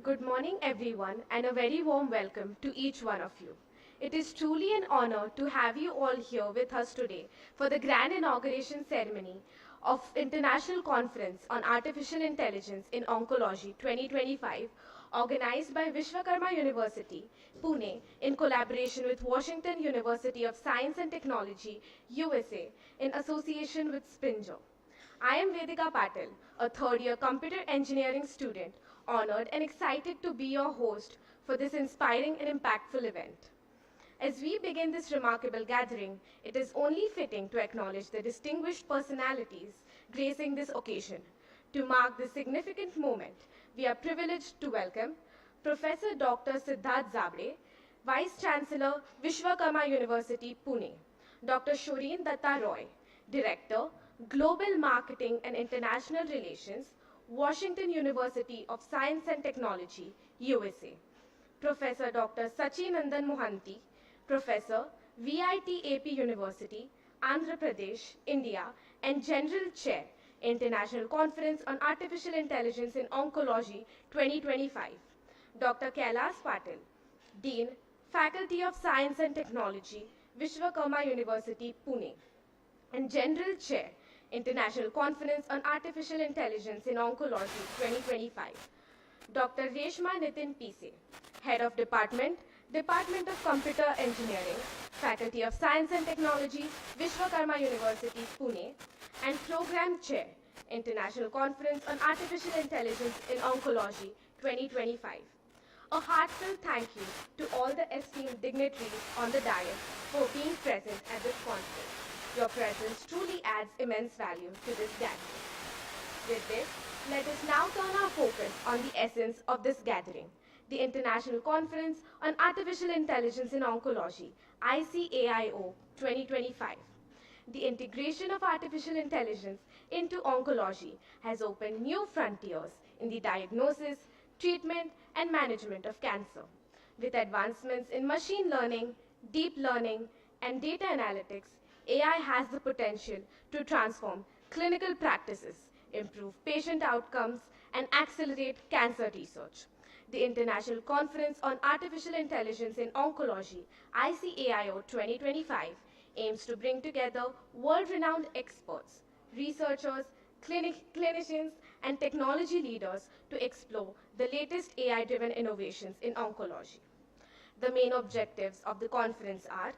Good morning, everyone, and a very warm welcome to each one of you. It is truly an honor to have you all here with us today for the grand inauguration ceremony of International Conference on Artificial Intelligence in Oncology 2025, organized by Vishwakarma University, Pune, in collaboration with Washington University of Science and Technology, USA, in association with Springer. I am Vedika Patil, a third year computer engineering student, honored and excited to be your host for this inspiring and impactful event. As we begin this remarkable gathering, it is only fitting to acknowledge the distinguished personalities gracing this occasion. To mark this significant moment, we are privileged to welcome Professor Dr. Siddharth Zabde, Vice Chancellor, Vishwakarma University, Pune, Dr. Shoreen Datta Roy, Director, Global Marketing and International Relations, Washington University of Science and Technology, USA. Professor Dr. Sachinandan Mohanty, Professor, VIT AP University, Andhra Pradesh, India, and General Chair, International Conference on Artificial Intelligence in Oncology 2025. Dr. Kailas Patil, Dean, Faculty of Science and Technology, Vishwakarma University, Pune, and General Chair, International Conference on Artificial Intelligence in Oncology 2025. Dr. Reshma Nitin Pise, Head of Department, Department of Computer Engineering, Faculty of Science and Technology, Vishwakarma University, Pune, and Program Chair, International Conference on Artificial Intelligence in Oncology 2025. A heartfelt thank you to all the esteemed dignitaries on the dais for being present at this conference. Your presence truly adds immense value to this gathering. With this, let us now turn our focus on the essence of this gathering, the International Conference on Artificial Intelligence in Oncology, ICAIO 2025. The integration of artificial intelligence into oncology has opened new frontiers in the diagnosis, treatment, and management of cancer. With advancements in machine learning, deep learning, and data analytics, AI has the potential to transform clinical practices, improve patient outcomes, and accelerate cancer research. The International Conference on Artificial Intelligence in Oncology, ICAIO 2025, aims to bring together world-renowned experts, researchers, clinicians, and technology leaders to explore the latest AI-driven innovations in oncology. The main objectives of the conference are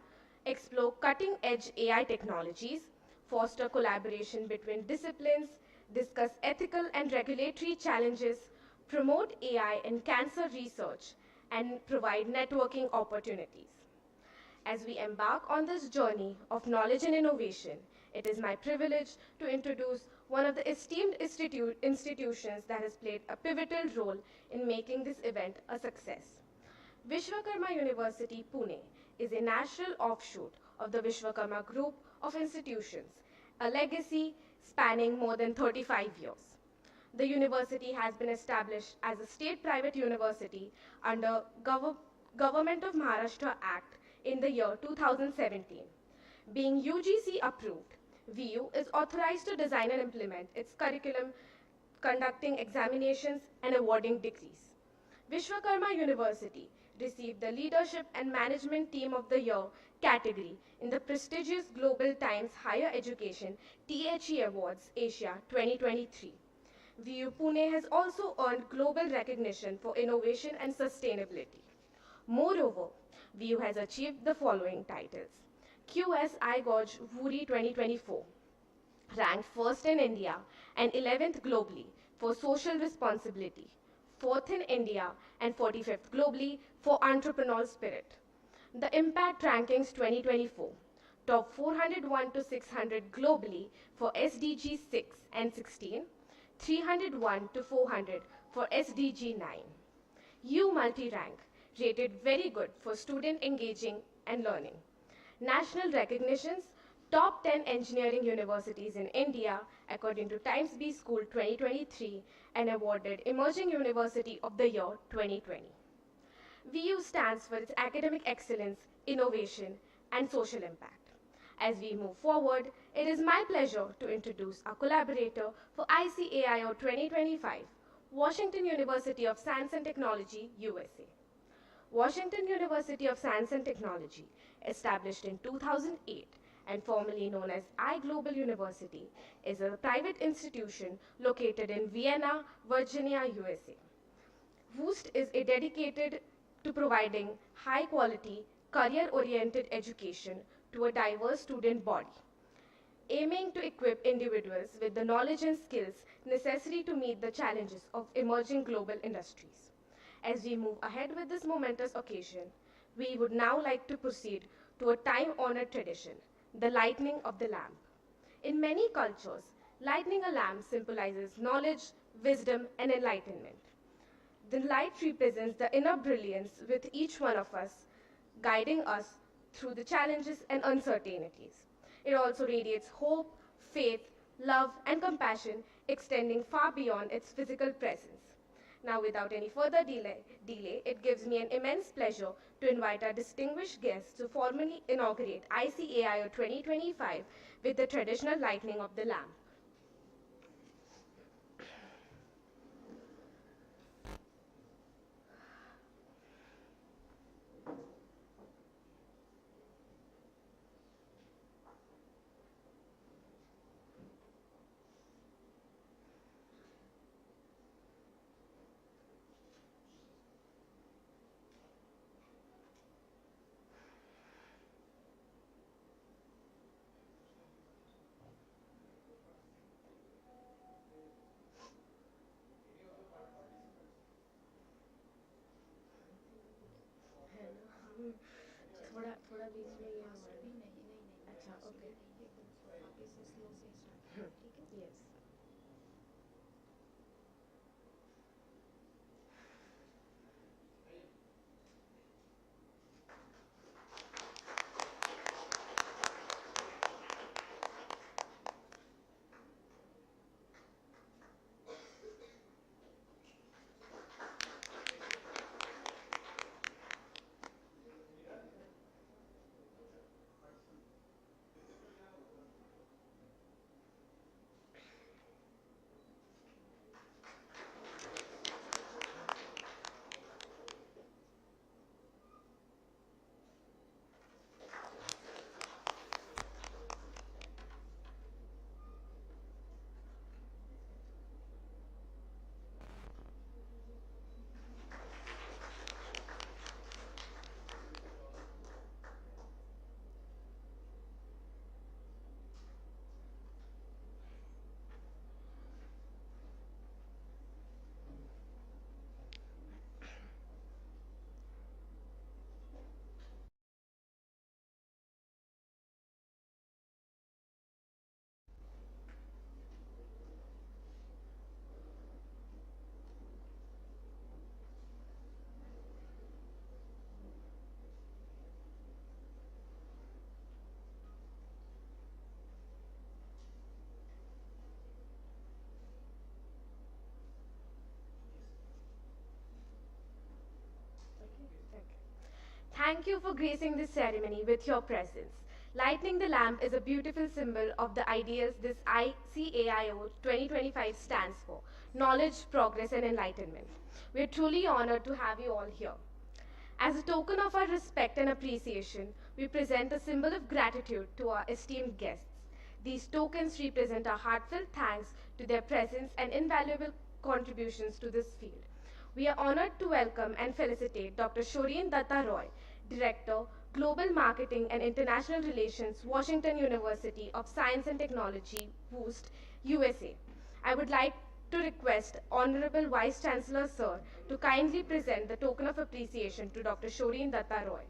explore cutting-edge AI technologies, foster collaboration between disciplines, discuss ethical and regulatory challenges, promote AI in cancer research, and provide networking opportunities. As we embark on this journey of knowledge and innovation, it is my privilege to introduce one of the esteemed institutions that has played a pivotal role in making this event a success. Vishwakarma University, Pune is a national offshoot of the Vishwakarma Group of Institutions, a legacy spanning more than 35 years. The university has been established as a state-private university under Government of Maharashtra Act in the year 2017. Being UGC approved, VU is authorized to design and implement its curriculum, conducting examinations and awarding degrees. Vishwakarma University received the Leadership and Management Team of the Year category in the prestigious Global Times Higher Education THE Awards Asia 2023. VU Pune has also earned global recognition for innovation and sustainability. Moreover, VU has achieved the following titles: QS iGorge Woori 2024, ranked first in India and 11th globally for social responsibility, 4th in India and 45th globally for entrepreneurial spirit. The Impact Rankings 2024, top 401 to 600 globally for SDG 6 and 16, 301 to 400 for SDG 9. U multi-rank, rated very good for student engaging and learning. National recognitions, top 10 engineering universities in India according to Times B School 2023 and awarded Emerging University of the Year 2020. VU stands for its academic excellence, innovation, and social impact. As we move forward, it is my pleasure to introduce our collaborator for ICAIO 2025, Washington University of Science and Technology, USA. Washington University of Science and Technology, established in 2008 and formerly known as iGlobal University, is a private institution located in Vienna, Virginia, USA. WUST is dedicated to providing high quality, career oriented education to a diverse student body, aiming to equip individuals with the knowledge and skills necessary to meet the challenges of emerging global industries. As we move ahead with this momentous occasion, we would now like to proceed to a time honored tradition, the lighting of the lamp. In many cultures, lighting a lamp symbolizes knowledge, wisdom, and enlightenment. The light represents the inner brilliance with each one of us, guiding us through the challenges and uncertainties. It also radiates hope, faith, love, and compassion, extending far beyond its physical presence. Now, without any further delay, it gives me an immense pleasure to invite our distinguished guests to formally inaugurate ICAIO 2025 with the traditional lighting of the lamp. थोड़ा थोड़ा बीच में ये अच्छा okay yes Thank you for gracing this ceremony with your presence. Lighting the lamp is a beautiful symbol of the ideas this ICAIO 2025 stands for: knowledge, progress, and enlightenment. We are truly honored to have you all here. As a token of our respect and appreciation, we present a symbol of gratitude to our esteemed guests. These tokens represent our heartfelt thanks to their presence and invaluable contributions to this field. We are honored to welcome and felicitate Dr. Shoreen Datta Roy, Director, Global Marketing and International Relations, Washington University of Science and Technology, WUST, USA. I would like to request Honorable Vice Chancellor Sir to kindly present the token of appreciation to Dr. Shoreen Datta Roy.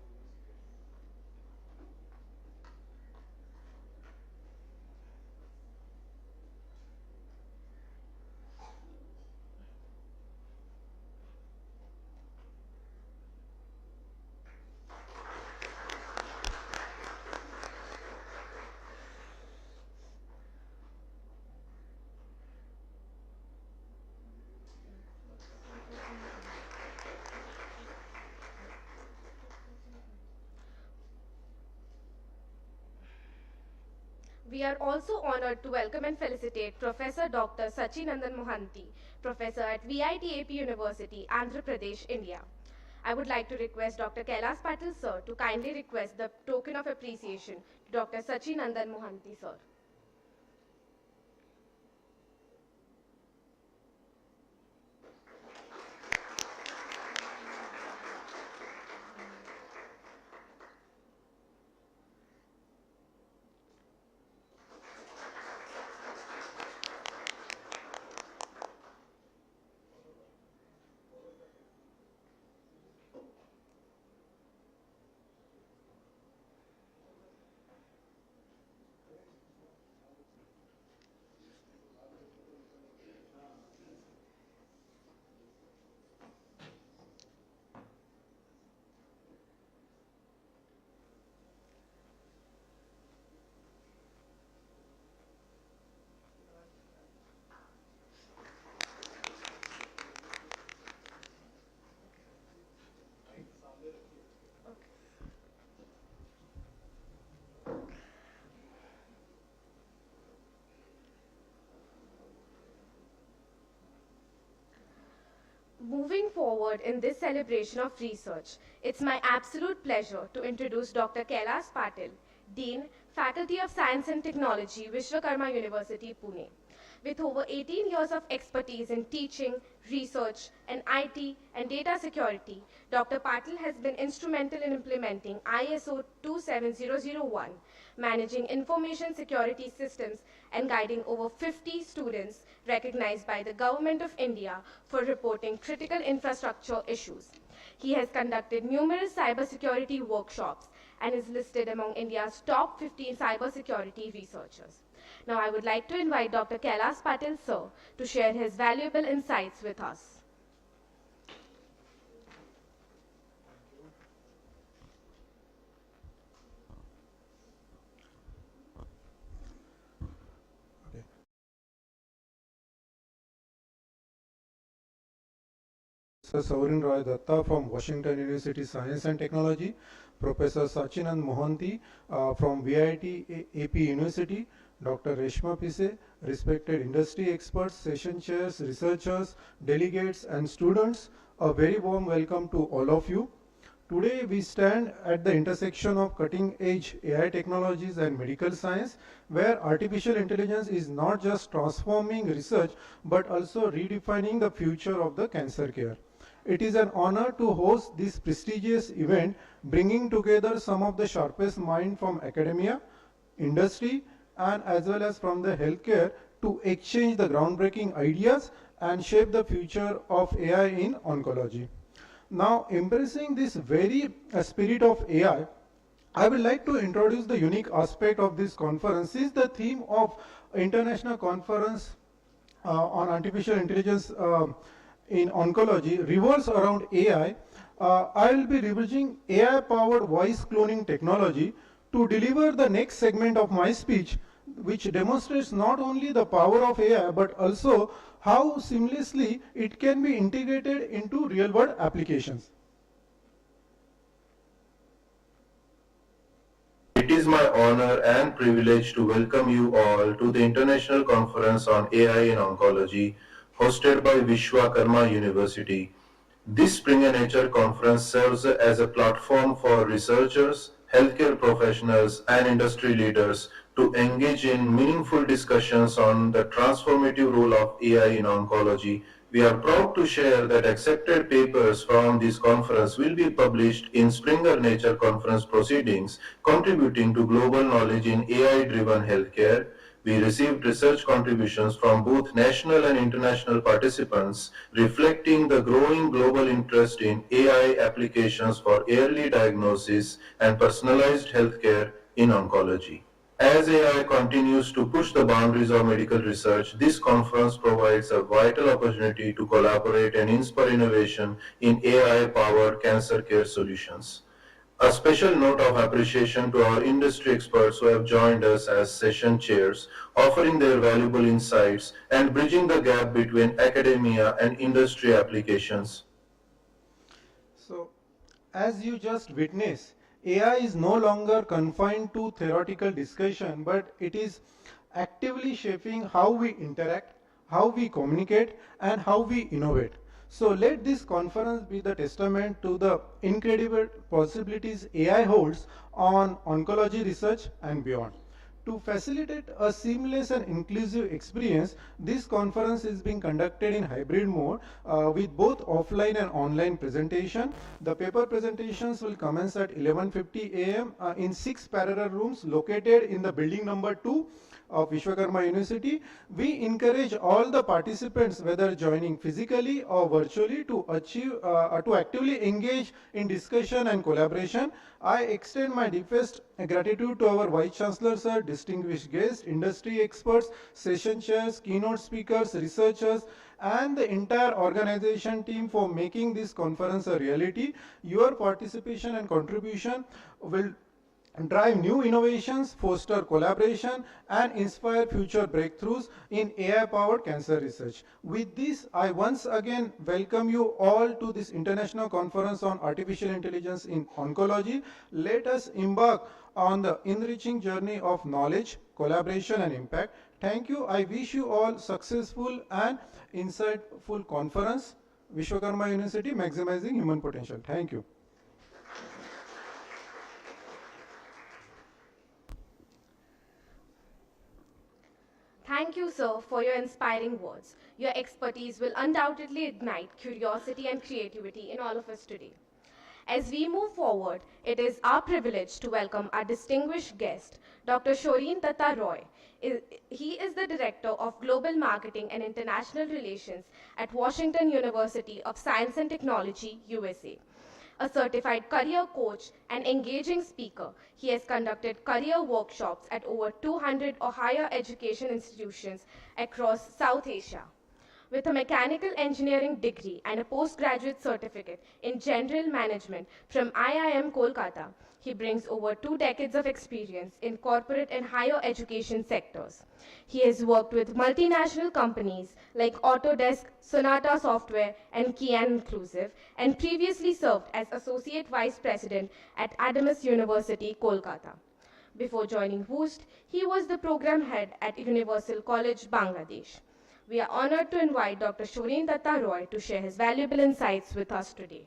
We are also honored to welcome and felicitate Professor Dr. Sachinandan Mohanty, Professor at VIT University, Andhra Pradesh, India. I would like to request Dr. Kailas Patil sir to kindly request the token of appreciation to Dr. Sachinandan Mohanty sir. Moving forward in this celebration of research, it's my absolute pleasure to introduce Dr. Kailas Patil, Dean, Faculty of Science and Technology, Vishwakarma University, Pune. With over 18 years of expertise in teaching, research, and IT and data security, Dr. Patil has been instrumental in implementing ISO 27001, managing information security systems, and guiding over 50 students recognized by the Government of India for reporting critical infrastructure issues. He has conducted numerous cybersecurity workshops and is listed among India's top 15 cybersecurity researchers. Now I would like to invite Dr. Kailas Patil sir to share his valuable insights with us. Sir Saurin Roy Datta from Washington University Science and Technology, Professor Sachinand Mohanty from VIT AP University, Dr. Reshma Pise, respected industry experts, session chairs, researchers, delegates and students, a very warm welcome to all of you. Today we stand at the intersection of cutting-edge AI technologies and medical science, where artificial intelligence is not just transforming research, but also redefining the future of the cancer care. It is an honor to host this prestigious event, bringing together some of the sharpest minds from academia, industry, and as well as from the healthcare to exchange the groundbreaking ideas and shape the future of AI in oncology. Now, embracing this very spirit of AI, I would like to introduce the unique aspect of this conference. Since the theme of International Conference on Artificial Intelligence in Oncology revolves around AI, I will be leveraging AI-powered voice cloning technology to deliver the next segment of my speech, which demonstrates not only the power of AI, but also how seamlessly it can be integrated into real-world applications. It is my honor and privilege to welcome you all to the International Conference on AI in Oncology, hosted by Vishwakarma University. This Springer Nature Conference serves as a platform for researchers, healthcare professionals, and industry leaders to engage in meaningful discussions on the transformative role of AI in oncology. We are proud to share that accepted papers from this conference will be published in Springer Nature Conference proceedings, contributing to global knowledge in AI-driven healthcare. We received research contributions from both national and international participants, reflecting the growing global interest in AI applications for early diagnosis and personalized healthcare in oncology. As AI continues to push the boundaries of medical research, this conference provides a vital opportunity to collaborate and inspire innovation in AI-powered cancer care solutions. A special note of appreciation to our industry experts who have joined us as session chairs, offering their valuable insights and bridging the gap between academia and industry applications. So, as you just witnessed, AI is no longer confined to theoretical discussion, but it is actively shaping how we interact, how we communicate, and how we innovate. So let this conference be the testament to the incredible possibilities AI holds on oncology research and beyond. To facilitate a seamless and inclusive experience, this conference is being conducted in hybrid mode with both offline and online presentation. The paper presentations will commence at 11:50 a.m. In 6 parallel rooms located in the building number 2 of Vishwakarma University. We encourage all the participants, whether joining physically or virtually, to actively engage in discussion and collaboration. I extend my deepest gratitude to our Vice Chancellor Sir, distinguished guests, industry experts, session chairs, keynote speakers, researchers, and the entire organization team for making this conference a reality. Your participation and contribution will drive new innovations, foster collaboration, and inspire future breakthroughs in AI-powered cancer research. With this, I once again welcome you all to this International Conference on Artificial Intelligence in Oncology. Let us embark on the enriching journey of knowledge, collaboration, and impact. Thank you. I wish you all successful and insightful conference. Vishwakarma University, maximizing human potential. Thank you. Thank you, sir, for your inspiring words. Your expertise will undoubtedly ignite curiosity and creativity in all of us today. As we move forward, it is our privilege to welcome our distinguished guest, Dr. Shoreen Datta Roy. He is the Director of Global Marketing and International Relations at Washington University of Science and Technology, USA. A certified career coach and engaging speaker, he has conducted career workshops at over 200 or higher education institutions across South Asia. With a mechanical engineering degree and a postgraduate certificate in general management from IIM Kolkata, he brings over 2 decades of experience in corporate and higher education sectors. He has worked with multinational companies like Autodesk, Sonata Software, and Kian Inclusive, and previously served as Associate Vice President at Adamas University, Kolkata. Before joining Boost, he was the program head at Universal College, Bangladesh. We are honored to invite Dr. Shoreen Datta Roy to share his valuable insights with us today.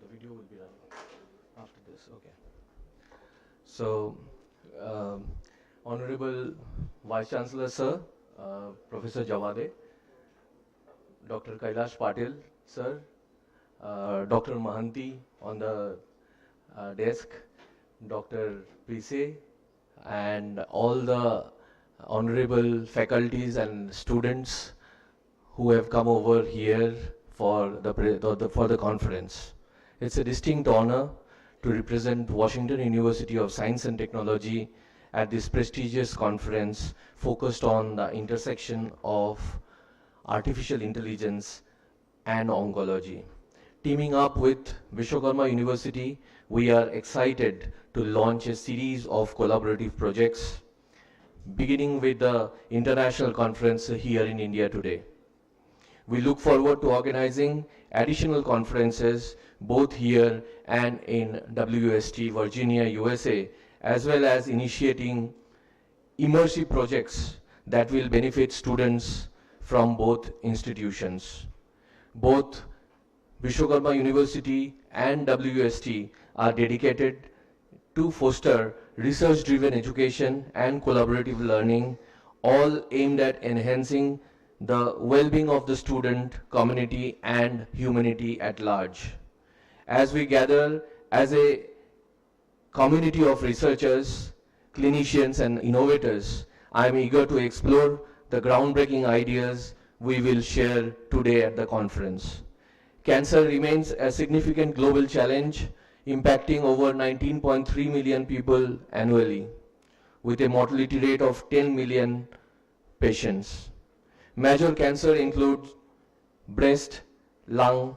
The video will be running after this. Okay. So, Honorable Vice Chancellor Sir, Professor Javade, Dr. Kailash Patil Sir, Dr. Mahanti on the desk, Dr. Pise, and all the honorable faculties and students who have come over here for the conference. It's a distinct honor to represent Washington University of Science and Technology at this prestigious conference focused on the intersection of artificial intelligence and oncology. Teaming up with Vishwakarma University, we are excited to launch a series of collaborative projects, beginning with the international conference here in India today. We look forward to organizing additional conferences both here and in WST, Virginia, USA, as well as initiating immersive projects that will benefit students from both institutions. Both Vishwakarma University and WST are dedicated to foster research-driven education and collaborative learning, all aimed at enhancing the well-being of the student community and humanity at large. As we gather as a community of researchers, clinicians, and innovators, I am eager to explore the groundbreaking ideas we will share today at the conference. Cancer remains a significant global challenge, impacting over 19.3 million people annually, with a mortality rate of 10 million patients. Major cancer include breast, lung,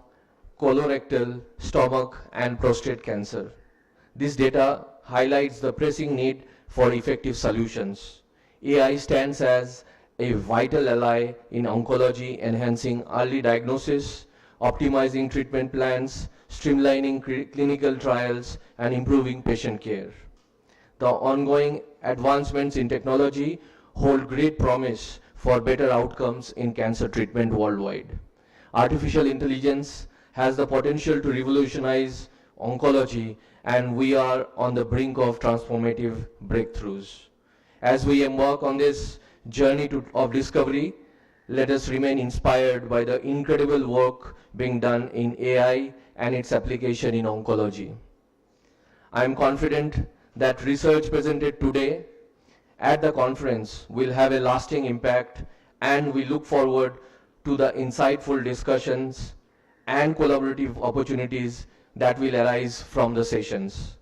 colorectal, stomach, and prostate cancer. This data highlights the pressing need for effective solutions. AI stands as a vital ally in oncology, enhancing early diagnosis, optimizing treatment plans, streamlining clinical trials, and improving patient care. The ongoing advancements in technology hold great promise for better outcomes in cancer treatment worldwide. Artificial intelligence has the potential to revolutionize oncology, and we are on the brink of transformative breakthroughs. As we embark on this journey of discovery, let us remain inspired by the incredible work being done in AI and its application in oncology. I am confident that research presented today at the conference will have a lasting impact, and we look forward to the insightful discussions and collaborative opportunities that will arise from the sessions.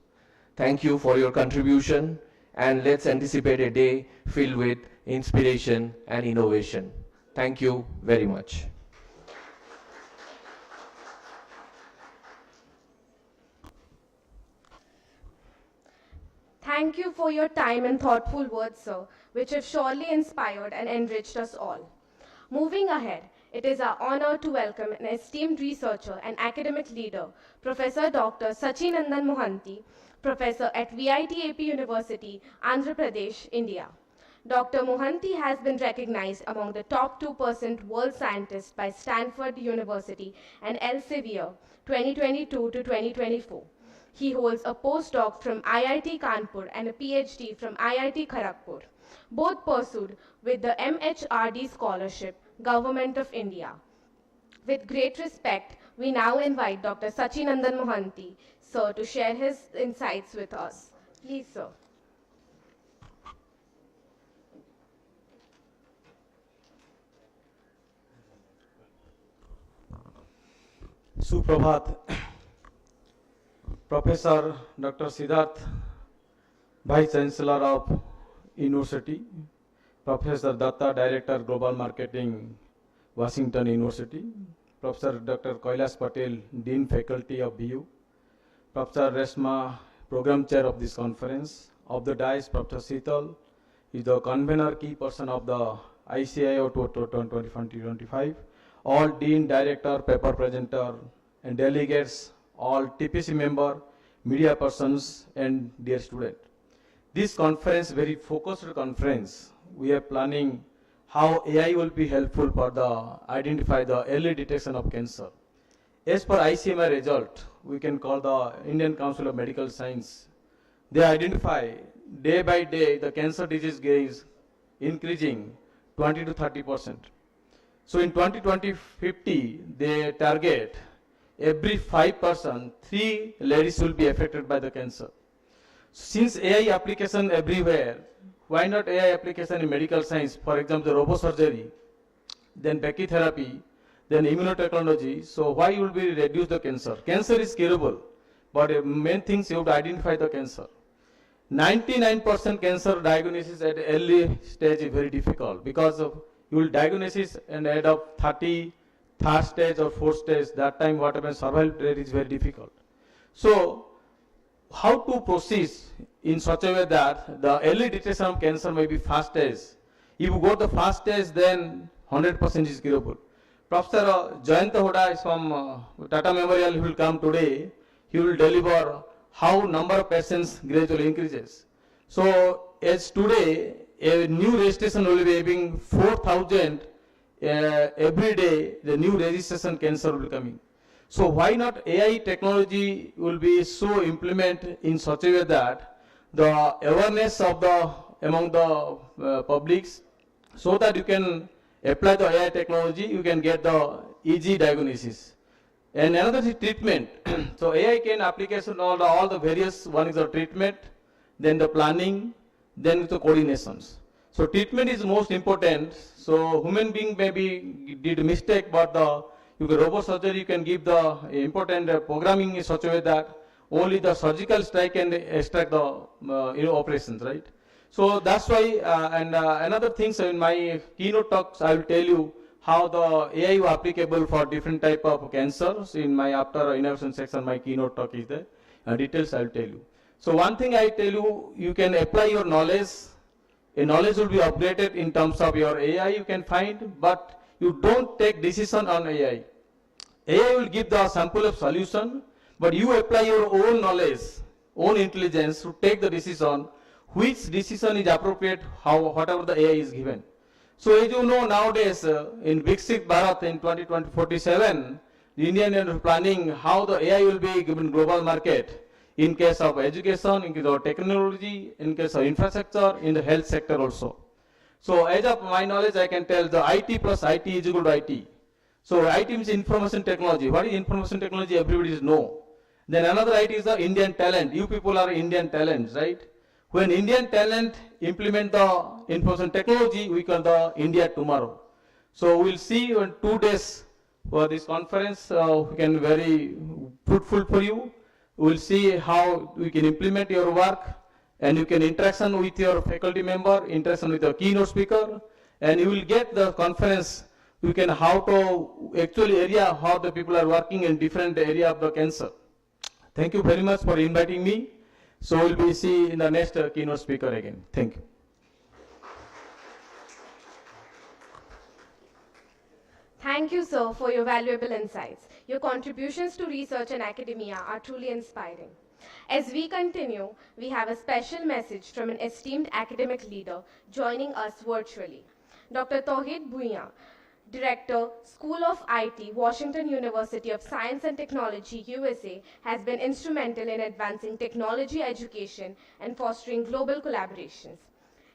Thank you for your contribution, and let's anticipate a day filled with inspiration and innovation. Thank you very much. Thank you for your time and thoughtful words, sir, which have surely inspired and enriched us all. Moving ahead, it is our honor to welcome an esteemed researcher and academic leader, Professor Dr. Sachinandan Mohanty, Professor at VIT-AP University, Andhra Pradesh, India. Dr. Mohanty has been recognized among the top 2% world scientists by Stanford University and Elsevier 2022 to 2024. He holds a postdoc from IIT Kanpur and a PhD from IIT Kharagpur, both pursued with the MHRD scholarship, Government of India. With great respect, we now invite Dr. Sachinandan Mohanty, sir, to share his insights with us. Please, sir. Suprabhat, Professor Dr. Siddharth, Vice Chancellor of University, Professor Datta, Director Global Marketing, Washington University, Professor Dr. Kailash Patel, Dean Faculty of BU, Professor Reshma, Program Chair of this conference. Of the dais, Professor Sital is the convener, key person of the ICAIO 2025. All Dean, Director, paper presenter, and delegates, all TPC member, media persons, and dear student. This conference, very focused conference. We are planning how AI will be helpful for the identify the early detection of cancer. As per ICMR result, we can call the Indian Council of Medical Science. They identify day by day the cancer disease is increasing 20 to 30%. So in 2050, they target every 5%, 3 ladies will be affected by the cancer. Since AI application everywhere, why not AI application in medical science? For example, robosurgery, then brachytherapy, then immunotechnology. So why will we reduce the cancer? Cancer is curable, but main things you have to identify the cancer. 99% cancer diagnosis at early stage is very difficult because of you will diagnosis and add up 30, third stage or fourth stage, that time what happens, survival rate is very difficult. So how to proceed in such a way that the early detection of cancer may be fast stage. If you go to fast stage, then 100% is curable. Professor Jayant Hoda is from Tata Memorial, he will come today. He will deliver how number of patients gradually increases. So as today, a new registration will be having 4,000 every day, the new registration cancer will be coming. So why not AI technology will be so implemented in such a way that the awareness of the among the publics, so that you can apply the AI technology, you can get the easy diagnosis. And another is treatment. So AI can application all the various, one is the treatment, then the planning, then the coordinations. So treatment is most important. So human being maybe did a mistake, but you can robot surgery, you can give the important programming in such a way that only the surgical strike can extract the operations, right? So that's why, and another thing, so in my keynote talks, I will tell you how the AI is applicable for different type of cancers. In my after innovation section, my keynote talk is there. Details I'll tell you. So one thing I tell you, you can apply your knowledge. A knowledge will be upgraded in terms of your AI you can find, but you don't take decision on AI. AI will give the sample of solution, but you apply your own knowledge, own intelligence to take the decision, which decision is appropriate, whatever the AI is given. So as you know nowadays, in Viksit Bharat in 2047, the Indian is planning how the AI will be given global market in case of education, in case of technology, in case of infrastructure, in the health sector also. So as of my knowledge, I can tell the IT plus IT is equal to IT. So IT means information technology. What is information technology? Everybody know. Then another IT is the Indian talent. You people are Indian talents, right? When Indian talent implement the information technology, we call the India tomorrow. So we'll see in 2 days for this conference, we can very fruitful for you. We'll see how we can implement your work, and you can interaction with your faculty member, interaction with your keynote speaker, and you will get the conference. You can how to actually area how the people are working in different area of the cancer. Thank you very much for inviting me. So we'll be see in the next keynote speaker again. Thank you. Thank you, sir, for your valuable insights. Your contributions to research and academia are truly inspiring. As we continue, we have a special message from an esteemed academic leader joining us virtually. Dr. Tauhid Bhuiyan, Director, School of IT, Washington University of Science and Technology, USA, has been instrumental in advancing technology education and fostering global collaborations.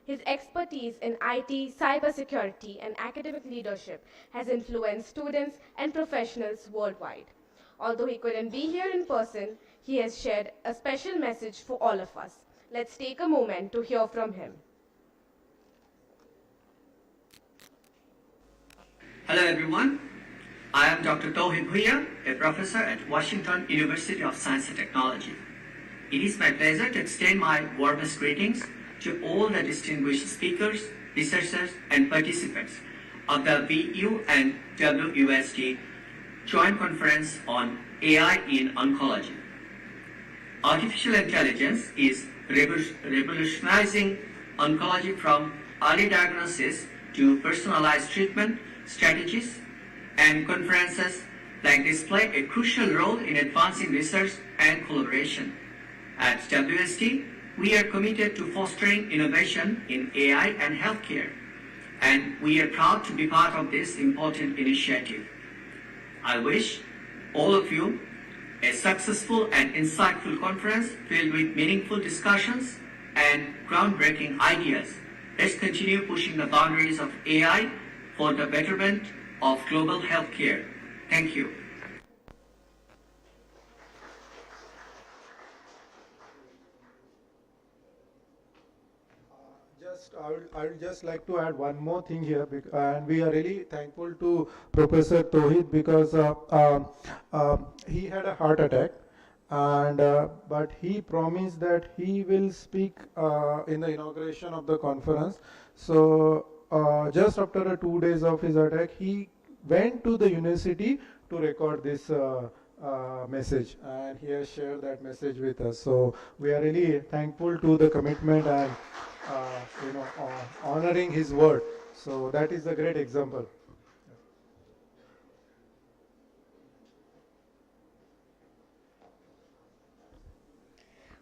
His expertise in IT, cybersecurity, and academic leadership has influenced students and professionals worldwide. Although he couldn't be here in person, he has shared a special message for all of us. Let's take a moment to hear from him. Hello everyone, I am Dr. Tauhid Bhuiyan, a professor at Washington University of Science and Technology. It is my pleasure to extend my warmest greetings to all the distinguished speakers, researchers, and participants of the VU and WUST Joint Conference on AI in Oncology. Artificial intelligence is revolutionizing oncology from early diagnosis to personalized treatment strategies, and conferences like this play a crucial role in advancing research and collaboration. At WST, we are committed to fostering innovation in AI and healthcare, and we are proud to be part of this important initiative. I wish all of you a successful and insightful conference filled with meaningful discussions and groundbreaking ideas. Let's continue pushing the boundaries of AI for the betterment of global healthcare. Thank you. I would just like to add one more thing here, and we are really thankful to Professor Tauhid because he had a heart attack, and but he promised that he will speak in the inauguration of the conference. So just after 2 days of his attack, he went to the university to record this message, and he has shared that message with us. So we are really thankful to the commitment and honoring his word. So that is a great example.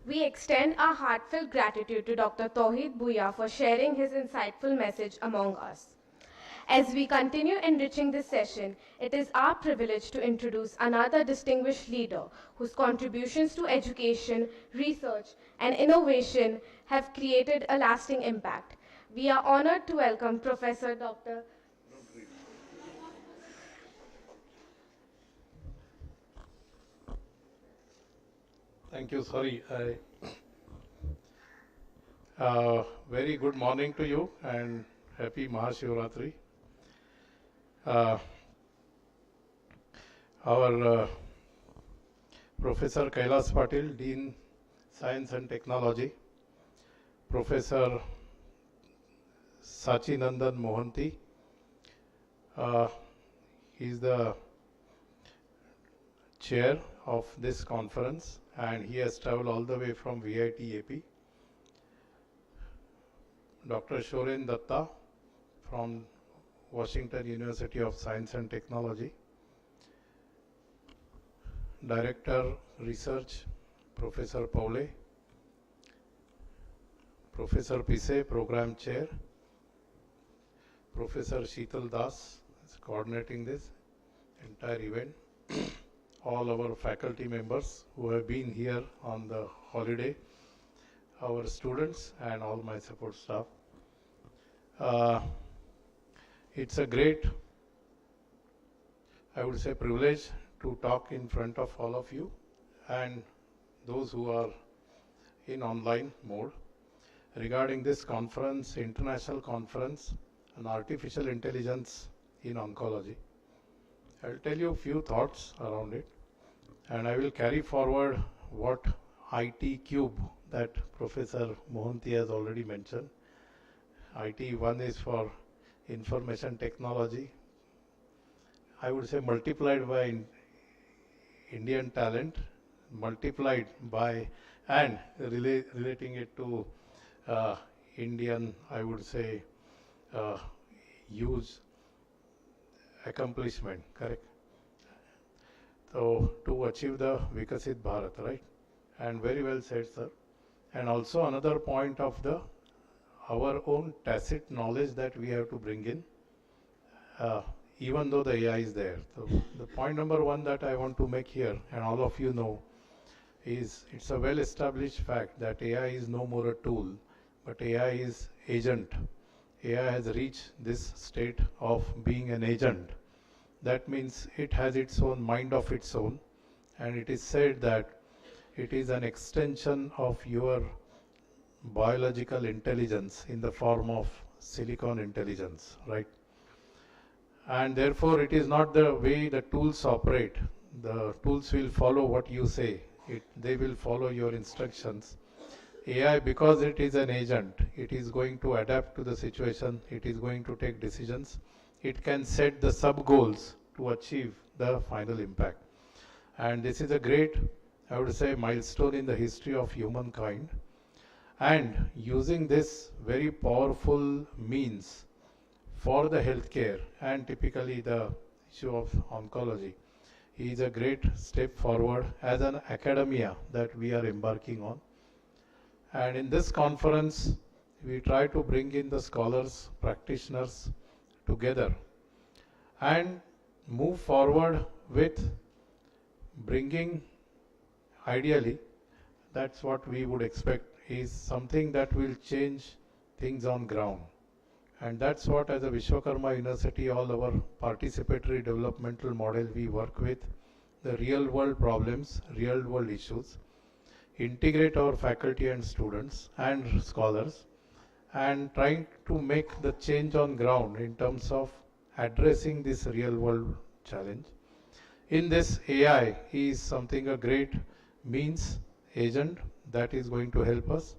We extend our heartfelt gratitude to Dr. Tauhid Bhuiyan for sharing his insightful message among us. As we continue enriching this session, it is our privilege to introduce another distinguished leader whose contributions to education, research, and innovation have created a lasting impact. We are honored to welcome Professor Dr. Thank you. Sorry. Very good morning to you and happy Mahashivratri. Our Professor Kailash Patil, Dean Science and Technology, Professor Sachinandan Mohanty, Uh, he is the chair of this conference and he has traveled all the way from VIT AP. Dr. Shoren Datta from Washington University of Science and Technology. Director Research, Professor Paule. Professor Pise, Program Chair. Professor Sheetal Das is coordinating this entire event. All our faculty members who have been here on the holiday, our students and all my support staff. It's a great, I would say, privilege to talk in front of all of you and those who are in online mode regarding this conference, international conference on artificial intelligence in oncology. I'll tell you a few thoughts around it and I will carry forward what IT Cube that Professor Mohanty has already mentioned. IT, one is for information technology. I would say multiplied by Indian talent, multiplied by and relating it to Indian, I would say, use accomplishment, correct? So to achieve the Vikasit Bharat, right? And very well said, sir. And also another point of our own tacit knowledge that we have to bring in, even though the AI is there. So the point number one that I want to make here, and all of you know, is it's a well-established fact that AI is no more a tool, but AI is agent. AI has reached this state of being an agent. That means it has its own mind of its own, and it is said that it is an extension of your biological intelligence in the form of silicon intelligence, right? And therefore it is not the way the tools operate. The tools will follow what you say. They will follow your instructions. AI, because it is an agent, it is going to adapt to the situation, it is going to take decisions, it can set the sub-goals to achieve the final impact. And this is a great, I would say, milestone in the history of humankind. And using this very powerful means for the healthcare and typically the issue of oncology is a great step forward as an academia that we are embarking on. And in this conference, we try to bring in the scholars, practitioners together and move forward with bringing, ideally, that's what we would expect, is something that will change things on ground. And that's what, as a Vishwakarma University, all our participatory developmental model, we work with the real world problems, real world issues, integrate our faculty and students and scholars, and trying to make the change on ground in terms of addressing this real world challenge. In this, AI is something, a great means, agent that is going to help us,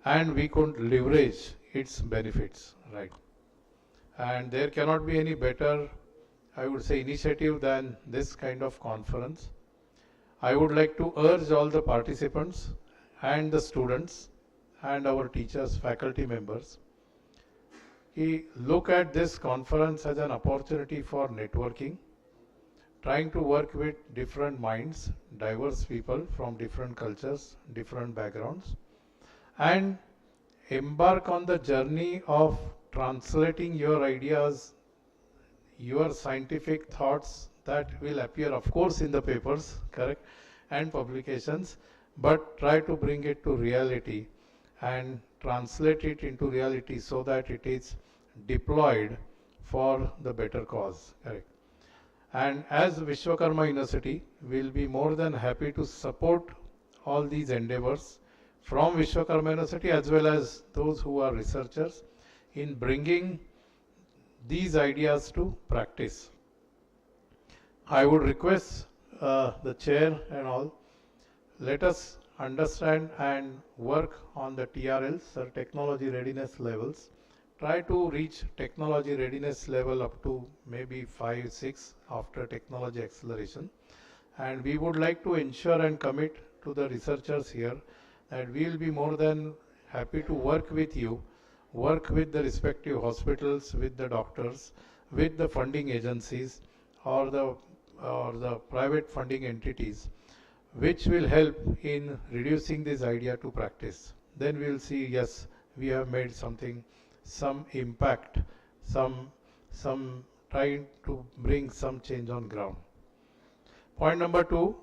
and we could leverage its benefits, right? And there cannot be any better, I would say, initiative than this kind of conference. I would like to urge all the participants and the students and our teachers, faculty members, look at this conference as an opportunity for networking, trying to work with different minds, diverse people from different cultures, different backgrounds, and embark on the journey of translating your ideas, your scientific thoughts that will appear, of course, in the papers, correct, and publications, but try to bring it to reality and translate it into reality so that it is deployed for the better cause, correct. And as Vishwakarma University, will be more than happy to support all these endeavors from Vishwakarma University as well as those who are researchers in bringing these ideas to practice. I would request the chair and all, let us understand and work on the TRLs, or technology readiness levels, try to reach technology readiness level up to maybe 5, 6 after technology acceleration. And we would like to ensure and commit to the researchers here that we will be more than happy to work with you, work with the respective hospitals, with the doctors, with the funding agencies or the private funding entities, which will help in reducing this idea to practice. Then we will see, yes, we have made something, some impact, some trying to bring some change on ground. Point number 2,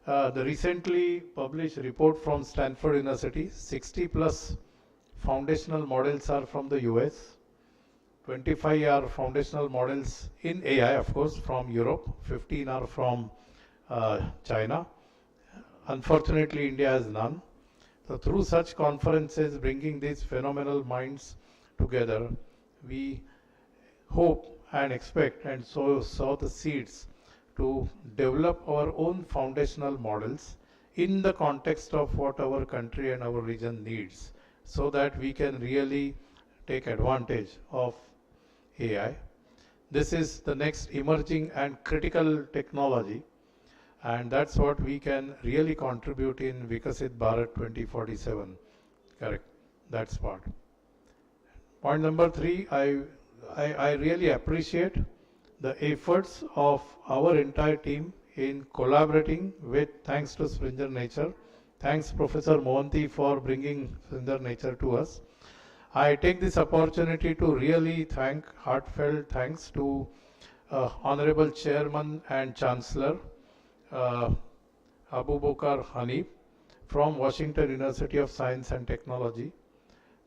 the recently published report from Stanford University, 60 plus foundational models are from the US, 25 are foundational models in AI, of course, from Europe, 15 are from China. Unfortunately, India has none. So through such conferences, bringing these phenomenal minds together, we hope and expect and sow the seeds to develop our own foundational models in the context of what our country and our region needs, so that we can really take advantage of AI. This is the next emerging and critical technology, and that's what we can really contribute in Vikasit Bharat 2047. Correct, that's part. Point number 3, I really appreciate the efforts of our entire team in collaborating with, thanks to Springer Nature. Thanks Professor Mohanty for bringing Springer Nature to us. I take this opportunity to really thank, heartfelt thanks to Honorable Chairman and Chancellor Abu Bakr Hanif from Washington University of Science and Technology,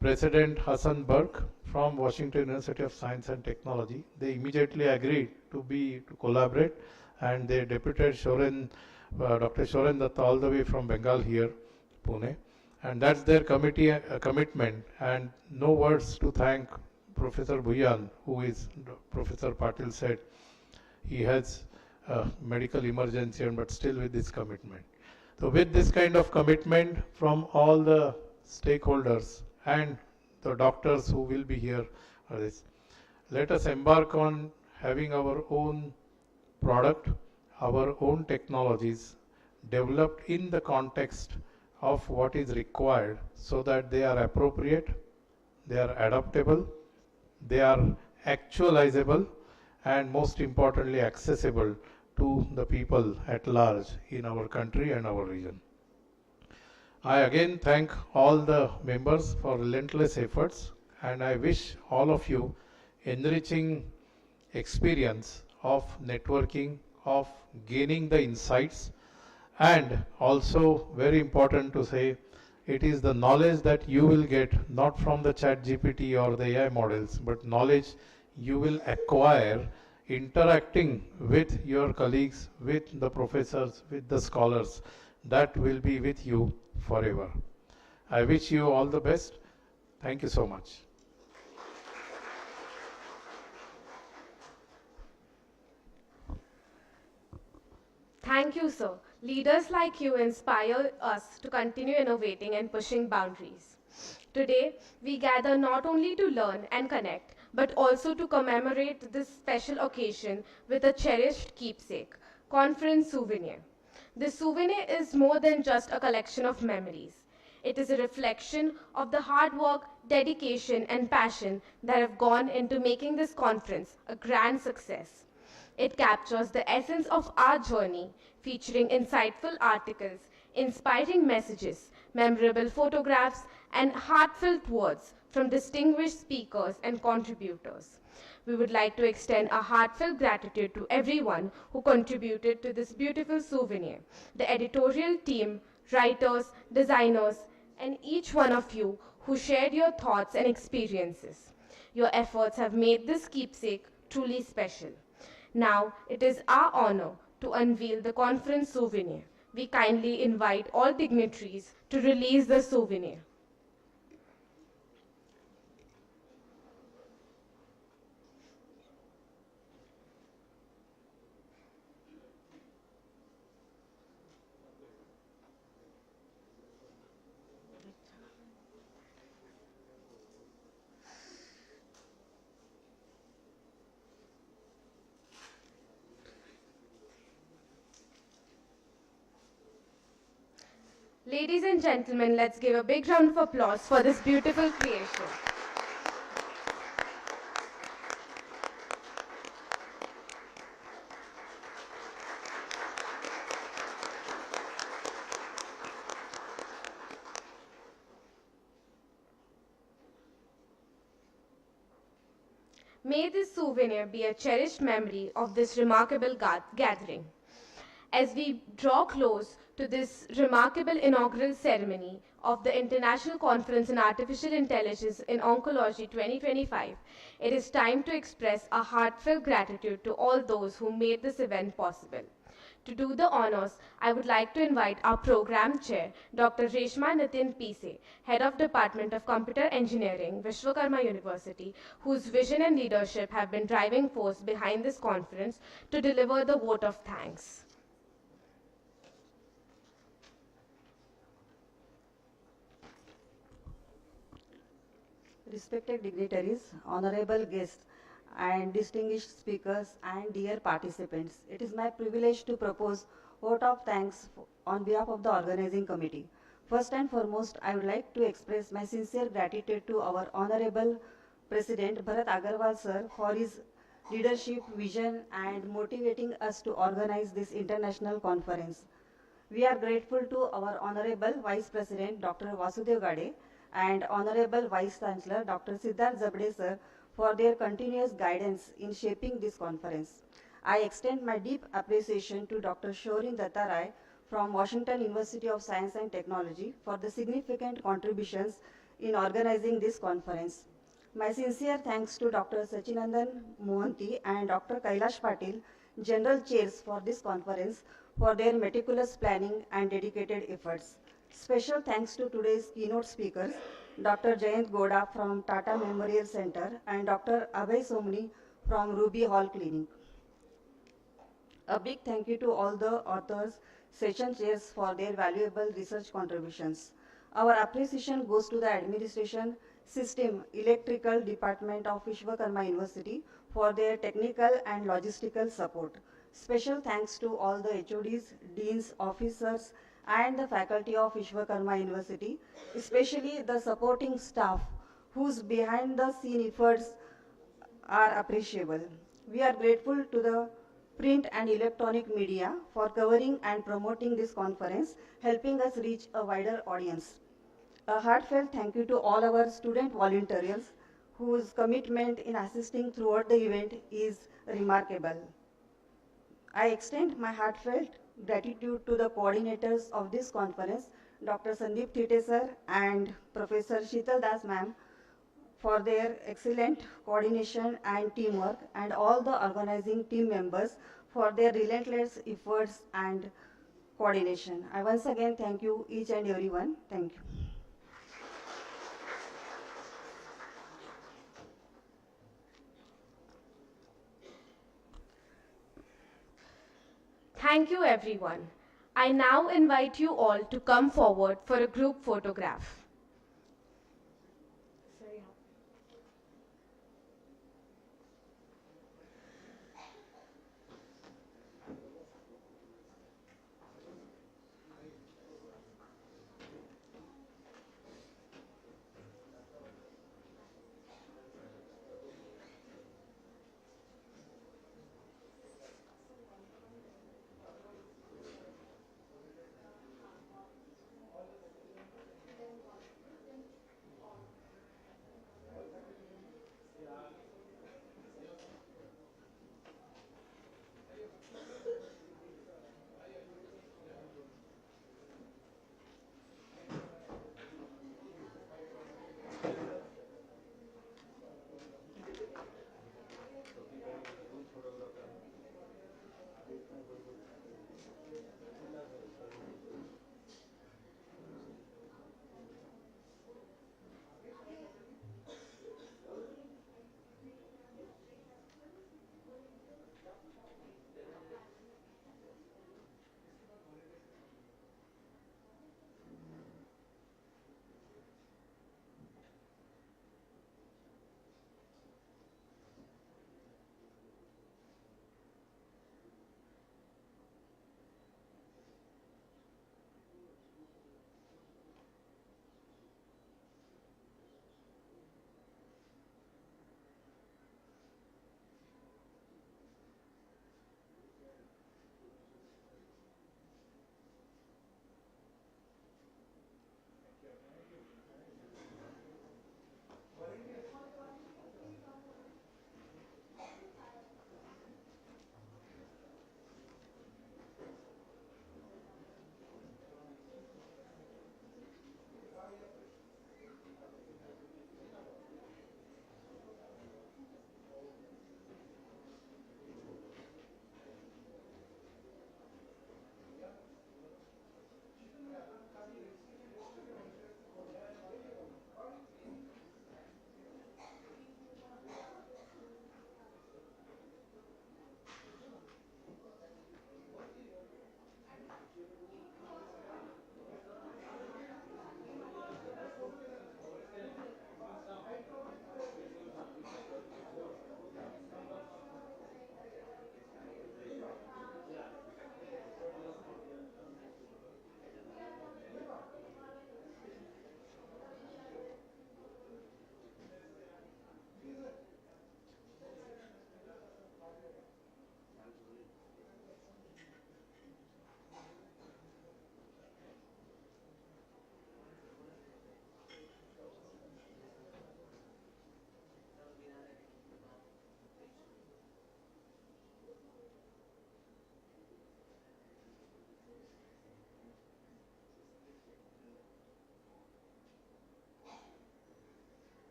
President Hassan Burke from Washington University of Science and Technology. They immediately agreed to collaborate, and they deputed Dr. Shoren Datta all the way from Bengal here, Pune. And that's their commitment, and no words to thank Professor Bhuyan, who is, Professor Patil said, he has a medical emergency, but still with this commitment. So with this kind of commitment from all the stakeholders and the doctors who will be here for this, let us embark on having our own product, our own technologies developed in the context of what is required, so that they are appropriate, they are adaptable, they are actualizable, and most importantly accessible to the people at large in our country and our region. I again thank all the members for relentless efforts, and I wish all of you enriching experience of networking, of gaining the insights, and also very important to say, it is the knowledge that you will get not from the chat GPT or the AI models, but knowledge you will acquire interacting with your colleagues, with the professors, with the scholars. That will be with you forever. I wish you all the best. Thank you so much. Thank you, sir. Leaders like you inspire us to continue innovating and pushing boundaries. Today, we gather not only to learn and connect, but also to commemorate this special occasion with a cherished keepsake, Conference Souvenir. The souvenir is more than just a collection of memories. It is a reflection of the hard work, dedication, and passion that have gone into making this conference a grand success. It captures the essence of our journey, featuring insightful articles, inspiring messages, memorable photographs, and heartfelt words from distinguished speakers and contributors. We would like to extend a heartfelt gratitude to everyone who contributed to this beautiful souvenir, the editorial team, writers, designers, and each one of you who shared your thoughts and experiences. Your efforts have made this keepsake truly special. Now, it is our honor to unveil the conference souvenir. We kindly invite all dignitaries to release the souvenir. Ladies and gentlemen, let's give a big round of applause for this beautiful creation. May this souvenir be a cherished memory of this remarkable gathering. As we draw close to this remarkable inaugural ceremony of the International Conference on Artificial Intelligence in Oncology 2025, it is time to express our heartfelt gratitude to all those who made this event possible. To do the honors, I would like to invite our program chair, Dr. Reshma Nitin Pise, Head of Department of Computer Engineering, Vishwakarma University, whose vision and leadership have been driving force behind this conference, to deliver the vote of thanks. Respected dignitaries, honorable guests, and distinguished speakers, and dear participants, it is my privilege to propose vote of thanks on behalf of the organizing committee. First and foremost, I would like to express my sincere gratitude to our honorable President Bharat Agarwal sir for his leadership, vision, and motivating us to organize this international conference. We are grateful to our Honorable Vice President Dr. Vasudev Gade and Honorable Vice Chancellor Dr. Siddharth Zabde sir for their continuous guidance in shaping this conference. I extend my deep appreciation to Dr. Shorin Dattarai from Washington University of Science and Technology for the significant contributions in organizing this conference. My sincere thanks to Dr. Sachinandan Mohanty and Dr. Kailash Patil, General Chairs for this conference, for their meticulous planning and dedicated efforts. Special thanks to today's keynote speakers, Dr. Jayant Goda from Tata Memorial Center and Dr. Abhay Somni from Ruby Hall Clinic. A big thank you to all the authors, session chairs for their valuable research contributions. Our appreciation goes to the administration, system, electrical department of Vishwakarma University for their technical and logistical support. Special thanks to all the HODs, deans, officers, and the faculty of Vishwakarma University, especially the supporting staff whose behind the scene efforts are appreciable. We are grateful to the print and electronic media for covering and promoting this conference, helping us reach a wider audience. A heartfelt thank you to all our student volunteers whose commitment in assisting throughout the event is remarkable. I extend my heartfelt gratitude to the coordinators of this conference, Dr. Sandeep Thite sir and Professor Sheetal Das ma'am, for their excellent coordination and teamwork, and all the organizing team members for their relentless efforts and coordination. I once again thank you each and everyone. Thank you. Thank you, everyone. I now invite you all to come forward for a group photograph.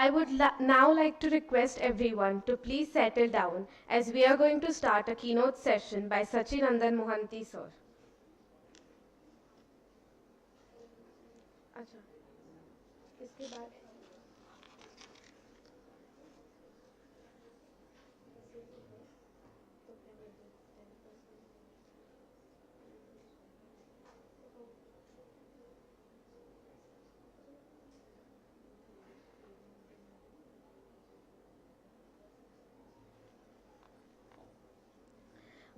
I would now like to request everyone to please settle down as we are going to start a keynote session by Sachinandan Mohanty sir. अच्छा, इसके बाद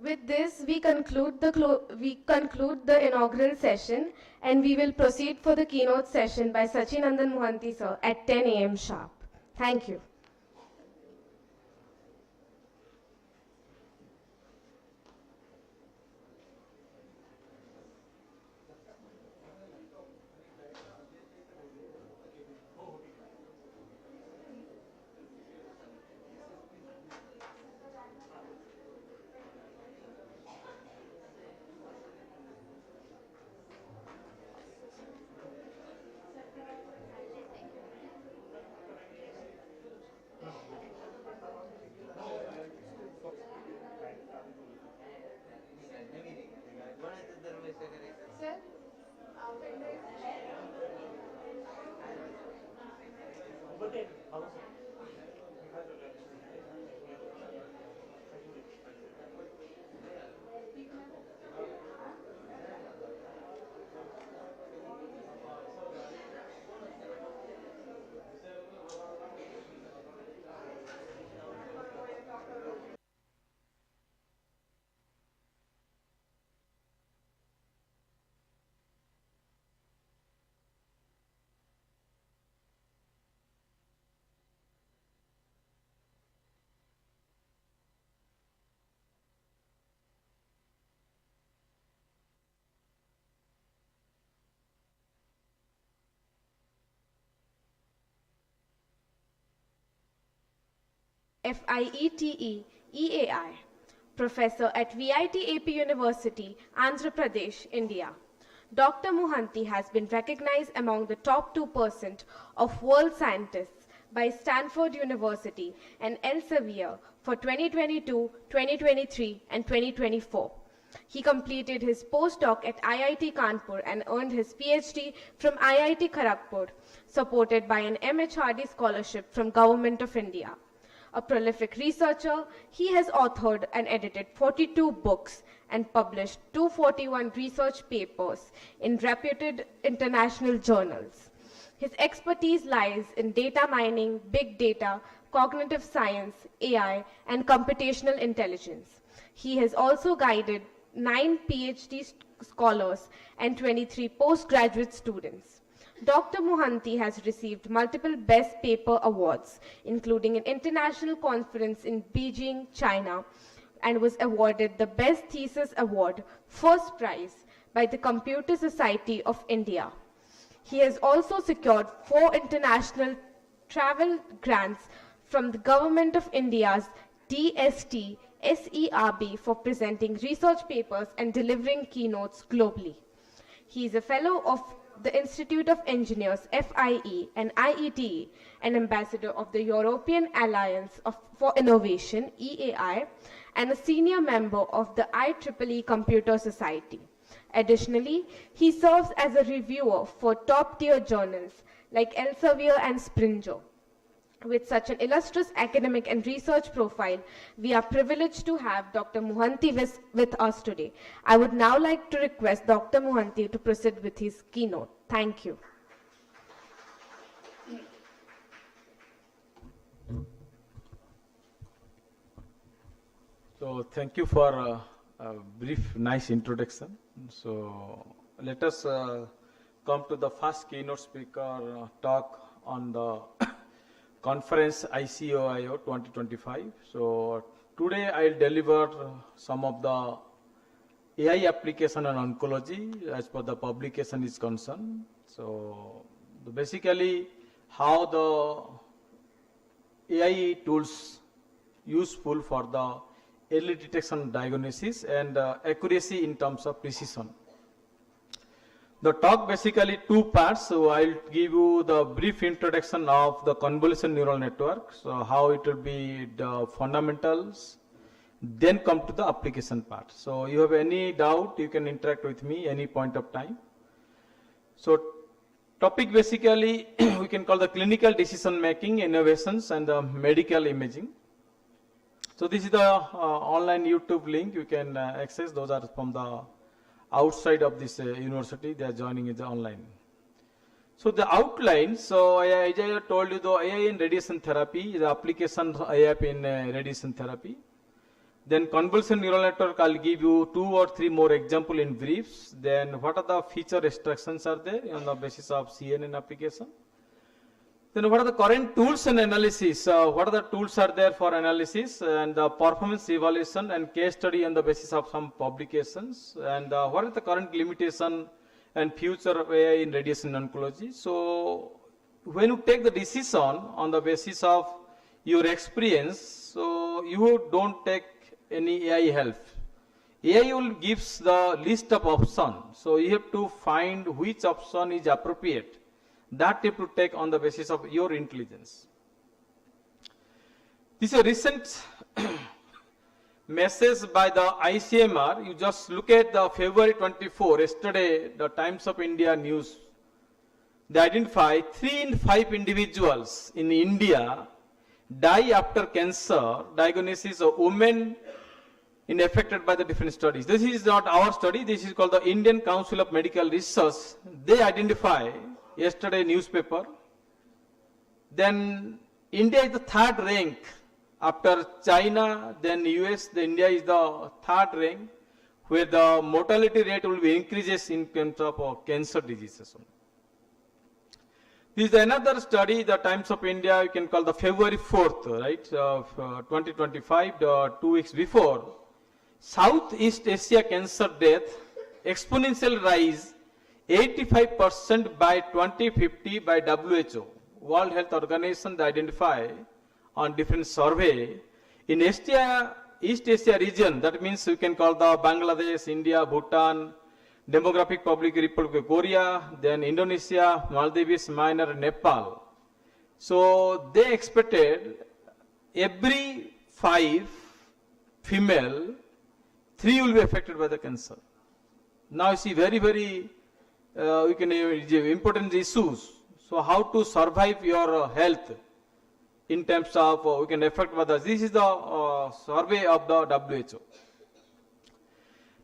With this, we conclude the inaugural session, and we will proceed for the keynote session by Sachinandan Mohanty sir at 10 a.m. sharp. Thank you. FIETE, EAI, Professor at VIT AP University, Andhra Pradesh, India. Dr. Mohanty has been recognized among the top 2% of world scientists by Stanford University and Elsevier for 2022, 2023, and 2024. He completed his postdoc at IIT Kanpur and earned his PhD from IIT Kharagpur, supported by an MHRD scholarship from Government of India. A prolific researcher, he has authored and edited 42 books and published 241 research papers in reputed international journals. His expertise lies in data mining, big data, cognitive science, AI, and computational intelligence. He has also guided 9 PhD scholars and 23 postgraduate students. Dr. Mohanty has received multiple Best Paper awards, including an international conference in Beijing, China, and was awarded the Best Thesis Award, first prize, by the Computer Society of India. He has also secured 4 international travel grants from the Government of India's DST SERB for presenting research papers and delivering keynotes globally. He is a fellow of the Institute of Engineers, FIE, and IETE, an ambassador of the European Alliance for Innovation, EAI, and a senior member of the IEEE Computer Society. Additionally, he serves as a reviewer for top-tier journals like Elsevier and Springer. With such an illustrious academic and research profile, we are privileged to have Dr. Mohanty with us today. I would now like to request Dr. Mohanty to proceed with his keynote. Thank you. So thank you for a brief, nice introduction. So let us come to the first keynote speaker talk on the conference ICAIO 2025. So today I'll deliver some of the AI application on oncology as per the publication is concerned. So basically how the AI tools useful for the early detection diagnosis and accuracy in terms of precision. The talk basically two parts. So I'll give you the brief introduction of the convolution neural network. So how it will be the fundamentals, then come to the application part. So you have any doubt, you can interact with me any point of time. So topic basically we can call the clinical decision making, innovations and the medical imaging. So this is the online YouTube link you can access. Those are from the outside of this university. They are joining in the online. So the outline, so as I told you, the AI in radiation therapy, the application of AI in radiation therapy. Then convolution neural network, I'll give you 2 or 3 more example in briefs. Then what are the feature restrictions are there on the basis of CNN application. Then what are the current tools and analysis? What are the tools are there for analysis and the performance evaluation and case study on the basis of some publications. And what is the current limitation and future of AI in radiation oncology. So when you take the decision on the basis of your experience, so you don't take any AI help. AI will gives the list of options. So you have to find which option is appropriate. That you have to take on the basis of your intelligence. This is a recent message by the ICMR. You just look at the February 24, yesterday, the Times of India news. They identify 3 in 5 individuals in India die after cancer diagnosis of women affected by the different studies. This is not our study. This is called the Indian Council of Medical Research. They identify yesterday newspaper. Then India is the 3rd rank after China, then US. The India is the 3rd rank where the mortality rate will be increases in terms of cancer diseases. This is another study, the Times of India, you can call the February 4th, right, of 2025, 2 weeks before. Southeast Asia cancer death, exponential rise, 85% by 2050 by WHO. World Health Organization they identify on different survey. In East Asia region, that means you can call the Bangladesh, India, Bhutan, Democratic Republic of Korea, then Indonesia, Maldives, Myanmar, Nepal. So they expected every 5 female, 3 will be affected by the cancer. Now you see very important issues. So how to survive your health in terms of we can affect by this. This is the survey of the WHO.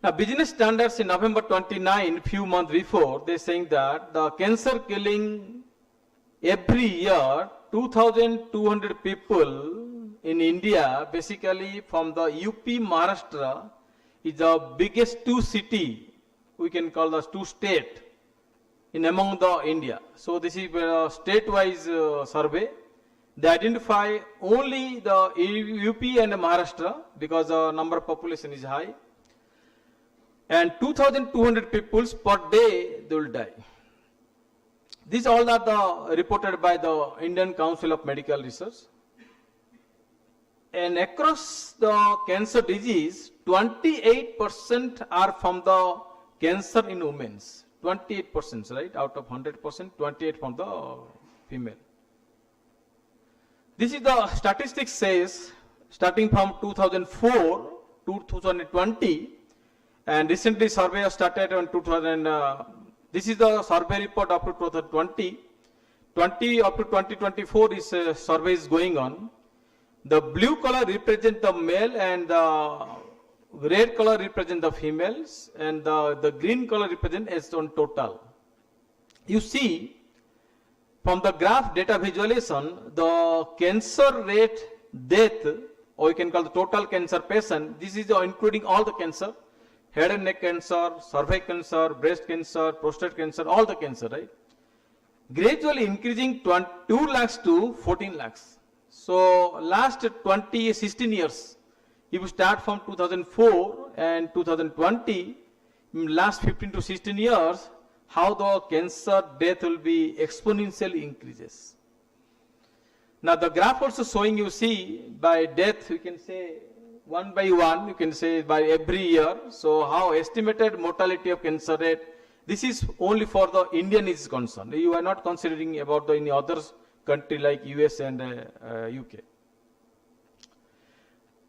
Now, business standards in November 29, few months before, they're saying that the cancer killing every year 2,200 people in India, basically from the UP, Maharashtra, is the biggest 2 city, we can call the 2 state in among the India. So this is a state-wise survey. They identify only the UP and Maharashtra because the number of population is high. And 2,200 people per day they will die. These all are the reported by the Indian Council of Medical Research. And across the cancer disease, 28% are from the cancer in women. 28%, right? Out of 100%, 28 from the female. This is the statistics says starting from 2004 to 2020. And recently survey was started on 2000, this is the survey report up to 2020. 20 up to 2024 is survey is going on. The blue color represent the male and the red color represent the females and the green color represent as on total. You see from the graph data visualization, the cancer rate death, or you can call the total cancer patient, this is including all the cancer. Head and neck cancer, cervical cancer, breast cancer, prostate cancer, all the cancer, right? Gradually increasing 2 lakhs to 14 lakhs. So last 16 years, if you start from 2004 and 2020, last 15 to 16 years, how the cancer death will be exponentially increases. Now the graph also showing you see by death, you can say one by one, you can say by every year. So how estimated mortality of cancer rate This is only for the Indian is concerned. You are not considering about the any other country like US and UK.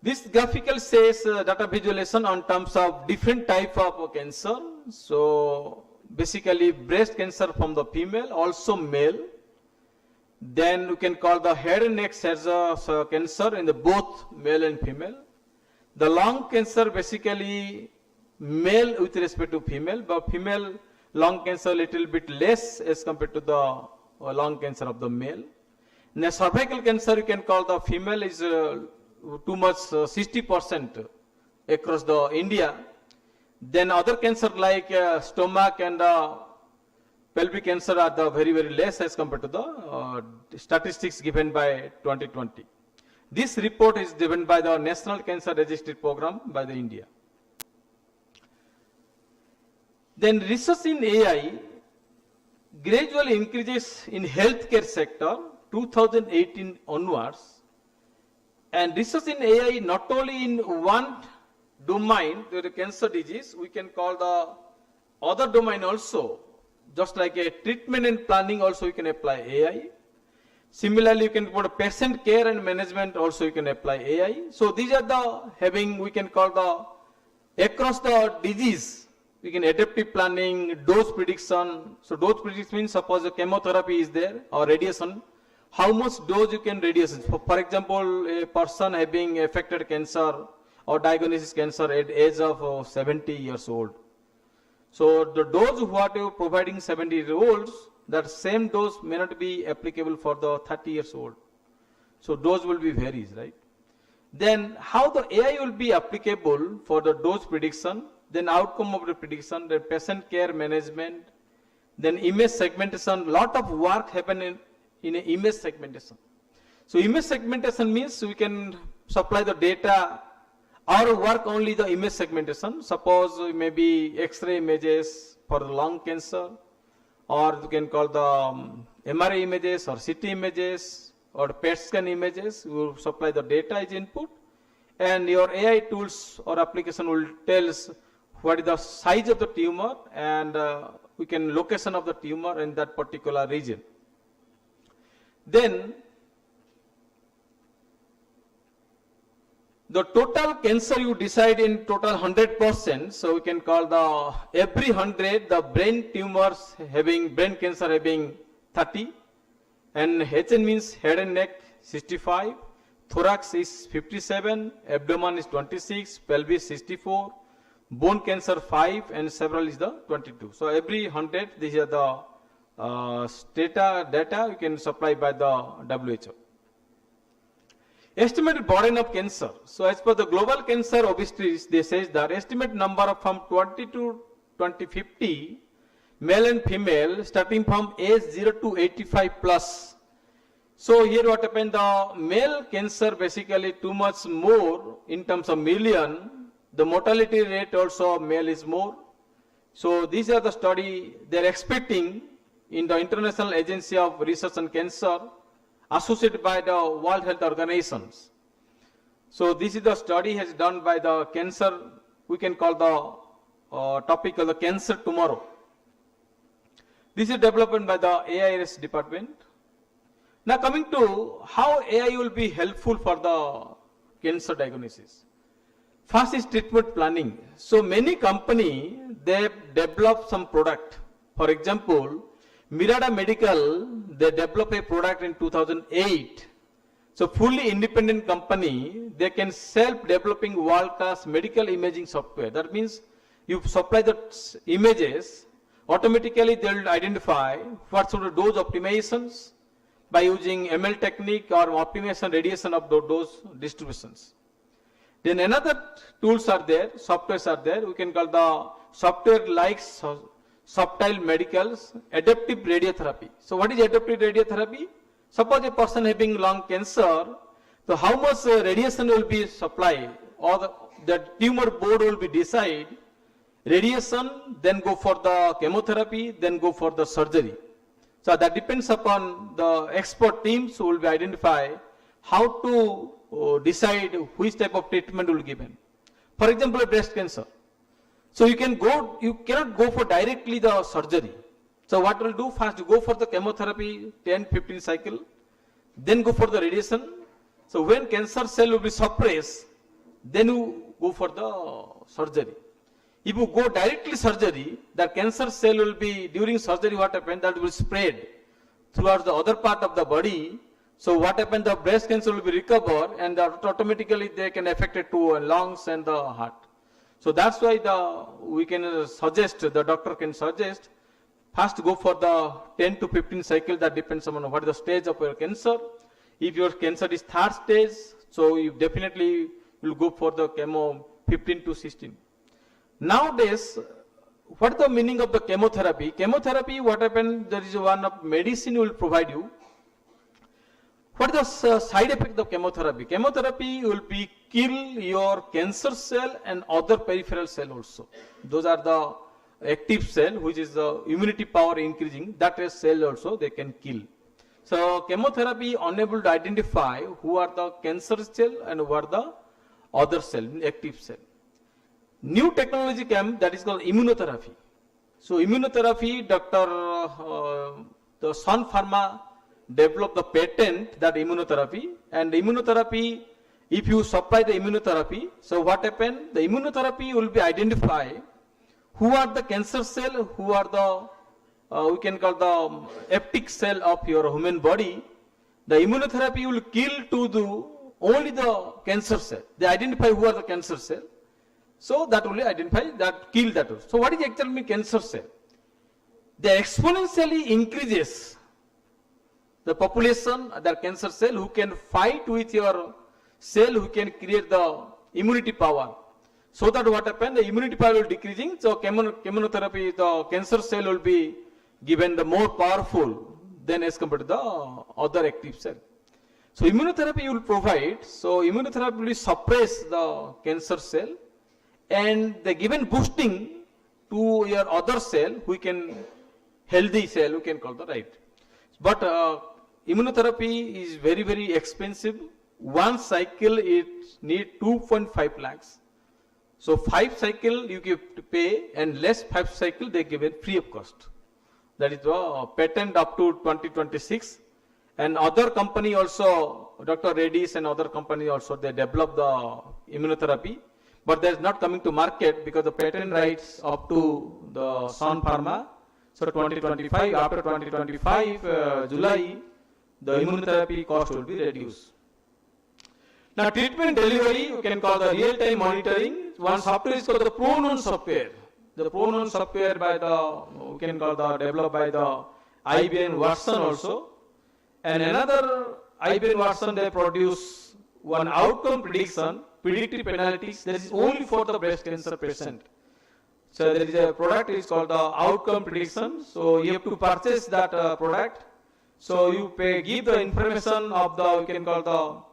This graphical says data visualization on terms of different type of cancer. So basically breast cancer from the female, also male. Then we can call the head and neck cancer in the both male and female. The lung cancer basically male with respect to female, but female lung cancer little bit less as compared to the lung cancer of the male. Now cervical cancer you can call the female is too much 60% across the India. Then other cancer like stomach and pelvic cancer are the very less as compared to the statistics given by 2020. This report is given by the National Cancer Registry Program by the India. Then research in AI gradually increases in healthcare sector 2018 onwards. And research in AI not only in one domain, the cancer disease, we can call the other domain also. Just like a treatment and planning also you can apply AI. Similarly, you can put a patient care and management also you can apply AI. So these are the we can call the across the disease. We can adaptive planning, dose prediction. So dose prediction means suppose a chemotherapy is there or radiation. How much dose you can radiation? For example, a person having affected cancer or diagnosis cancer at age of 70 years old. So the dose what you are providing 70-year-olds, that same dose may not be applicable for the 30 years old. So dose will be varies, right? Then how the AI will be applicable for the dose prediction, then outcome of the prediction, the patient care management, then image segmentation. Lot of work happen in image segmentation. So image segmentation means we can supply the data or work only the image segmentation. Suppose maybe X-ray images for the lung cancer, or you can call the MRI images or CT images or PET scan images. You supply the data as input, and your AI tools or application will tell us what is the size of the tumor and we can location of the tumor in that particular region. Then the total cancer you decide in total 100%, so we can call the every 100 the brain tumors having brain cancer having 30, and HN means head and neck 65, thorax is 57, abdomen is 26, pelvis 64, bone cancer 5, and several is the 22. So every 100 these are the data you can supply by the WHO. Estimated burden of cancer. So as per the global cancer obesity, they say that estimate number of from 20 to 2050, male and female, starting from age 0 to 85 plus. So here what happened, the male cancer basically too much more in terms of million, the mortality rate also male is more. So these are the study they are expecting in the International Agency of Research on Cancer, associated by the World Health Organizations. So this is the study has done by the cancer, we can call the topic of the cancer tomorrow. This is development by the AIRS department. Now coming to how AI will be helpful for the cancer diagnosis. First is treatment planning. So many companies, they develop some product. For example, Mirada Medical, they developed a product in 2008. So fully independent company, they can self-developing world-class medical imaging software. That means you supply the images, automatically they will identify what sort of dose optimizations by using ML technique or optimization radiation of the dose distributions. Then another tools are there, softwares are there, we can call the software like Subtle Medical's adaptive radiotherapy. So what is adaptive radiotherapy? Suppose a person having lung cancer, so how much radiation will be supplied, or the tumor board will be decide, radiation, then go for the chemotherapy, then go for the surgery. So that depends upon the expert teams who will be identify how to decide which type of treatment will be given. For example, breast cancer. So you cannot go for directly the surgery. So what will do first, you go for the chemotherapy, 10-15 cycle, then go for the radiation. So when cancer cell will be suppressed, then you go for the surgery. If you go directly surgery, the cancer cell will be, during surgery what happens, that will spread throughout the other part of the body. So what happens, the breast cancer will be recovered and automatically they can affect it to lungs and the heart. So that's why we can suggest, the doctor can suggest, first go for the 10 to 15 cycle, that depends on what is the stage of your cancer. If your cancer is third stage, so you definitely will go for the chemo 15 to 16. Nowadays, what is the meaning of the chemotherapy? Chemotherapy, what happens, there is one of medicine will provide you. What is the side effect of chemotherapy? Chemotherapy will be kill your cancer cell and other peripheral cell also. Those are the active cell, which is the immunity power increasing, that is cell also they can kill. So chemotherapy unable to identify who are the cancer cell and who are the other cell, active cell. New technology came, that is called immunotherapy. So immunotherapy, the Sun Pharma developed the patent, that immunotherapy, and immunotherapy, if you supply the immunotherapy, so what happened, the immunotherapy will be identify who are the cancer cell, who are the, we can call the aptic cell of your human body. The immunotherapy will kill only the cancer cell. They identify who are the cancer cell. So that will identify, that kill that. So what is actually cancer cell? They exponentially increases the population, the cancer cell who can fight with your cell, who can create the immunity power. So that what happens, the immunity power will decreasing. So chemotherapy, the cancer cell will be given the more powerful than as compared to the other active cell. So immunotherapy will provide, so immunotherapy will suppress the cancer cell and the given boosting to your other cell, we can, healthy cell, we can call the right. But immunotherapy is very, very expensive. One cycle it need 2.5 lakhs. So 5 cycle you give to pay and less 5 cycle they give it free of cost. That is the patent up to 2026. And other company also, Dr. Reddy's and other company also, they develop the immunotherapy. But that is not coming to market because the patent rights up to the Sun Pharma. So 2025, after 2025 July, the immunotherapy cost will be reduced. Now treatment delivery, you can call the real-time monitoring. One software is called the pronoun software. The pronoun software by the, we can call the, developed by the IBM Watson also. And another IBM Watson, they produce one outcome prediction, predictive penalties, that is only for the breast cancer patient. So there is a product, is called the outcome prediction. So you have to purchase that product. So you give the information of the, we can call the,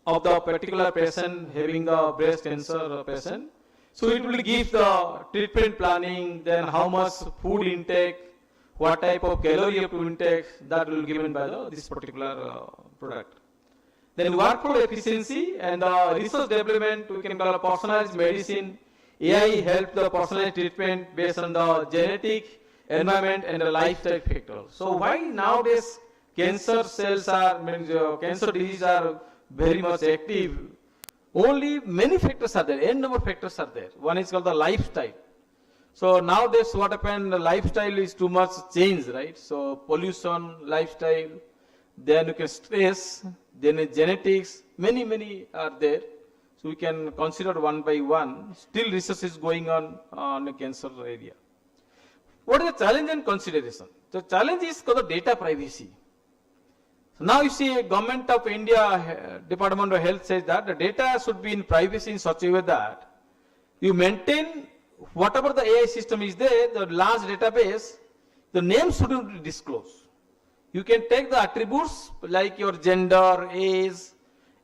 of the particular patient having the breast cancer patient. So it will give the treatment planning, then how much food intake, what type of calorie you have to intake, that will be given by this particular product. Then workflow efficiency and research development, we can call a personalized medicine. AI help the personalized treatment based on the genetic, environment and the lifestyle factors. So why nowadays cancer cells are, cancer diseases are very much active? Only many factors are there, n number of factors are there. One is called the lifestyle. So nowadays what happened, the lifestyle is too much changed, right? So pollution, lifestyle, then you can stress, then genetics, many are there. So we can consider one by one. Still research is going on the cancer area. What is the challenge and consideration? The challenge is called the data privacy. So now you see Government of India, Department of Health says that the data should be in privacy in such a way that you maintain whatever the AI system is there, the large database, the name shouldn't be disclosed. You can take the attributes like your gender, age,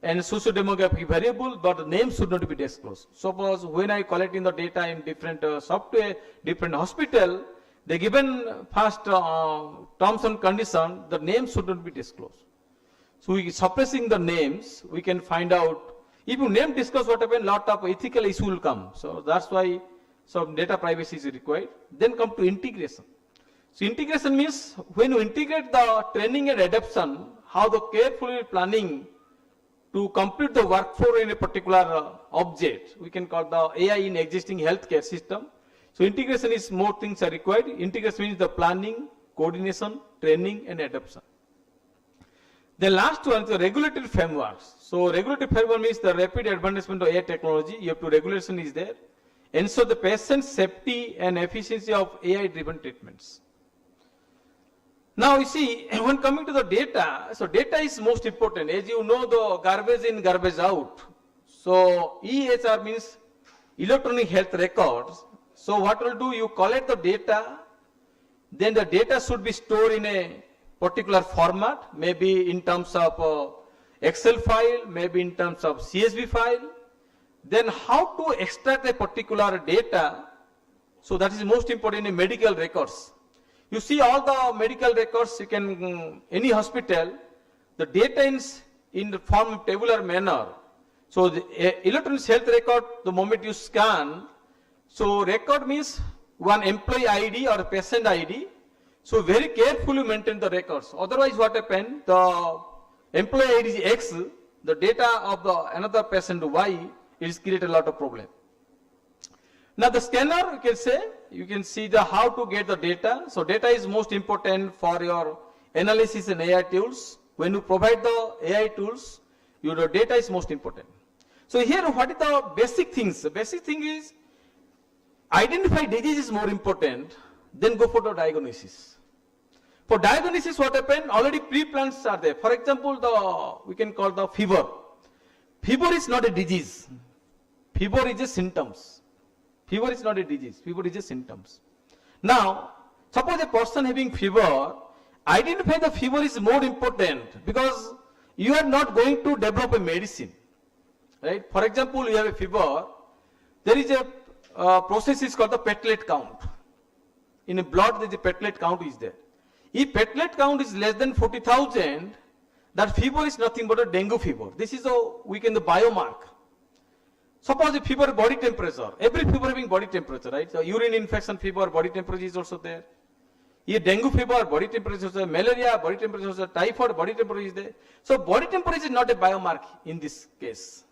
and socio-demographic variable, but the name should not be disclosed. Suppose when I collecting the data in different software, different hospital, they given first terms and condition, the name should not be disclosed. So we suppressing the names, we can find out, if you name disclose what happened, lot of ethical issue will come. So that's why So data privacy is required. Then come to integration. So integration means when you integrate the training and adoption, how the carefully planning to complete the workflow in a particular object, we can call the AI in existing healthcare system. So integration is more things are required. Integration means the planning, coordination, training and adoption. The last one is the regulatory frameworks. So regulatory framework means the rapid advancement of AI technology. You have to regulation is there. Ensure the patient safety and efficiency of AI driven treatments. Now you see, when coming to the data, so data is most important. As you know, the garbage in, garbage out. So EHR means electronic health records. So what will do, you collect the data, then the data should be stored in a particular format, maybe in terms of Excel file, maybe in terms of CSV file. Then how to extract a particular data, so that is most important in medical records. You see all the medical records, you can, any hospital, the data is in the form of tabular manner. So the electronic health record, the moment you scan, so record means one employee ID or patient ID. So very carefully maintain the records. Otherwise what happen, the employee ID is X, the data of the another patient Y, it is create a lot of problem. Now the scanner, you can see the how to get the data. So data is most important for your analysis and AI tools. When you provide the AI tools, your data is most important. So here what is the basic things? The basic thing is identify disease is more important, then go for the diagnosis. For diagnosis what happened, already pre-plans are there. For example, we can call the fever. Fever is not a disease. Fever is a symptoms. Fever is not a disease, fever is a symptoms. Now, suppose a person having fever, identify the fever is more important because you are not going to develop a medicine, right? For example, you have a fever, there is a process is called the platelet count. In a blood, the platelet count is there. If platelet count is less than 40,000, that fever is nothing but a dengue fever. This is the biomark. Suppose the fever body temperature, every fever having body temperature, right? So urine infection fever, body temperature is also there. If dengue fever, body temperature is there. Malaria, body temperature is there. Typhoid, body temperature is there. So body temperature is not a biomark in this case.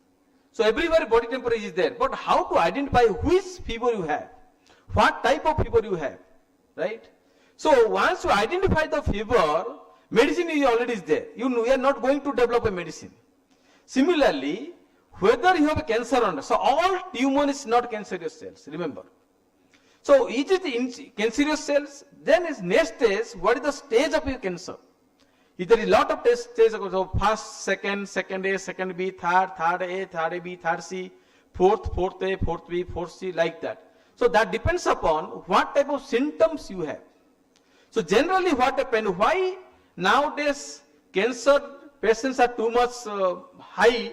So everywhere body temperature is there. But how to identify which fever you have? What type of fever you have, right? So once you identify the fever, medicine is already there. You are not going to develop a medicine. Similarly, whether you have a cancer or not, so all tumor is not cancerous cells, remember. So is it cancerous cells? Then is next stage, what is the stage of your cancer? If there is a lot of stages, so first, second, second A, second B, third, third A, third A, B, third C, fourth, fourth A, fourth B, fourth C, like that. So that depends upon what type of symptoms you have. So generally what happens, why nowadays cancer patients are too much high?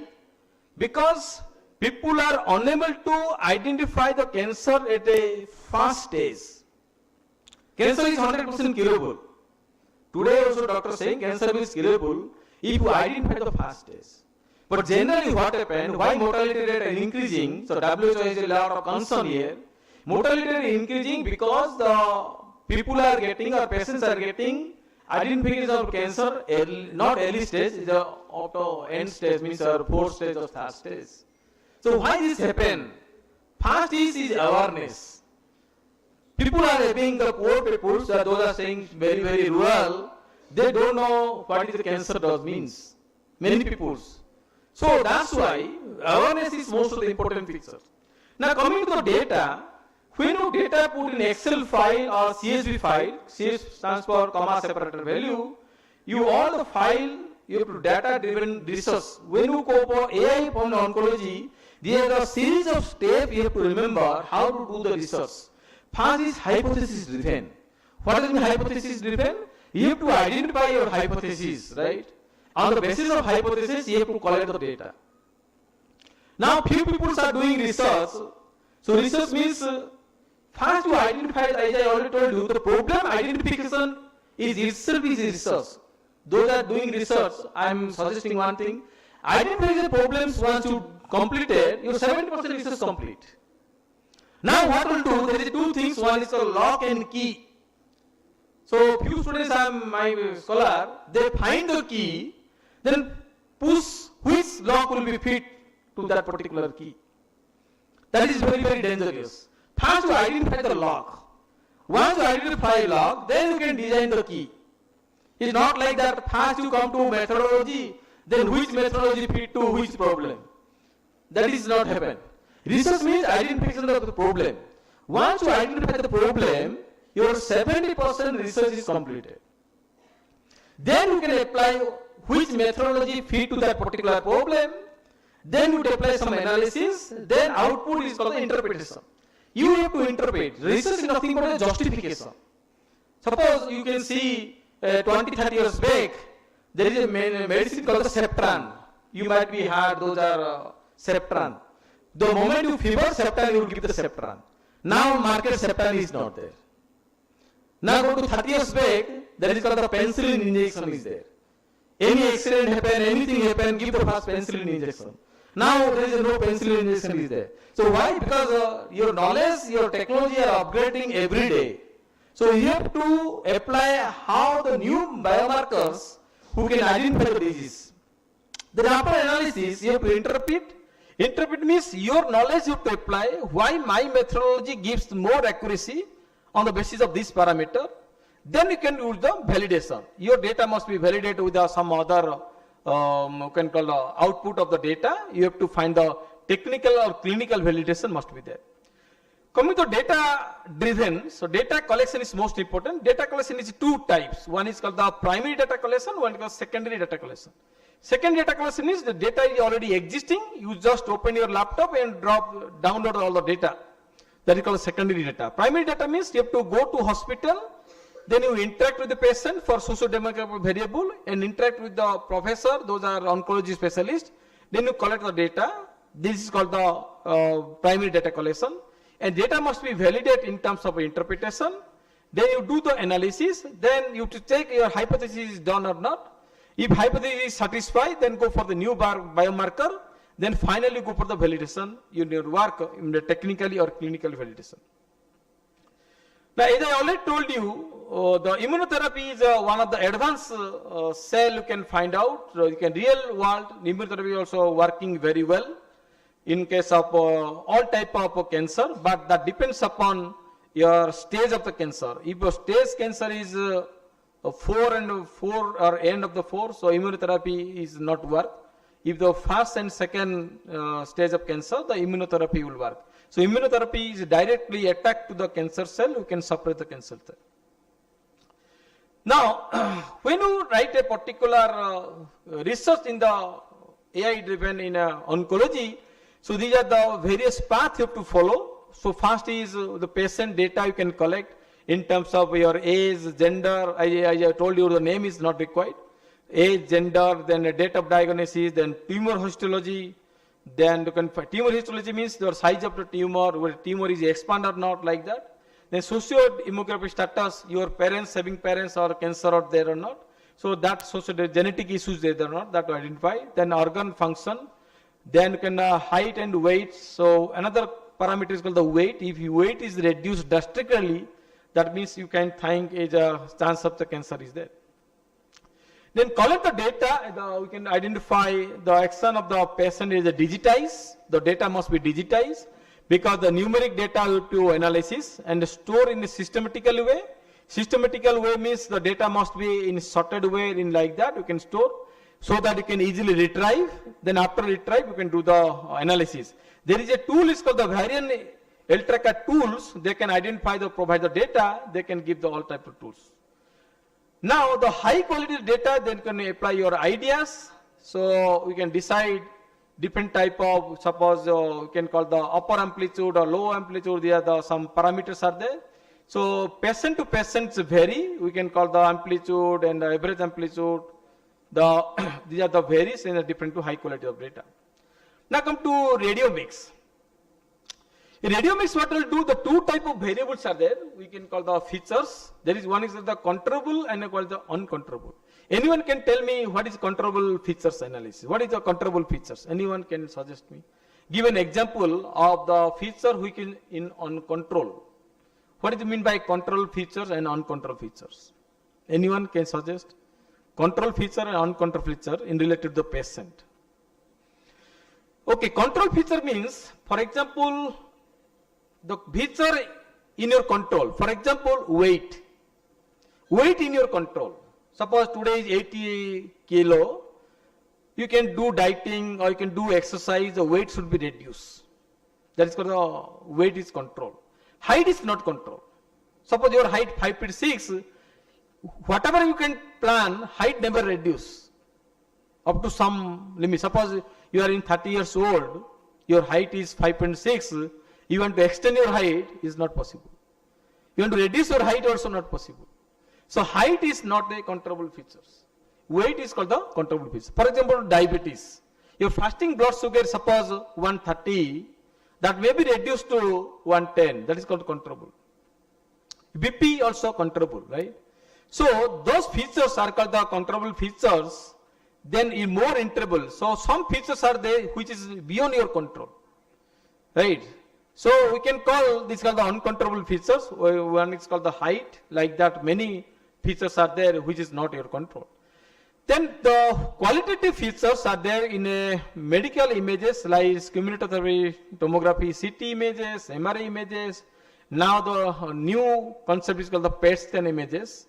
Because people are unable to identify the cancer at a fast stage. Cancer is 100% curable. Today also doctor saying cancer is curable if you identify the fast stage. But generally what happened, why mortality rate is increasing? So WHO has a lot of concern here. Mortality rate is increasing because the people are getting or patients are getting identification of cancer, not early stage, is auto end stage, means fourth stage or third stage. So why this happen? First is awareness. People are having the poor people, so those are saying very, very rural, they don't know what is the cancer does means. Many people. So that's why awareness is most of the important feature. Now coming to the data, when you data put in Excel file or CSV file, CS stands for comma separator value, you all the file, you have to data driven research. When you go for AI from the oncology, there are a series of steps you have to remember how to do the research. First is hypothesis driven. What does mean hypothesis driven? You have to identify your hypothesis, right? On the basis of hypothesis, you have to collect the data. Now few people are doing research. So research means first you identify, as I already told you, the problem identification is itself is research. Those are doing research, I am suggesting one thing. Identify the problems once you completed, your 70% research complete. Now what will do, there is two things, one is called lock and key. So few students are my scholar, they find the key, then push which lock will be fit to that particular key. That is very, very dangerous. First you identify the lock. Once you identify lock, then you can design the key. It's not like that first you come to methodology, then which methodology fit to which problem. That is not happen. Research means identification of the problem. Once you identify the problem, your 70% research is completed. Then you can apply which methodology fit to that particular problem. Then you apply some analysis. Then output is called the interpretation. You have to interpret. Research is nothing but a justification. Suppose you can see 20-30 years back, there is a medicine called the Septran. You might be heard those are Septran. The moment you fever Septran, you will give the Septran. Now market Septran is not there. Now go to 30 years back, there is called the penicillin injection is there. Any accident happen, anything happen, give the first penicillin injection. Now there is no penicillin injection is there. So why? Because your knowledge, your technology are upgrading every day. So you have to apply how the new biomarkers who can identify the disease. Then after analysis, you have to interpret. Interpret means your knowledge you have to apply why my methodology gives more accuracy on the basis of this parameter. Then you can use the validation. Your data must be validated with some other you can call the output of the data. You have to find the technical or clinical validation must be there. Coming to data driven, so data collection is most important. Data collection is two types. One is called the primary data collection, one is called secondary data collection. Second data collection is the data is already existing. You just open your laptop and download all the data. That is called secondary data. Primary data means you have to go to hospital, then you interact with the patient for socio-demographic variable and interact with the professor, those are oncology specialists. Then you collect the data. This is called the primary data collection. And data must be validated in terms of interpretation. Then you do the analysis. Then you have to check your hypothesis is done or not. If hypothesis is satisfied, then go for the new biomarker. Then finally go for the validation. You need to work in the technically or clinical validation. Now, as I already told you, the immunotherapy is one of the advanced cell you can find out. So you can real world immunotherapy is also working very well in case of all type of cancer, but that depends upon your stage of the cancer. If your stage cancer is 4 and 4 or end of the 4, so immunotherapy is not work. If the first and second stage of cancer, the immunotherapy will work. So immunotherapy is directly attack to the cancer cell, you can suppress the cancer cell. Now, when you write a particular research in the AI driven in oncology, so these are the various paths you have to follow. So first is the patient data you can collect in terms of your age, gender. I told you the name is not required. Age, gender, then a date of diagnosis, then tumor histology. Then you can find tumor histology means the size of the tumor, whether tumor is expand or not, like that. Then socio-demographic status, your parents, having parents or cancer or there or not. So that genetic issues there or not, that to identify. Then organ function. Then you can height and weight. So another parameter is called the weight. If your weight is reduced drastically, that means you can think is a chance of the cancer is there. Then collect the data, we can identify the action of the patient is digitized. The data must be digitized because the numeric data you have to analysis and store in a systematical way. Systematical way means the data must be in sorted way in like that you can store so that you can easily retrieve. Then after retrieve you can do the analysis. There is a tool is called the variant L-tracker tools. They can identify the provide the data. They can give the all type of tools. Now the high quality data, then can apply your ideas. So we can decide different type of, suppose you can call the upper amplitude or low amplitude. There are some parameters are there. So patient to patients vary. We can call the amplitude and the average amplitude. These are the varies and are different to high quality of data. Now come to radiomics. In radiomics, what will do, the two type of variables are there. We can call the features. There is one is the controllable and called the uncontrollable. Anyone can tell me what is controllable features analysis? What is the controllable features? Anyone can suggest me? give an example of the feature which is in on control. What do you mean by control features and uncontrolled features? Anyone can suggest? Control feature and uncontrolled feature in related to the patient. Okay, control feature means, for example, the feature in your control. For example, weight. Weight in your control. Suppose today is 80 kilo. You can do dieting or you can do exercise, the weight should be reduced. That is called the weight is control. Height is not control. Suppose your height 5 feet 6, whatever you can plan, height never reduce up to some limit. Suppose you are in 30 years old, your height is 5.6, you want to extend your height, is not possible. You want to reduce your height, also not possible. So height is not a controllable feature. Weight is called the controllable feature. For example, diabetes. Your fasting blood sugar, suppose 130, that may be reduced to 110, that is called controllable. BP also controllable, right? So those features are called the controllable features. Then in more interval. So some features are there which is beyond your control, right? So we can call this called the uncontrollable features. One is called the height, like that. Many features are there which is not your control. Then the qualitative features are there in a medical images like immunotherapy, tomography, CT images, MRI images. Now the new concept is called the PET scan images.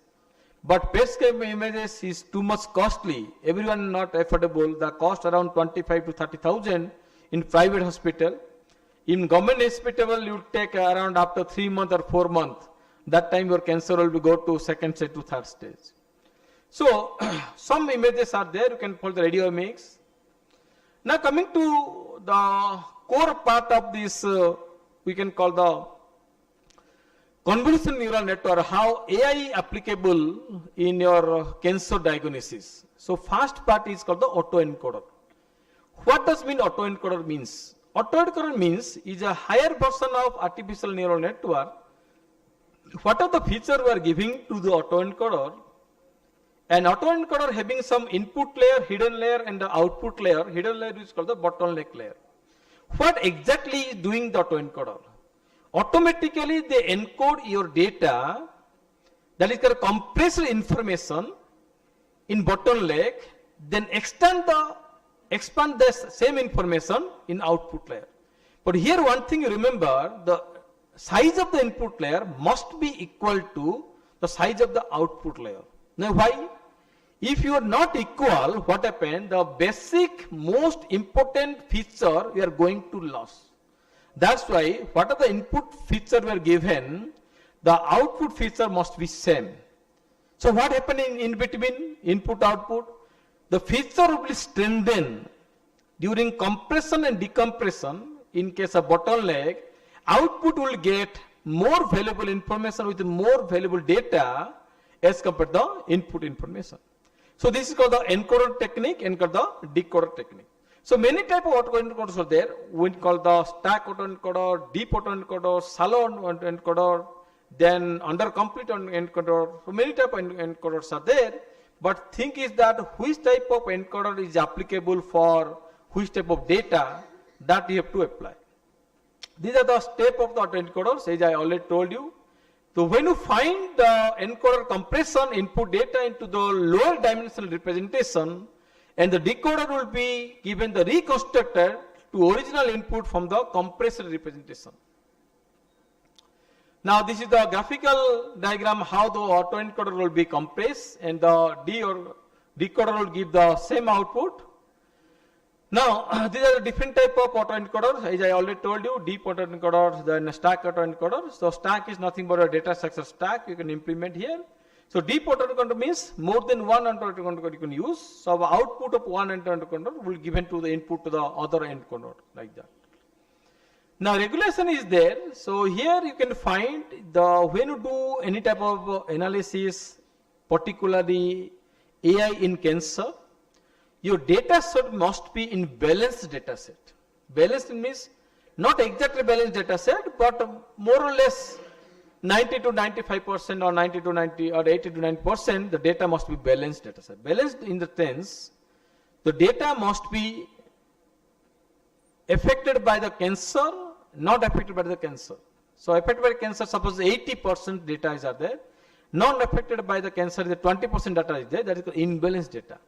But PET scan images is too much costly. Everyone not affordable. The cost around 25 to 30,000 in private hospital. In government hospital, you take around after 3 months or 4 months. That time your cancer will be go to second stage to third stage. So some images are there. You can call the radio images. Now coming to the core part of this, we can call the convolutional neural network, how AI applicable in your cancer diagnosis. So first part is called the autoencoder. What does mean autoencoder means? Autoencoder means is a higher version of artificial neural network. What are the features we are giving to the autoencoder? An autoencoder having some input layer, hidden layer and the output layer. Hidden layer is called the bottleneck layer. What exactly is doing the autoencoder? Automatically they encode your data, that is called compressed information in bottleneck, then expand the same information in output layer. But here one thing you remember, the size of the input layer must be equal to the size of the output layer. Now why? If you are not equal, what happens? The basic most important feature you are going to lose. That's why what are the input feature were given, the output feature must be same. So what happened in between input output? The feature will be strengthened during compression and decompression. In case of bottleneck, output will get more valuable information with more valuable data as compared to the input information. So this is called the encoder technique and called the decoder technique. So many type of autoencoders are there. We call the stack autoencoder, deep autoencoder, shallow autoencoder, then under complete encoder. So many type of encoders are there. But thing is that which type of encoder is applicable for which type of data, that you have to apply. These are the steps of the autoencoders, as I already told you. So when you find the encoder compression input data into the lower dimensional representation, and the decoder will be given the reconstructed to original input from the compressed representation. Now this is the graphical diagram how the autoencoder will be compressed and the decoder will give the same output. Now these are the different type of autoencoders, as I already told you, deep autoencoders, then stack autoencoder. So stack is nothing but a data structure stack you can implement here. So deep autoencoder means more than one autoencoder you can use. So the output of one autoencoder will be given to the input to the other encoder, like that. Now regulation is there. So here you can find when you do any type of analysis, particularly AI in cancer, your data set must be in balanced data set. Balanced means not exactly balanced data set, but more or less 90 to 95% or 90 to 90 or 80 to 90%, the data must be balanced data set. Balanced in the sense, the data must be affected by the cancer, not affected by the cancer. So affected by cancer, suppose 80% data is there. Not affected by the cancer, the 20% data is there. That is imbalanced data.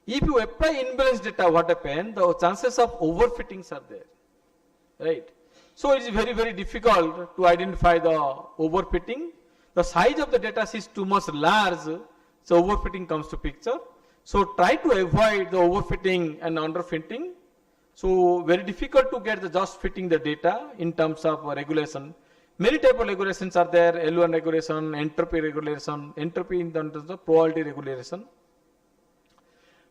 If you apply imbalanced data, what happens? The chances of overfittings are there, right? So it is very, very difficult to identify the overfitting. The size of the data is too much large, so overfitting comes to picture. So try to avoid the overfitting and underfitting. So very difficult to get the just fitting the data in terms of regulation. Many type of regulations are there: L1 regulation, entropy regulation, entropy in terms of probability regulation.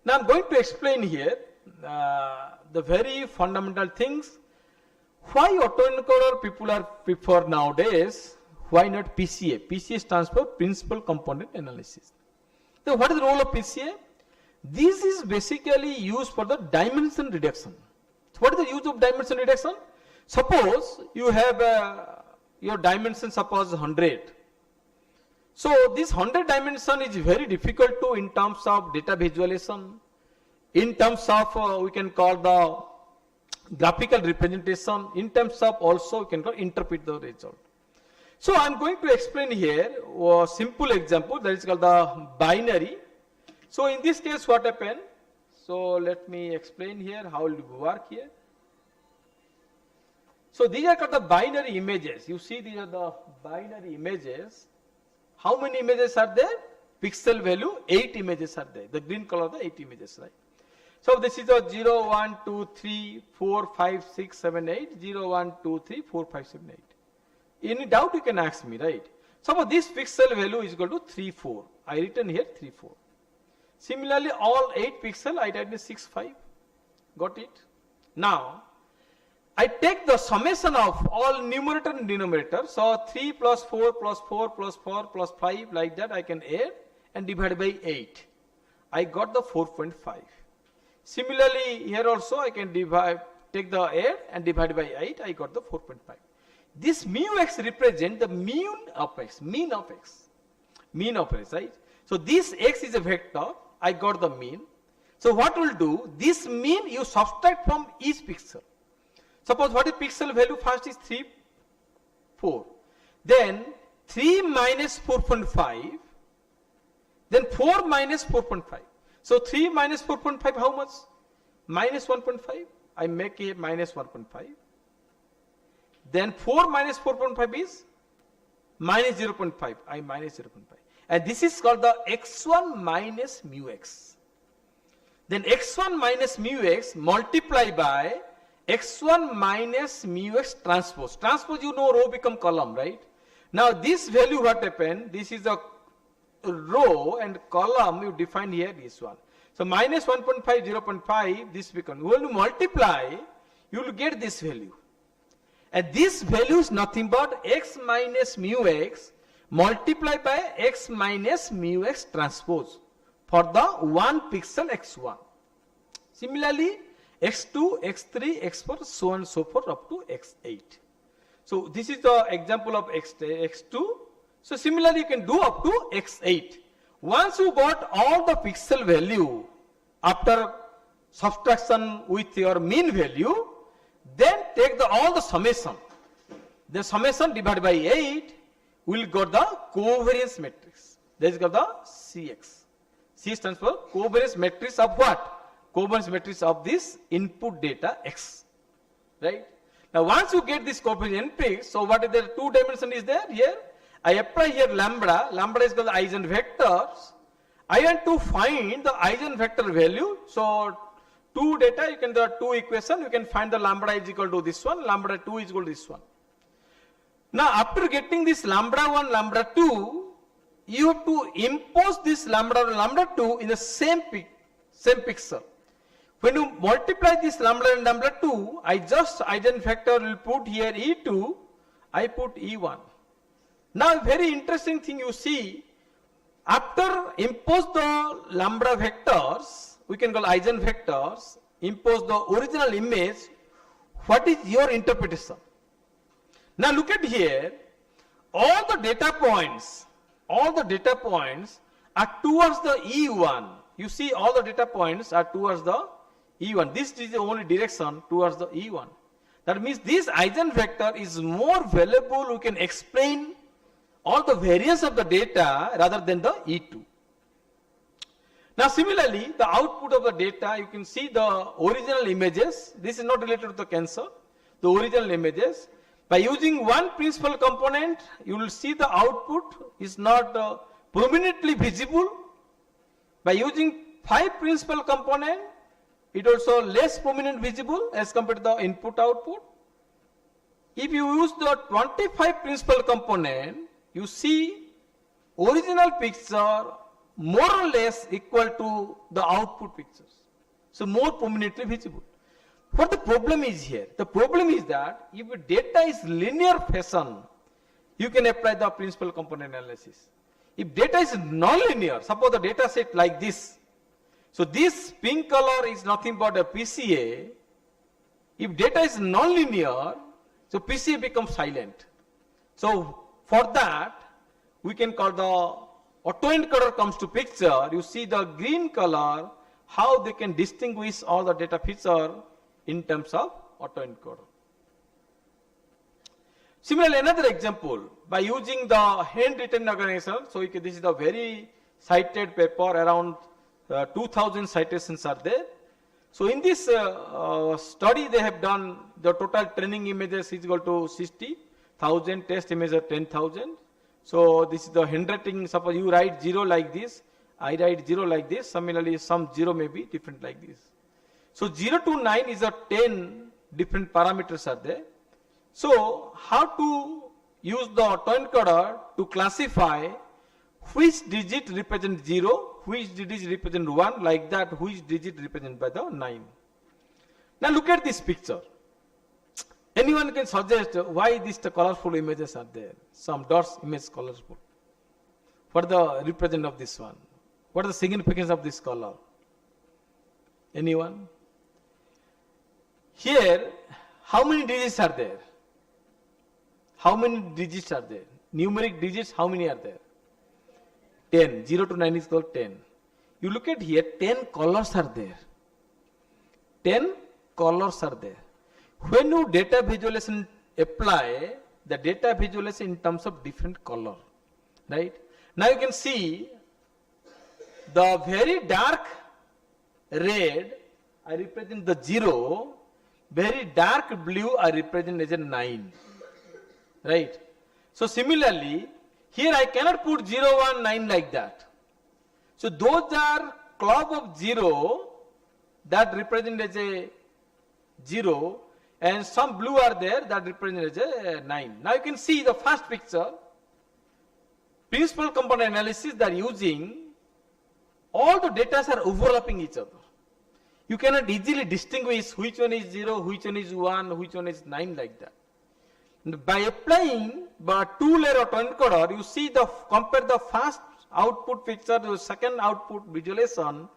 Now I'm going to explain here the very fundamental things. Why autoencoder people are prefer nowadays? Why not PCA? PCA stands for Principal Component Analysis. So what is the role of PCA? This is basically used for the dimension reduction. So what is the use of dimension reduction? Suppose you have your dimension, suppose 100. So this 100 dimension is very difficult to in terms of data visualization, in terms of we can call the graphical representation, in terms of also we can call interpret the result. So I am going to explain here a simple example that is called the binary. So in this case what happened? So let me explain here how it will work here. So these are called the binary images. You see, these are the binary images. How many images are there? Pixel value, 8 images are there. The green color, the 8 images, right? So this is a 0, 1, 2, 3, 4, 5, 6, 7, 8. 0, 1, 2, 3, 4, 5, 7, 8. Any doubt you can ask me, right? So this pixel value is equal to 3, 4. I written here 3, 4. Similarly, all 8 pixel, I typed 6, 5. Got it? Now, I take the summation of all numerator and denominator. So 3 plus 4 plus 4 plus 4 plus 5, like that I can add and divide by 8. I got the 4.5. Similarly, here also I can take the add and divide by 8. I got the 4.5. This mu x represent the mean of x, right? So this x is a vector. I got the mean. So what will do? This mean you subtract from each pixel. Suppose what is pixel value? First is 3, 4. Then 3 minus 4.5. Then 4 minus 4.5. So 3 minus 4.5 how much? Minus 1.5. I make a minus 1.5. Then 4 minus 4.5 is minus 0.5. I minus 0.5. And this is called the x1 minus mu x. Then x1 minus mu x multiply by x1 minus mu x transpose. Transpose, you know, row become column, right? Now this value what happened? This is a row and column you define here, this one. So minus 1.5, 0.5, this become. When you multiply, you will get this value. And this value is nothing but x minus mu x multiplied by x minus mu x transpose for the 1 pixel x1. Similarly, x2, x3, x4, so on and so forth up to x8. So this is the example of x2. So similarly, you can do up to x8. Once you got all the pixel value after subtraction with your mean value, then take all the summation. The summation divided by 8 will got the covariance matrix. That is called the CX. C stands for covariance matrix of what? Covariance matrix of this input data X. Right? Now once you get this covariance matrix, so what is the 2 dimension is there here? I apply here lambda. Lambda is called the eigenvectors. I want to find the eigenvector value. So 2 data, you can do 2 equation. You can find the lambda is equal to this one, lambda 2 is equal to this one. Now after getting this lambda 1, lambda 2, you have to impose this lambda 1, lambda 2 in the same pixel. When you multiply this lambda and lambda 2, I just eigenvector will put here E2, I put E1. Now very interesting thing you see, after impose the lambda vectors, we can call eigenvectors, impose the original image, what is your interpretation? Now look at here, all the data points are towards the E1. You see all the data points are towards the E1. This is the only direction towards the E1. That means this eigenvector is more valuable. We can explain all the variance of the data rather than the E2. Now similarly, the output of the data, you can see the original images. This is not related to the cancer. The original images. By using one principal component, you will see the output is not prominently visible. By using 5 principal components, it also less prominent visible as compared to the input output. If you use the 25 principal component, you see original picture more or less equal to the output pictures. So more prominently visible. What the problem is here? The problem is that if data is linear fashion, you can apply the principal component analysis. If data is non-linear, suppose the data set like this. So this pink color is nothing but a PCA. If data is non-linear, so PCA becomes silent. So for that, we can call the autoencoder comes to picture. You see the green color, how they can distinguish all the data feature in terms of autoencoder. Similarly, another example, by using the handwritten organization, so this is the very cited paper, around 2000 citations are there. So in this study they have done the total training images is equal to 60,000, test images 10,000. So this is the handwriting, suppose you write 0 like this, I write 0 like this, similarly some 0 may be different like this. So 0 to 9 is a 10 different parameters are there. So how to use the autoencoder to classify which digit represent 0, which digit represent 1, like that, which digit represent by the 9. Now look at this picture. Anyone can suggest why these colorful images are there? Some dots image colorful. What the represent of this one? What is the significance of this color? Anyone? Here, how many digits are there? How many digits are there? Numeric digits, how many are there? 10. 0 to 9 is called 10. You look at here, 10 colors are there. 10 colors are there. When you data visualization apply, the data visualization in terms of different color, right? Now you can see the very dark red, I represent the 0, very dark blue, I represent as a 9, right? So similarly, here I cannot put 0, 1, 9 like that. So those are club of 0 that represent as a 0, and some blue are there that represent as a 9. Now you can see the first picture, principal component analysis they are using, all the data are overlapping each other. You cannot easily distinguish which one is 0, which one is 1, which one is 9 like that. And by applying two-layer autoencoder, you see compare the first output picture to the second output visualization,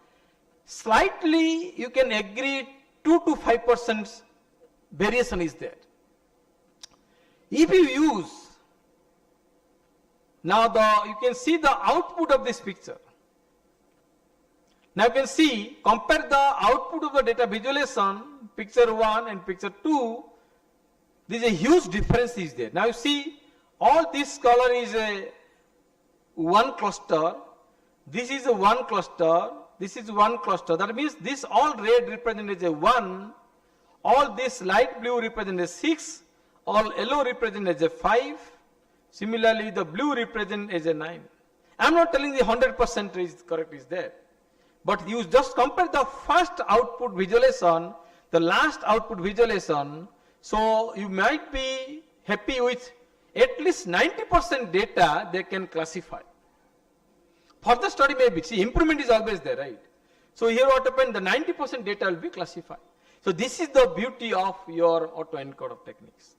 slightly you can agree 2 to 5% variation is there. If you use, now you can see the output of this picture. Now you can see, compare the output of the data visualization, picture 1 and picture 2, there is a huge difference is there. Now you see, all this color is a one cluster, this is a one cluster, this is one cluster. That means this all red represents as a 1, all this light blue represents as 6, all yellow represents as a 5, similarly the blue represents as a 9. I am not telling the 100% is correct is there, but you just compare the first output visualization, the last output visualization, so you might be happy with at least 90% data they can classify. Further study may be, see, improvement is always there, right? So here what happened, the 90% data will be classified. So this is the beauty of your autoencoder techniques.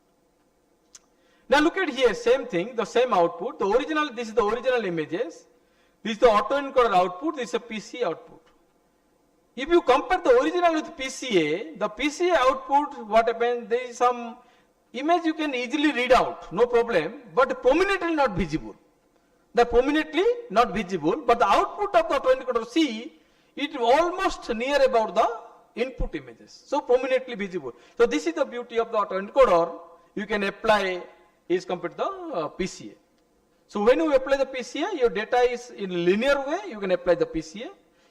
Now look at here, same thing, the same output, the original, this is the original images, this is the autoencoder output, this is a PCA output. If you compare the original with PCA, the PCA output, what happens, there is some image you can easily read out, no problem, but prominently not visible. The prominently not visible, but the output of the autoencoder, see, it is almost near about the input images. So prominently visible. So this is the beauty of the autoencoder. You can apply is compared to the PCA. So when you apply the PCA, your data is in linear way, you can apply the PCA.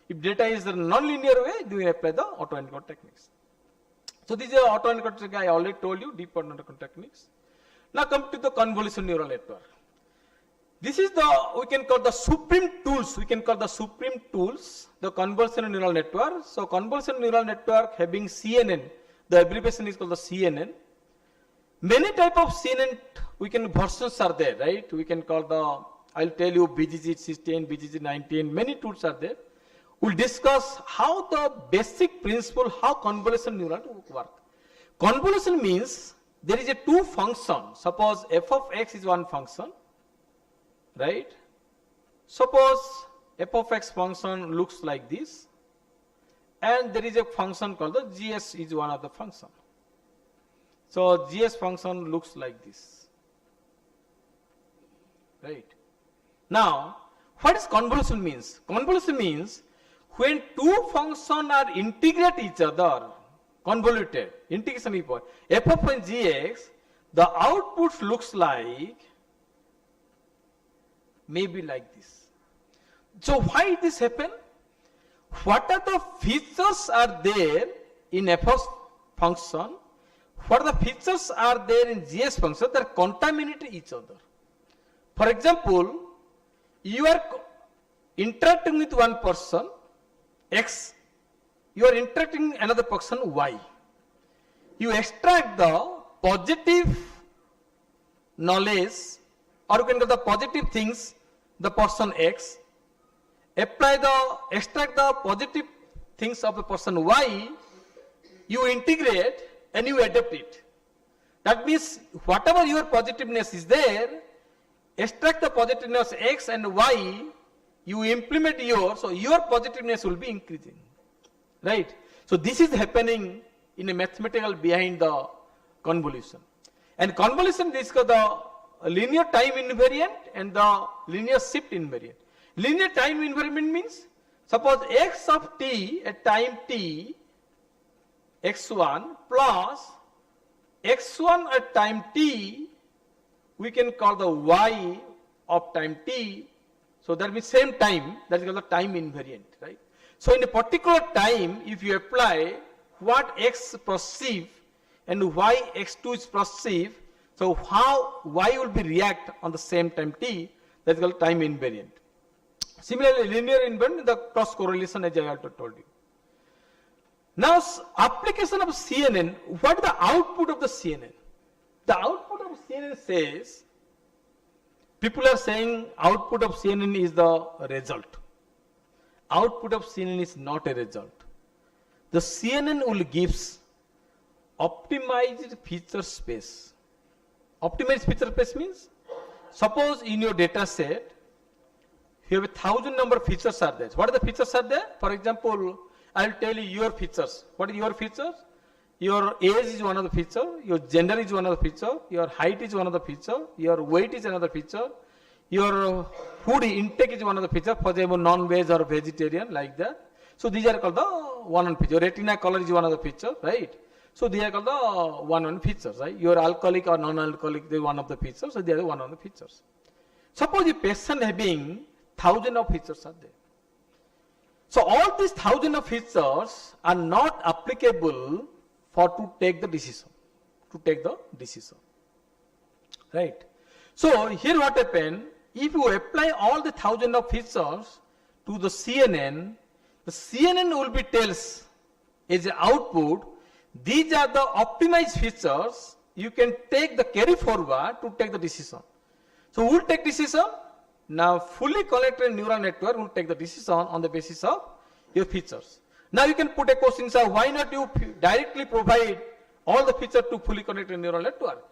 If data is the non-linear way, you can apply the autoencoder techniques. So these are autoencoder techniques, I already told you, deep autoencoder techniques. Now come to the convolution neural network. This is the, we can call the supreme tools, the convolutional neural network. So convolutional neural network having CNN, the abbreviation is called the CNN. Many type of CNN versions are there, right? We can call the, I'll tell you BGG16, BGG19, many tools are there. We'll discuss how the basic principle, how convolution neural network work. Convolution means there is a two function. Suppose f of x is one function, right? Suppose f of x function looks like this, and there is a function called the gs is one of the function. So gs function looks like this, right? Now, what is convolution means? Convolution means when two functions are integrate each other, convoluted, integration equal, f of n gx, the output looks like maybe like this. So why this happen? What are the features are there in f of function? What are the features are there in gs function that contaminate each other? For example, you are interacting with one person, X, you are interacting another person, Y. You extract the positive knowledge, or you can get the positive things, the person X, extract the positive things of the person Y, you integrate and you adapt it. That means whatever your positiveness is there, extract the positiveness X and Y, you implement so your positiveness will be increasing, right? So this is happening in a mathematical behind the convolution. And convolution is the linear time invariant and the linear shift invariant. Linear time invariant means, suppose x of t at time t, x1 plus x1 at time t, we can call the y of time t. So that means same time, that is called the time invariant, right? So in a particular time, if you apply what x perceive and y x2 is perceive, so how y will be react on the same time t, that is called time invariant. Similarly, linear invariant, the cross correlation as I also told you. Now, application of CNN, what is the output of the CNN? The output of CNN says, people are saying output of CNN is the result. Output of CNN is not a result. The CNN will gives optimized feature space. Optimized feature space means, suppose in your data set, you have 1,000 number of features are there. What are the features are there? For example, I will tell you your features. What are your features? Your age is one of the feature, your gender is one of the feature, your height is one of the feature, your weight is another feature, your food intake is one of the feature, for example, non-veg or vegetarian, like that. So these are called the one feature. Retina color is one of the feature, right? So these are called the one features, right? Your alcoholic or non-alcoholic, they are one of the features, so they are one of the features. Suppose the patient having 1,000 of features are there. So all these 1,000 of features are not applicable for to take the decision, right? So here what happened, if you apply all the 1,000 of features to the CNN will be tells as an output, these are the optimized features, you can take the carry forward to take the decision. So who will take decision? Now fully connected neural network will take the decision on the basis of your features. Now you can put a question, sir, why not you directly provide all the features to fully connected neural network?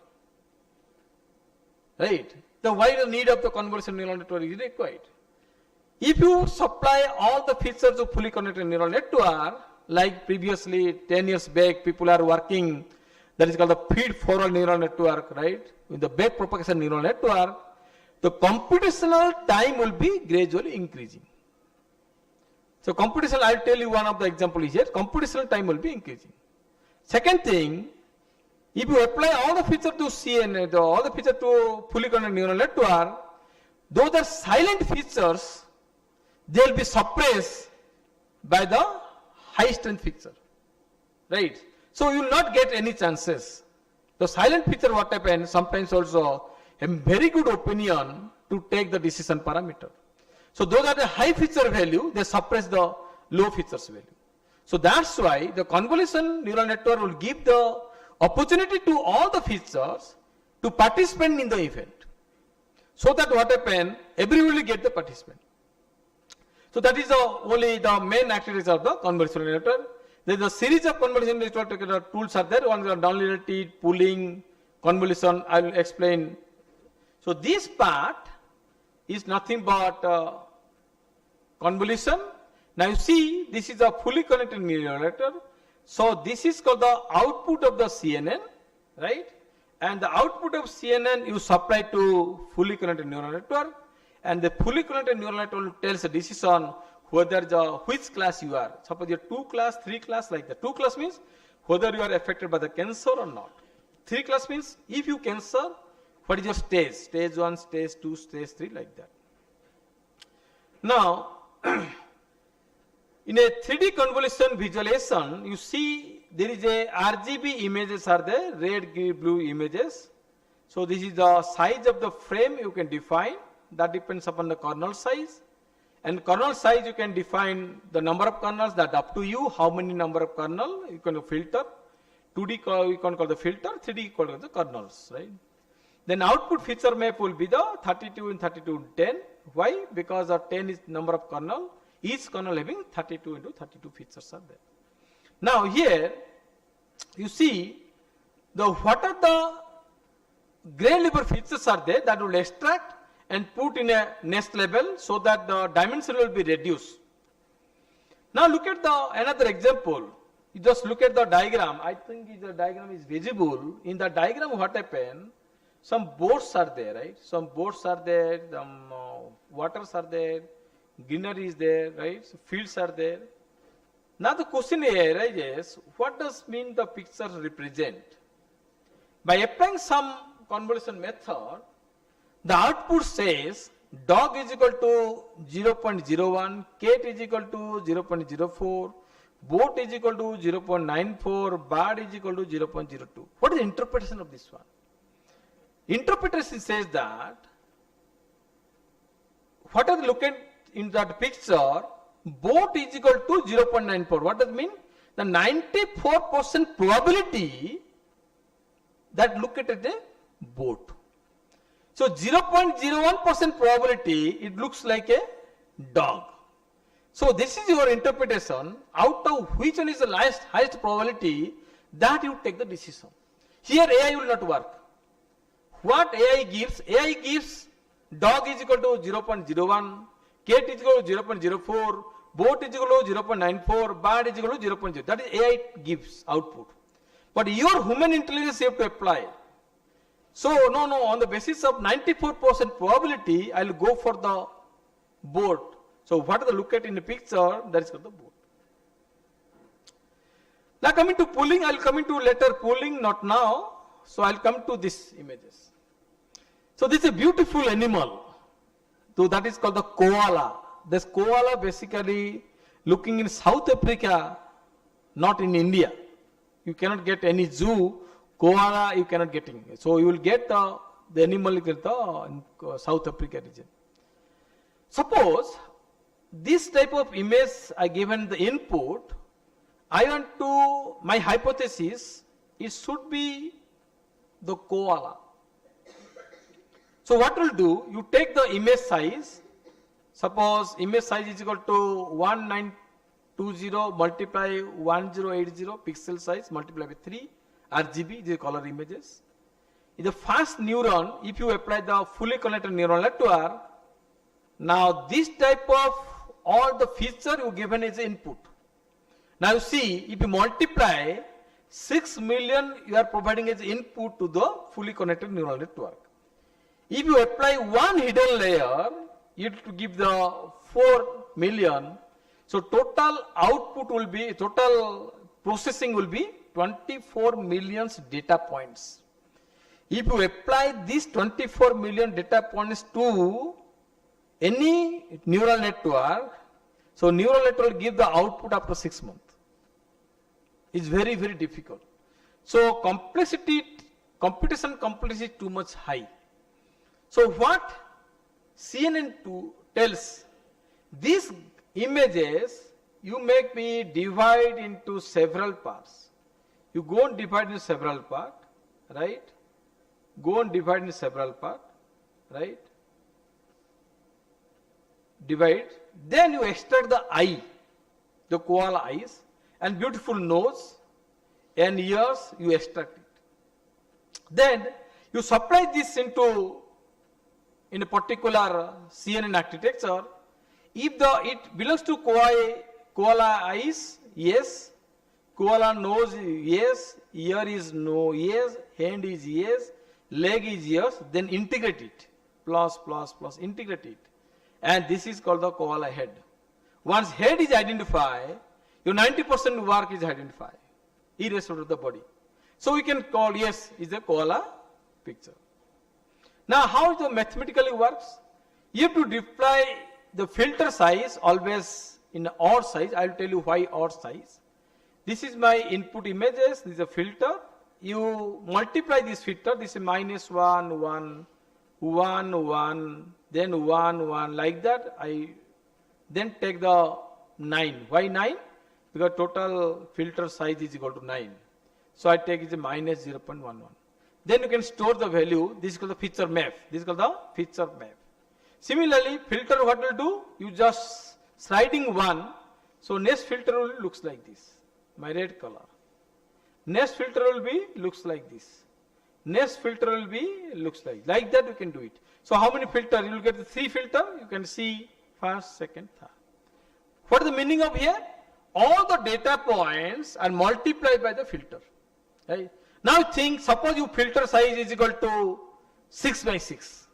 Right? Then why the need of the convolutional neural network is required? If you supply all the features of fully connected neural network, like previously 10 years back, people are working, that is called the feed-forward neural network, right? With the back propagation neural network, the computational time will be gradually increasing. So computational, I'll tell you one of the example is here, computational time will be increasing. Second thing, if you apply all the features to CNN, all the features to fully connected neural network, those are silent features, they will be suppressed by the high strength feature, right? So you will not get any chances. The silent feature what happens, sometimes also a very good opinion to take the decision parameter. So those are the high feature value, they suppress the low features value. So that's why the convolution neural network will give the opportunity to all the features to participate in the event. So that what happen, everyone will get the participant. So that is only the main activities of the convolution neural network. There is a series of convolution neural network tools are there. One is nonlinearity, pooling, convolution. I will explain. So this part is nothing but convolution. Now you see, this is a fully connected neural network. So this is called the output of the CNN, right? And the output of CNN you supply to fully connected neural network, and the fully connected neural network tells a decision whether which class you are. Suppose you are 2 class, 3 class, like that. 2 class means whether you are affected by the cancer or not. 3 class means if you cancer, what is your stage? Stage 1, stage 2, stage 3, like that. Now, in a 3D convolution visualization, you see there is a RGB images are there, red, green, blue images. So this is the size of the frame you can define. That depends upon the kernel size. And kernel size you can define the number of kernels, that up to you, how many number of kernel you can filter. 2D you can call the filter, 3D you call the kernels, right? Then output feature map will be the 32 and 32 and 10. Why? Because 10 is number of kernel. Each kernel having 32 into 32 features are there. Now here, you see, what are the gray level features are there that will extract and put in a next level so that the dimension will be reduced. Now look at another example. You just look at the diagram. I think the diagram is visible. In the diagram what happened, some boards are there, right? Some boards are there, some waters are there, greenery is there, right? So fields are there. Now the question here arises, what does mean the pictures represent? By applying some convolution method, the output says dog is equal to 0.01, cat is equal to 0.04, boat is equal to 0.94, bird is equal to 0.02. What is the interpretation of this one? Interpretation says that, what are looking in that picture, boat is equal to 0.94. What does it mean? The 94% probability that look at a boat. So 0.01% probability, it looks like a dog. So this is your interpretation, out of which one is the highest probability that you take the decision. Here AI will not work. What AI gives dog is equal to 0.01, cat is equal to 0.04, boat is equal to 0.94, bird is equal to 0.0. That is AI gives output. But your human intelligence you have to apply. So no, on the basis of 94% probability, I will go for the boat. So what are the look at in the picture, that is called the boat. Now coming to pooling, I will come into later pooling, not now. So I will come to these images. So this is a beautiful animal. So that is called the koala. This koala basically looking in South Africa, not in India. You cannot get any zoo, koala you cannot get in. So you will get the animal in the South Africa region. Suppose this type of image I given the input, I want to, my hypothesis, it should be the koala. So what will do, you take the image size, suppose image size is equal to 1920 multiply 1080 pixel size multiply by 3 RGB, the color images. In the first neuron, if you apply the fully connected neural network, now this type of all the feature you given as input. Now you see, if you multiply 6 million, you are providing as input to the fully connected neural network. If you apply one hidden layer, it will give the 4 million. So total output will be, total processing will be 24 million data points. If you apply these 24 million data points to any neural network, so neural network will give the output after 6 months. It's very, very difficult. So computation complexity is too much high. So what CNN tells, these images you make me divide into several parts. You go and divide into several parts, right? Go and divide into several parts, right? Divide. Then you extract the eye, the koala eyes, and beautiful nose and ears, you extract it. Then you supply this in a particular CNN architecture. If it belongs to koala eyes, yes. Koala nose, yes. Ear is no, yes. Hand is yes. Leg is yes. Then integrate it. Plus, integrate it. And this is called the koala head. Once head is identified, your 90% work is identified, irrespective of the body. So we can call, yes, is a koala picture. Now how it mathematically works? You have to deploy the filter size always in odd size. I will tell you why odd size. This is my input images, this is a filter. You multiply this filter, this is minus 1, 1, 1, 1, then 1, 1, like that. I then take the 9. Why 9? Because total filter size is equal to 9. So I take it minus 0.11. Then you can store the value. This is called the feature map. This is called the feature map. Similarly, filter what will do? You just sliding 1. So next filter will looks like this. My red color. Next filter will be looks like this. Next filter will be looks like that. You can do it. So how many filter? You will get the 3 filter. You can see first, second, third. What is the meaning of here? All the data points are multiplied by the filter. Right? Now think, suppose your filter size is equal to 6 by 6.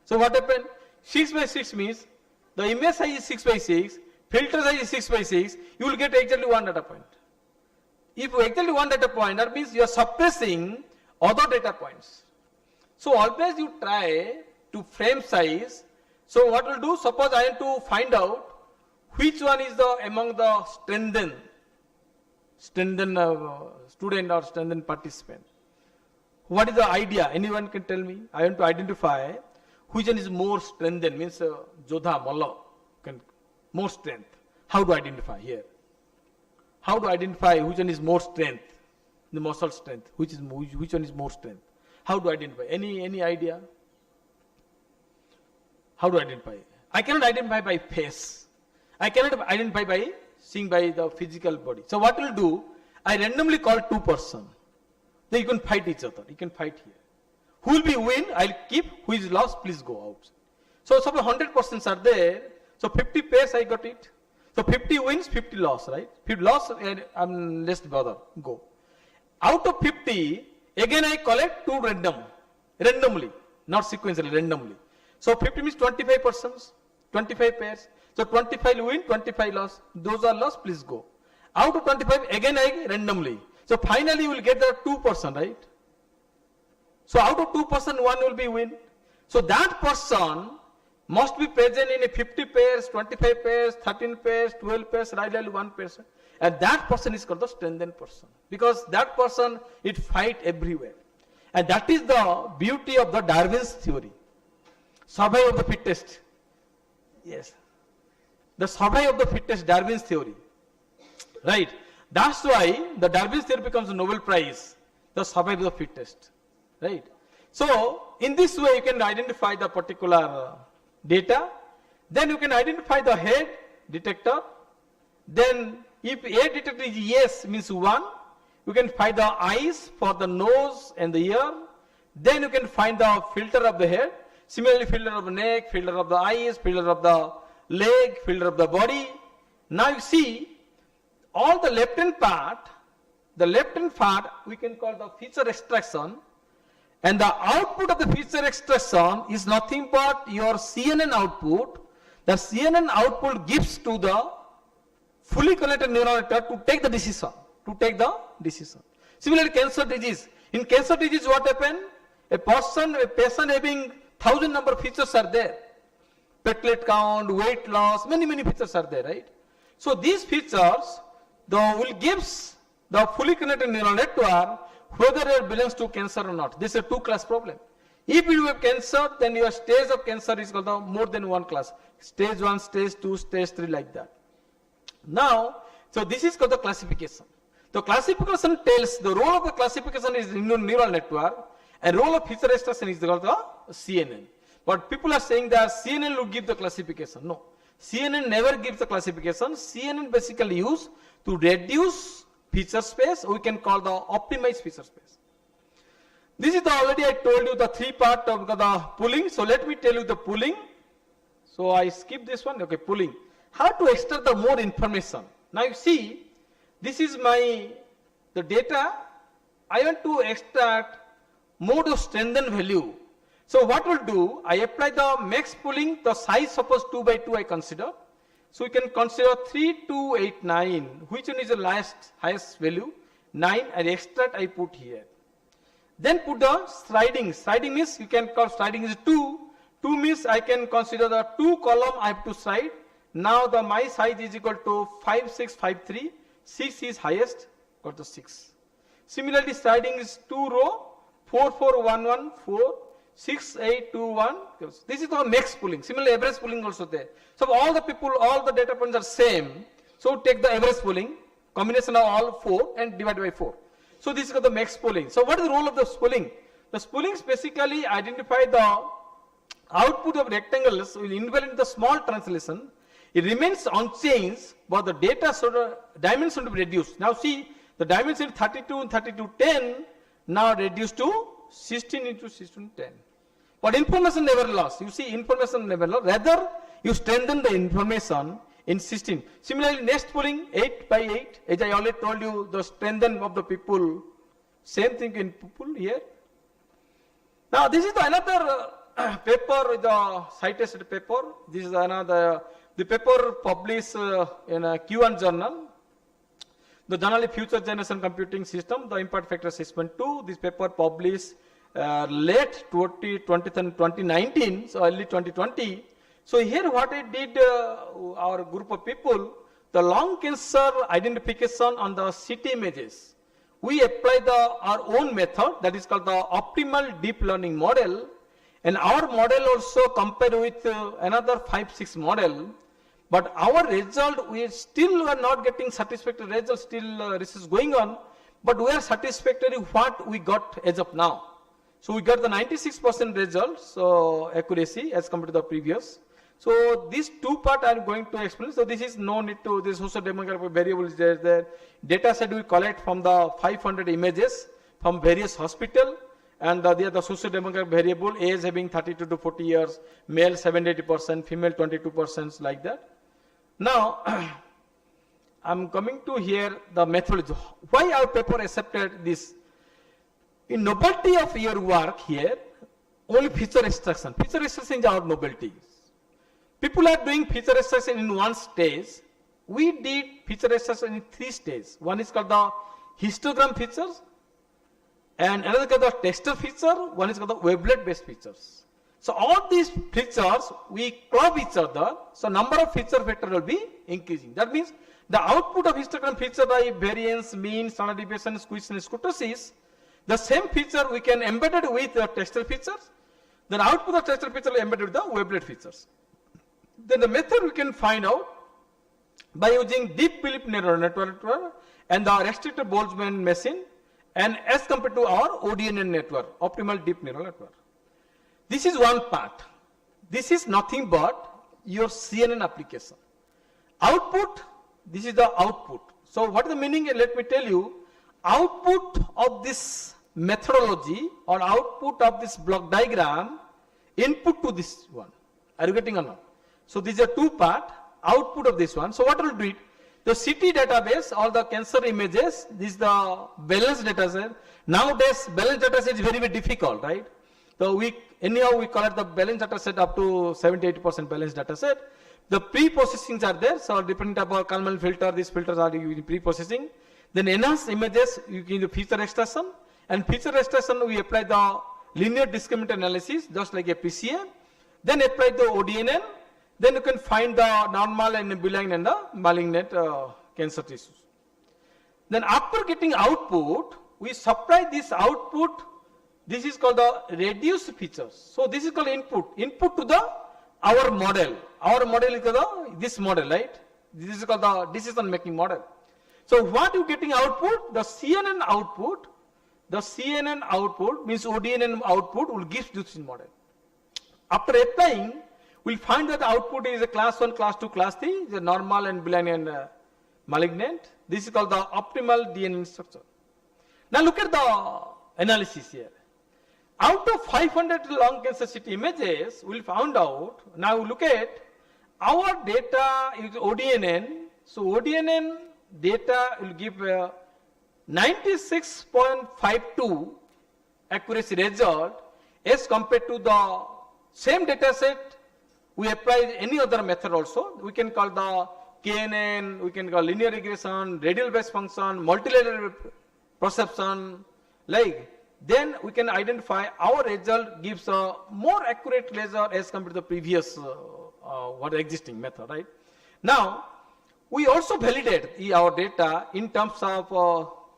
So what happened? 6 by 6 means the image size is 6 by 6, filter size is 6 by 6, you will get exactly 1 data point. If you exactly 1 data point, that means you are suppressing other data points. So always you try to frame size. So what will do? Suppose I am to find out which one is among the strengthened student or strengthened participant. What is the idea? Anyone can tell me? I want to identify which one is more strengthened, means Jodha, Malla, more strength. How to identify here? How to identify which one is more strength, the muscle strength, which one is more strength? How to identify? Any idea? How to identify? I cannot identify by face. I cannot identify by seeing by the physical body. So what will do? I randomly call 2 persons. Then you can fight each other. You can fight here. Who will be win? I'll keep. Who is lost? Please go out. So suppose 100 persons are there. So 50 pairs I got it. So 50 wins, 50 loss, right? 50 loss, I'm less bother. Go. Out of 50, again I collect 2 randomly, not sequentially, randomly. So 50 means 25 persons, 25 pairs. So 25 win, 25 loss. Those are lost, please go. Out of 25, again I randomly. So finally you will get the 2 person, right? So out of 2 person, 1 will be win. So that person must be present in a 50 pairs, 25 pairs, 13 pairs, 12 pairs, right, 1 person. And that person is called the strengthened person. Because that person, it fight everywhere. And that is the beauty of the Darwin's theory. Survival of the fittest. Yes. The survival of the fittest, Darwin's theory. Right. That's why the Darwin's theory becomes a Nobel Prize. The survival of the fittest. Right. So, in this way you can identify the particular data. Then you can identify the head detector. Then if A detector is yes, means 1. You can find the eyes for the nose and the ear. Then you can find the filter of the head. Similarly, filter of the neck, filter of the eyes, filter of the leg, filter of the body. Now you see, all the left-hand part we can call the feature extraction. And the output of the feature extraction is nothing but your CNN output. The CNN output gives to the fully connected neural network to take the decision, Similarly, cancer disease. In cancer disease, what happened? A patient having 1,000 number of features are there. Platelet count, weight loss, many features are there, right? So these features will gives the fully connected neural network whether it belongs to cancer or not. This is a two-class problem. If you have cancer, then your stage of cancer is called more than one class. Stage 1, stage 2, stage 3, like that. Now, so this is called the classification. The classification tells the role of the classification is neural network and role of feature extraction is called the CNN. But people are saying that CNN will give the classification. No, CNN never gives the classification. CNN basically used to reduce feature space. We can call the optimized feature space. This is already I told you the three part of the pooling. So let me tell you the pooling. So I skip this one. Okay, pooling. How to extract the more information. Now you see, this is the data. I want to extract more to strengthen value. So what we'll do, I apply the max pooling, the size suppose 2 by 2 I consider. So we can consider 3289, which one is the highest value, 9 and extract I put here. Then put the sliding. Sliding means you can call sliding is 2. 2 means I can consider the 2 column I have to slide. Now my size is equal to 5653. 6 is highest, got the 6. Similarly, sliding is 2 row, 44114, 6821. This is the max pooling. Similarly, average pooling also there. So all the people, all the data points are same. So take the average pooling, combination of all 4 and divide by 4. So this is called the max pooling. So what is the role of the spooling? The spooling basically identify the output of rectangles will invalidate the small translation. It remains unchanged, but the data dimension will be reduced. Now see, the dimension 32 and 3210 now reduced to 16 into 1610. But information never lost. You see, information never lost. Rather, you strengthen the information in 16. Similarly, next pooling 8 by 8. As I already told you, the strengthen of the people. Same thing in people here. Now, this is another paper, the cited paper. This is another. The paper published in a Q1 journal, the journal Future Generation Computing System, the impact factor assessment 2. This paper published late 2019, so early 2020. So here what I did, our group of people, the lung cancer identification on the CT images. We apply our own method that is called the optimal deep learning model. And our model also compared with another 5-6 model. But our result, we still are not getting satisfactory results, still this is going on, but we are satisfactory what we got as of now. So we got the 96% results accuracy as compared to the previous. So these two parts I am going to explain. So this is no need to, this socio-demographic variable is there. Data set we collect from the 500 images from various hospital. And they are the socio-demographic variable, age having 32 to 40 years, male 70-80%, female 22%, like that. Now, I'm coming to here the methodology. Why our paper accepted this? In novelty of your work here, only feature extraction. Feature extraction is our novelty. People are doing feature extraction in one stage. We did feature extraction in 3 stages. One is called the histogram features, and another called the texture feature, one is called the wavelet based features. So all these features, we club each other, so number of feature factor will be increasing. That means the output of histogram feature by variance, mean, standard deviation, squeeze and kurtosis, the same feature we can embed it with the texture features, then output of texture feature will embedded with the wavelet features. Then the method we can find out by using deep Philip neural network and the restricted Boltzmann machine, and as compared to our ODNN network, optimal deep neural network. This is one part. This is nothing but your CNN application. Output, this is the output. So what is the meaning? Let me tell you. Output of this methodology or output of this block diagram, input to this one. Are you getting or not? So these are 2 parts, output of this one. So what will do it? The CT database, all the cancer images, this is the balanced data set. Nowadays, balanced data set is very, very difficult, right? So anyhow we collect the balanced data set up to 70-80% balanced data set. The pre-processings are there, so depending upon Kalman filter, these filters are pre-processing. Then enhanced images, you can do feature extraction, and feature extraction we apply the linear discriminant analysis, just like a PCA. Then apply the ODNN, then you can find the normal and benign and the malignant cancer tissues. Then after getting output, we supply this output, this is called the reduced features. So this is called input to our model. Our model is this model, right? This is called the decision making model. So what you getting output? The CNN output means ODNN output will give this model. After applying, we'll find that the output is a class 1, class 2, class 3, the normal and benign and malignant. This is called the optimal DNA structure. Now look at the analysis here. Out of 500 lung cancer CT images, we found out, now look at our data is ODNN. So ODNN data will give 96.52 accuracy result as compared to the same data set. We apply any other method also. We can call the KNN, we can call linear regression, radial based function, multilateral perception, like. Then we can identify our result gives a more accurate result as compared to the previous existing method, right? Now, we also validate our data in terms of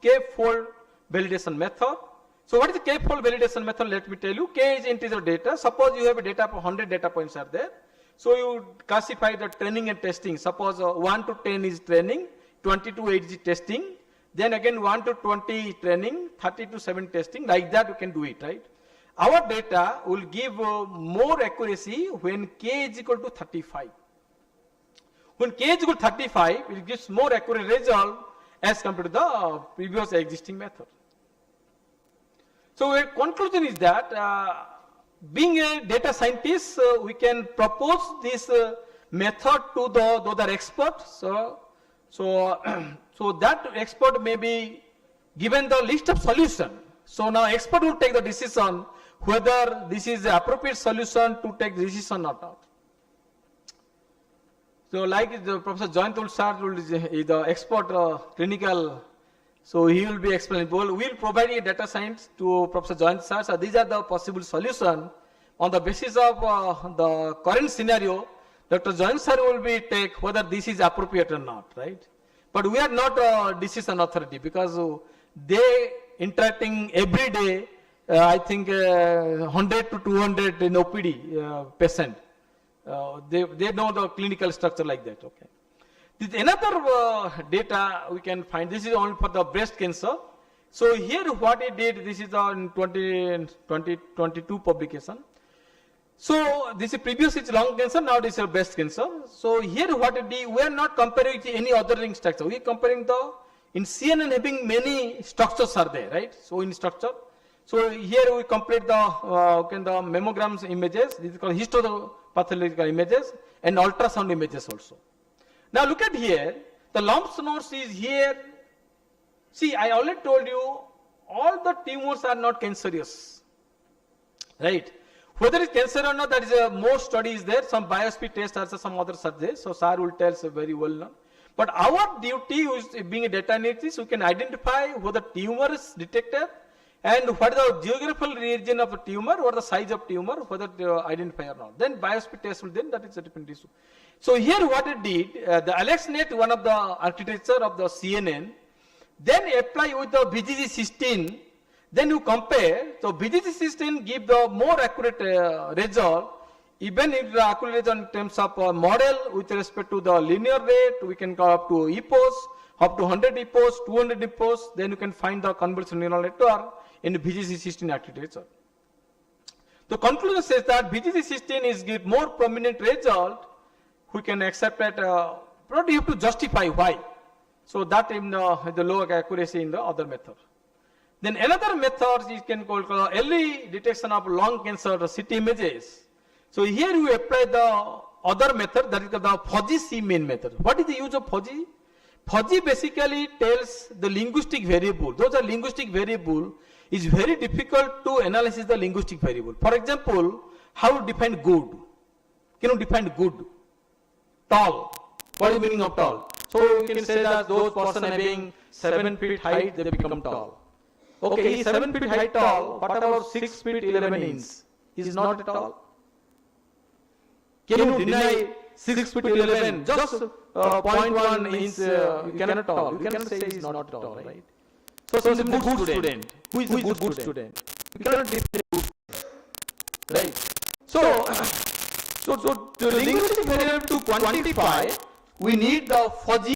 K-fold validation method. So what is the K-fold validation method? Let me tell you. K is integer data. Suppose you have a data of 100 data points are there. So you classify the training and testing. Suppose 1 to 10 is training, 20 to 8 is testing. Then again 1 to 20 training, 30 to 7 testing, like that you can do it, right? Our data will give more accuracy when K is equal to 35. When K is equal to 35, it gives more accurate result as compared to the previous existing method. So our conclusion is that being a data scientist, we can propose this method to the other experts. So that expert may be given the list of solution. So now expert will take the decision whether this is the appropriate solution to take the decision or not. So like the Professor Jayantul sir is the expert clinical, so he will be explaining. We will provide a data science to Professor Jayantul sir. So these are the possible solutions. On the basis of the current scenario, Dr. Jayantul sir will be take whether this is appropriate or not, right? But we are not a decision authority because they interacting every day, I think 100 to 200 in OPD patient. They know the clinical structure like that, okay. This another data we can find, this is only for the breast cancer. So here what he did, this is in 2022 publication. So this is previous is lung cancer, now this is breast cancer. So here what it is, we are not comparing with any other ring structure. We are comparing in CNN having many structures are there, right? So in structure. So here we compare the mammograms images, this is called histopathological images and ultrasound images also. Now look at here, the lump nodes is here. See, I already told you, all the tumors are not cancerous, right? Whether it's cancer or not, that is more studies there. Some biopsy tests also, some others are there. So SAR will tell us very well now. But our duty is being a data analyst, we can identify whether tumor is detected and what is the geographical region of the tumor or the size of tumor, whether they identify or not. Then biopsy test will then, that is a different issue. So here what it did, the AlexNet, one of the architecture of the CNN, then apply with the VGG16. Then you compare, so VGG16 give the more accurate result, even if the accurate in terms of model with respect to the linear rate, we can go up to EPOS, up to 100 EPOS, 200 EPOS, then you can find the convolutional neural network in VGG16 architecture. The conclusion says that VGG16 is give more prominent result, we can accept that, but you have to justify why. So that in the lower accuracy in the other method. Then another method you can call early detection of lung cancer CT images. So here we apply the other method, that is the fuzzy C-main method. What is the use of fuzzy? Fuzzy basically tells the linguistic variable. Those are linguistic variable. It's very difficult to analyze the linguistic variable. For example, how to define good? Can you define good? tall. What is the meaning of tall? So you can say that those person having 7 feet height, they become tall. Okay, he is 7 feet height tall, what about 6 feet 11 inches? Is not tall? Can you deny 6 feet 11, just 0.1 inch, you cannot tall. You cannot say he is not tall, right? So he is a good student. Who is a good student? You cannot define a good student, right? So to linguistic variable to quantify, we need the fuzzy.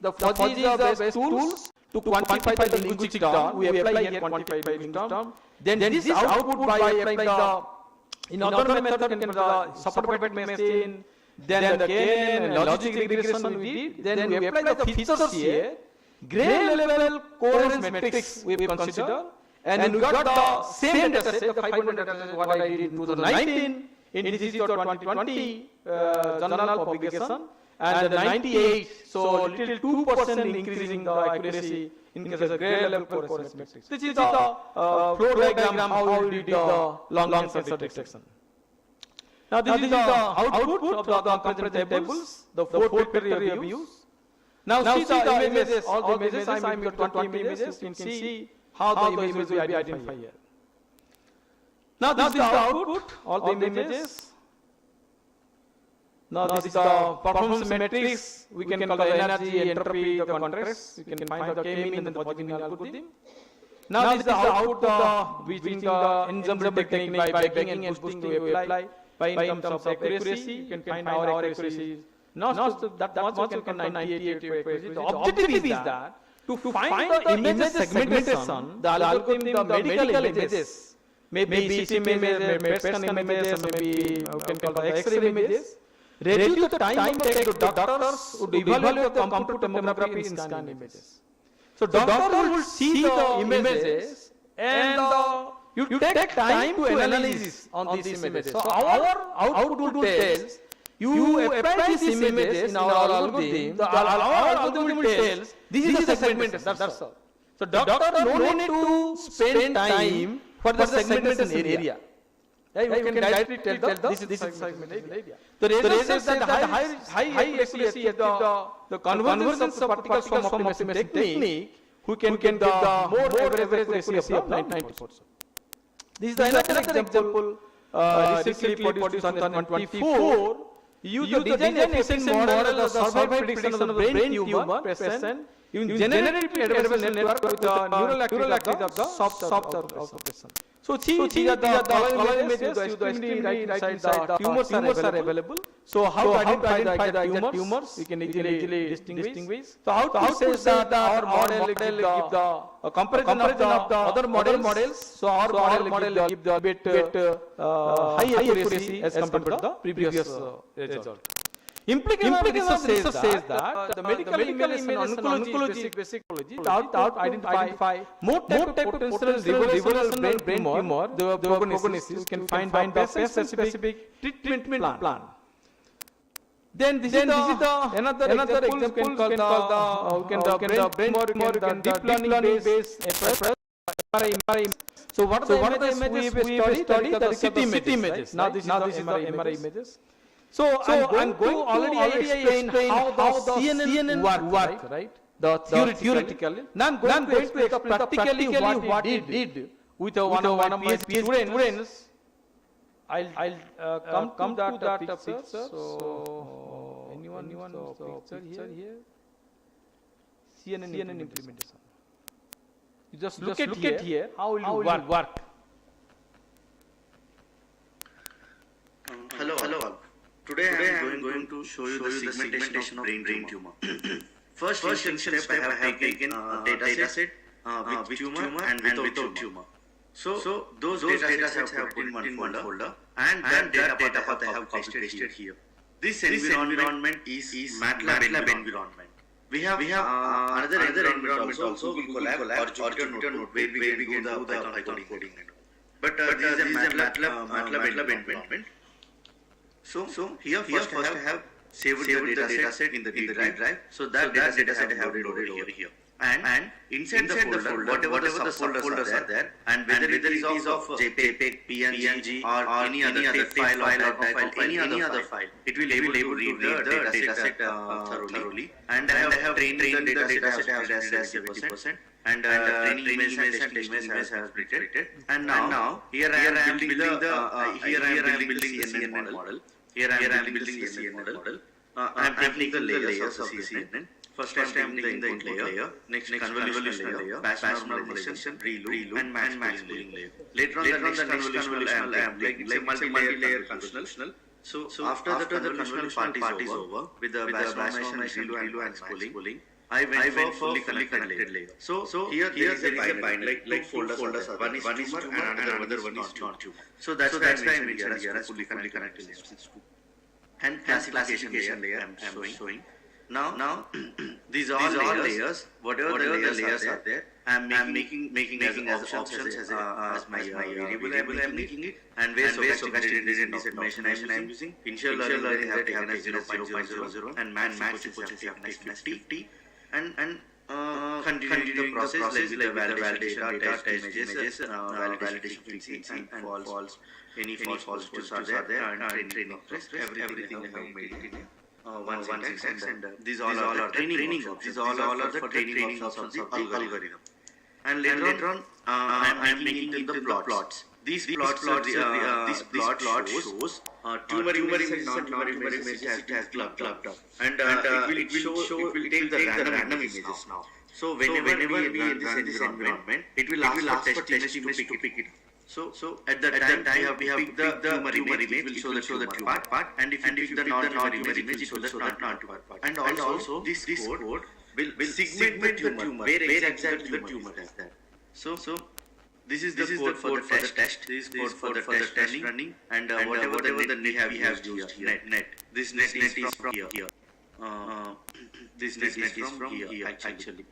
The fuzzy is the best tools to quantify the linguistic term. We apply here quantify by linguistic term. Then this output by applying the, in other method can the support machine, then the KNN and logic regression we did, then we apply the features here, gray level coherence matrix we consider, and then we got the same data set, the 500 data set what I did in 2019, in disease 2020 journal publication, and the 98, so little 2% increasing the accuracy in case of gray level coherence matrix. This is the flow diagram how we did the long cancer detection. Now this is the output of the comparison tables, the 4 factor reviews. Now see the images, all the images, I am 20 images, you can see how the images we identify here. Now this is the output, all the images. Now this is the performance matrix, we can call the energy, entropy, the contrast, you can find the K-mean and the positive algorithm. Now this is the output of using the enzyme technique by backing and boosting to apply. By in terms of accuracy, you can find our accuracy is not that much, you can 98 accuracy. The objective is that to find the image segmentation, the algorithm, the medical images, maybe CT images, PET scan images, maybe you can call the X-ray images, reduce the time take to doctors would evaluate the computer tomography in scan images. So doctor will see the images and you take time to analyze on these images. So our output tells you apply these images in our algorithm. Our algorithm will tell this is the segmentation. That's all. So doctor no need to spend time for the segmentation area. You can directly tell this is the segmentation area. The result says that the high accuracy at the convergence of particles from optimization technique, who can get the more average accuracy of 90%. This is another example recently produced in 2024. Use the design efficient model of the survival prediction of the brain tumor patient using generative adversarial network with the neural activity of the soft patient. So see that the color images, the extremely right side, the tumors are available. So how to identify the tumors, you can easily distinguish. So how to say that our model give the comparison of the other models. So our model give the bit high accuracy as compared to the previous result. Implication of research says that the medical images in oncology, basic oncology, how to identify more type of potential revolutionary brain tumor, the prognosis, you can find patient-specific treatment plan. Then this is another example called the brain tumor, deep learning based MRI. So what are the images we studied? The CT images. Now this is the MRI images. So I'm going to already explain how the CNN work, right? The theoretically. Now I'm going to explain practically what it did with one of my PhD students. I'll come to that picture. So anyone picture here? CNN implementation. You just look at here. How will it work? Hello. Today I am going to show you the segmentation of brain tumor. First step I have taken a data set with tumor and without tumor. So those data sets have put in one folder, and that data path I have pasted here. This environment is MATLAB environment. We have another environment also, Google Colab or Keynote, where we can do the Python coding. But this is a MATLAB environment. So here first I have saved the data set in the D drive. So that data set I have loaded over here. and inside the folder, whatever the subfolders are there, and whether it is of JPEG, PNG, or any other file or any other file, it will able to read the dataset thoroughly. And I have trained the dataset as 70%, and training emails and testing emails I have created. And now here I am building the CNN model. Here I am building the CNN model. I am taking the layers of the CNN. First I am taking the input layer, next convolutional layer, batch normalization, reloop, and match pooling layer. Later on the next convolutional I am taking like multi-layer convolutional. So after the convolutional part is over, with the batch normalization, reloop, and match pooling, I went for fully connected layer. So here there is a binary, like folders are one is tumor and another one is non-tumor. So that's why I mentioned here as fully connected layers. And classification layer I am showing. Now these are all layers. Whatever the layers are there, I am making as options as my variable I am making it, and where stochastic designation I am using. Initial learning have taken as 0.00, and match sequences have taken as 50, and continuing the process like with the validation data, test images, validation frequency, and false. Any false tools are there, and training test, everything I have made it in one syntax, and these all are training options. These all are the training options of the algorithm. And later on, I am making the plots. These plots shows tumor images and non-tumor images it has clubbed up, and it will take the random images now. So whenever we run this environment, it will ask for test image to pick it. So at that time we have picked the tumor image, it will show the tumor part, and if you pick the non-tumor image, it will show the non-tumor part. And also this code will segment the tumor, where exactly the tumor is there. So this is the code for the test. This is code for the test running, and whatever the net we have used here. Net. This net is from here. This net is from here actually.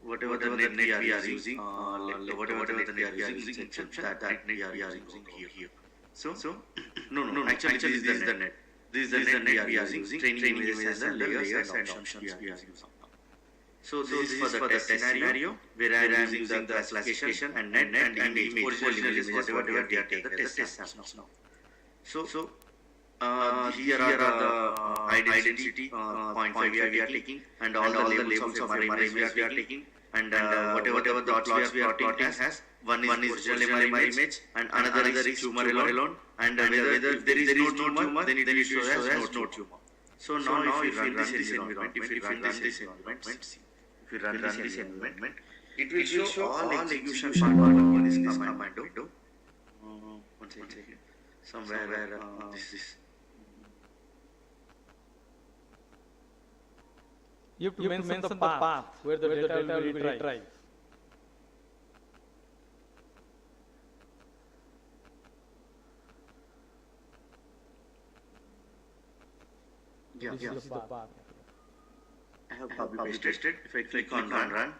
Whatever the net we are using, whatever the net we are using, that net we are using here. So no. Actually, this is the net. This is the net we are using. Training images and the layers and options we are using. So this is for the test scenario where I am using the classification and net and image. Original images whatever we are taking the test samples now. So here are the identity point 5 we are taking, and all the labels of our images we are taking, and whatever the plots we are plotting has, one is original image and another is tumor alone, and whether there is no tumor, then it will show as no tumor. So now if we run this environment, if we run this environment, it will show all execution part of this command window. One second, somewhere where this is. You have to mention the path where the data will be retrieved. Yeah. This is the path. I have published it. If I click on run.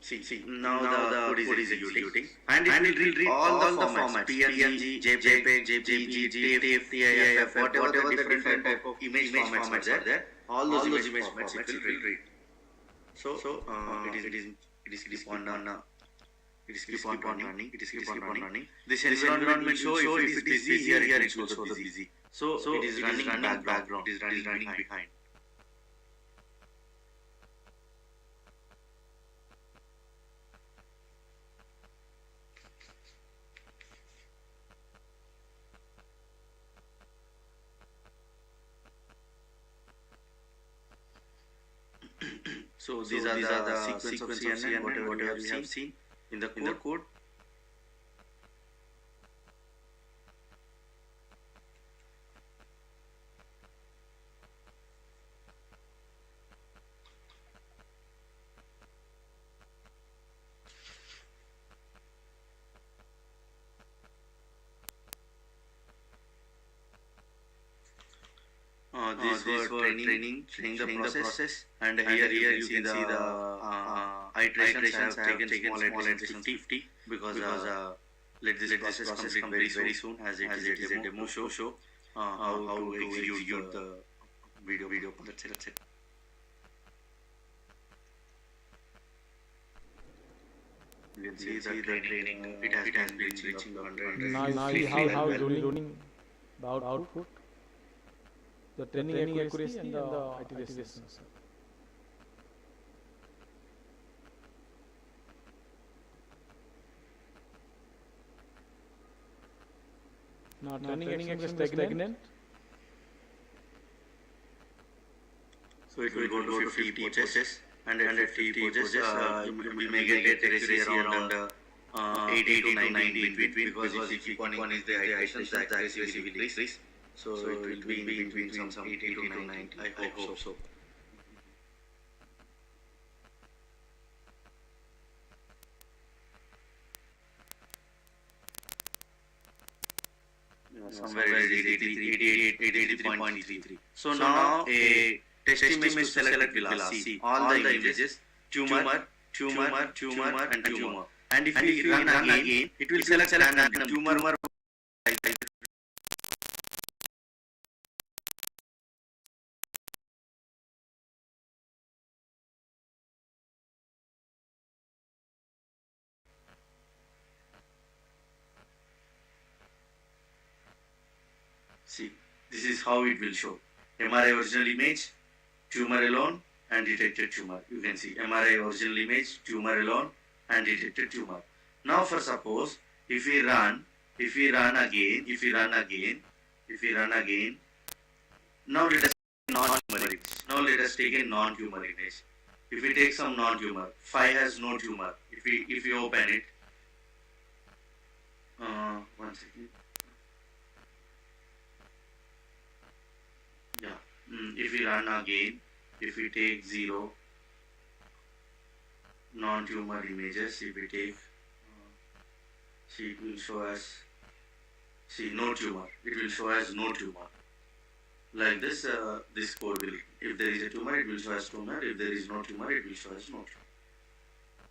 See, now the code is executing, and it will read all the formats, PNG, JPEG, TIFF, TIFF, whatever the different type of image formats are there, all those image formats it will read. So it is keep on running. This environment will show if it is busy, here it will show the busy. So it is running background, it is running behind. So these are the sequence of CNN, whatever we have seen in the code. This for training the process, and here you can see the iterations have taken small iterations 50 because let this process complete very soon as it is a demo show. how to execute the video. That's it. You can see the training, it has been reaching 100. Now you see how running the output, the training accuracy and the iteration. Now training action is stagnant. So it will go to 50 poses, and at 50 poses, we may get accuracy around 80 to 90 in between, because if you keep on is the iteration, the accuracy will increase. So it will be in between some 80 to 90. I hope so. Somewhere it is 83.33. So now a test image to select will see all the images, tumor, and tumor. And if we run again, it will select random tumor. See, this is how it will show. MRI original image, tumor alone, and detected tumor. You can see MRI original image, tumor alone, and detected tumor. Now for suppose, if we run again, now let us take non-tumor image. Now let us take a non-tumor image. If we take some non-tumor, 5 has no tumor. If we open it, one second. Yeah. If we run again, if we take 0 non-tumor images, if we take, see, it will show as, see, no tumor. It will show as no tumor. Like this, this code will, if there is a tumor, it will show as tumor. If there is no tumor, it will show as no tumor.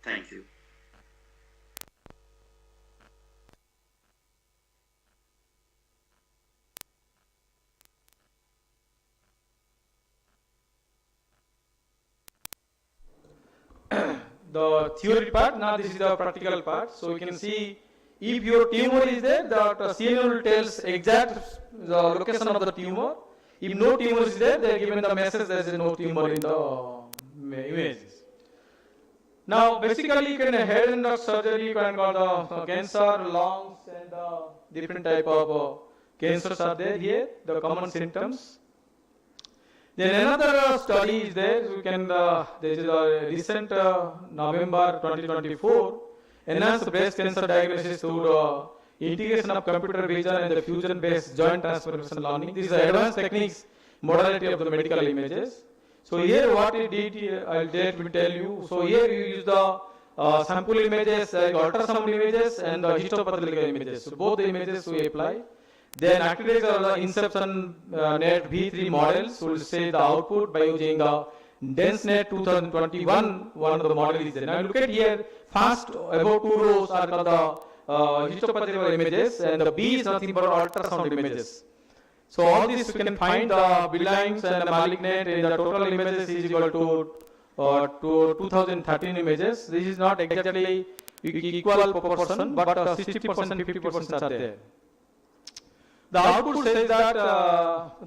Thank you. The theory part, now this is the practical part. So you can see if your tumor is there, the CNN will tells exact the location of the tumor. If no tumor is there, they are given the message there is no tumor in the images. Now basically you can head and neck surgery, you can call the cancer, lungs, and different type of cancers are there here, the common symptoms. Then another study is there. You can there is a recent November 2024 enhanced breast cancer diagnosis through the integration of computer vision and the fusion-based joint transformation learning. These are advanced techniques, modality of the medical images. So here what it did, I'll dare to tell you. So here you use the sample images, ultrasound images, and the histopathological images. So both the images we apply. Then activates the Inception Net V3 models will say the output by using the DenseNet 2021, one of the models is there. Now look at here, first about 2 rows are called the histopathological images, and the B is nothing but ultrasound images. So all this you can find the benign and the malignant in the total images is equal to 2013 images. This is not exactly equal proportion, but 60%, 50% are there. The output says that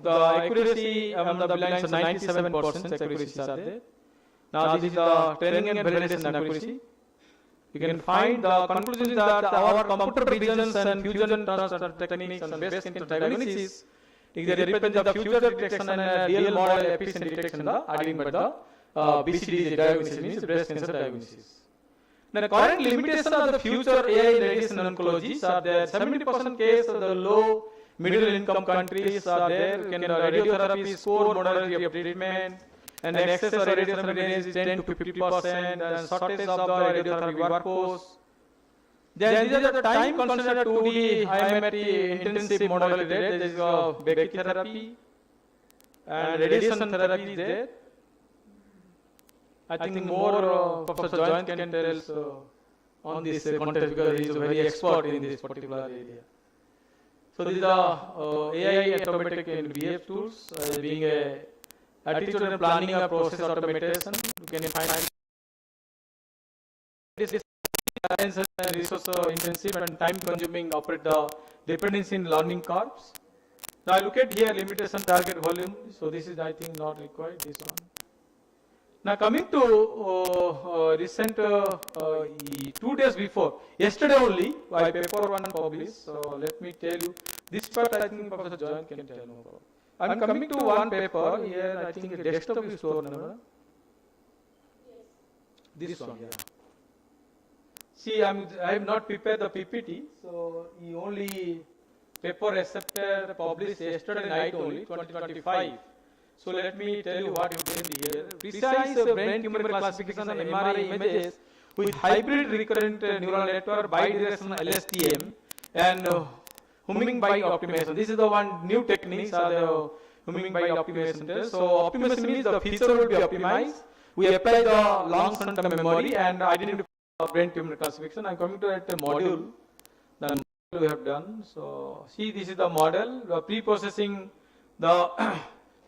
the accuracy of the benign is 97% accuracy are there. Now this is the training and validation accuracy. You can find the conclusion that our computer visions and fusion techniques and breast cancer diagnosis is the depends of the future detection and real model efficient detection identified by the BCD diagnosis, means breast cancer diagnosis. Now, the current limitation of the future AI radiation oncology are there. 70% case of the low middle income countries are there. Can radiotherapy is core modality of treatment, and access of radiotherapy range is 10 to 50%, and shortage of the radiotherapy workforce. Then these are the time considered 2D IMRT intensive modality. There is brachytherapy and radiation therapy is there. I think more Professor Joyant can tell us on this context because he is very expert in this particular area. So these are AI automatic and VF tools, being a attitude and planning a process automation. You can find this is resource intensive and time consuming operate the dependency in learning curves. Now I look at here limitation target volume. So this is I think not required, this one. Now coming to recent 2 days before, yesterday only, I paper one published. So let me tell you, this part I think Professor Joyan can tell. No problem. I'm coming to one paper here. I think desktop is stored. This one. Yeah. See, I have not prepared the PPT, so he only paper accepted published yesterday night only, 2025. So let me tell you what you can here. Precise brain tumor classification and MRI images with hybrid recurrent neural network bidirectional LSTM and homing by optimization. This is the one new techniques are the homing by optimization test. So optimization means the feature will be optimized. We apply the long-term memory and identify brain tumor classification. I'm coming to that module. The model we have done. So see, this is the model. We are pre-processing the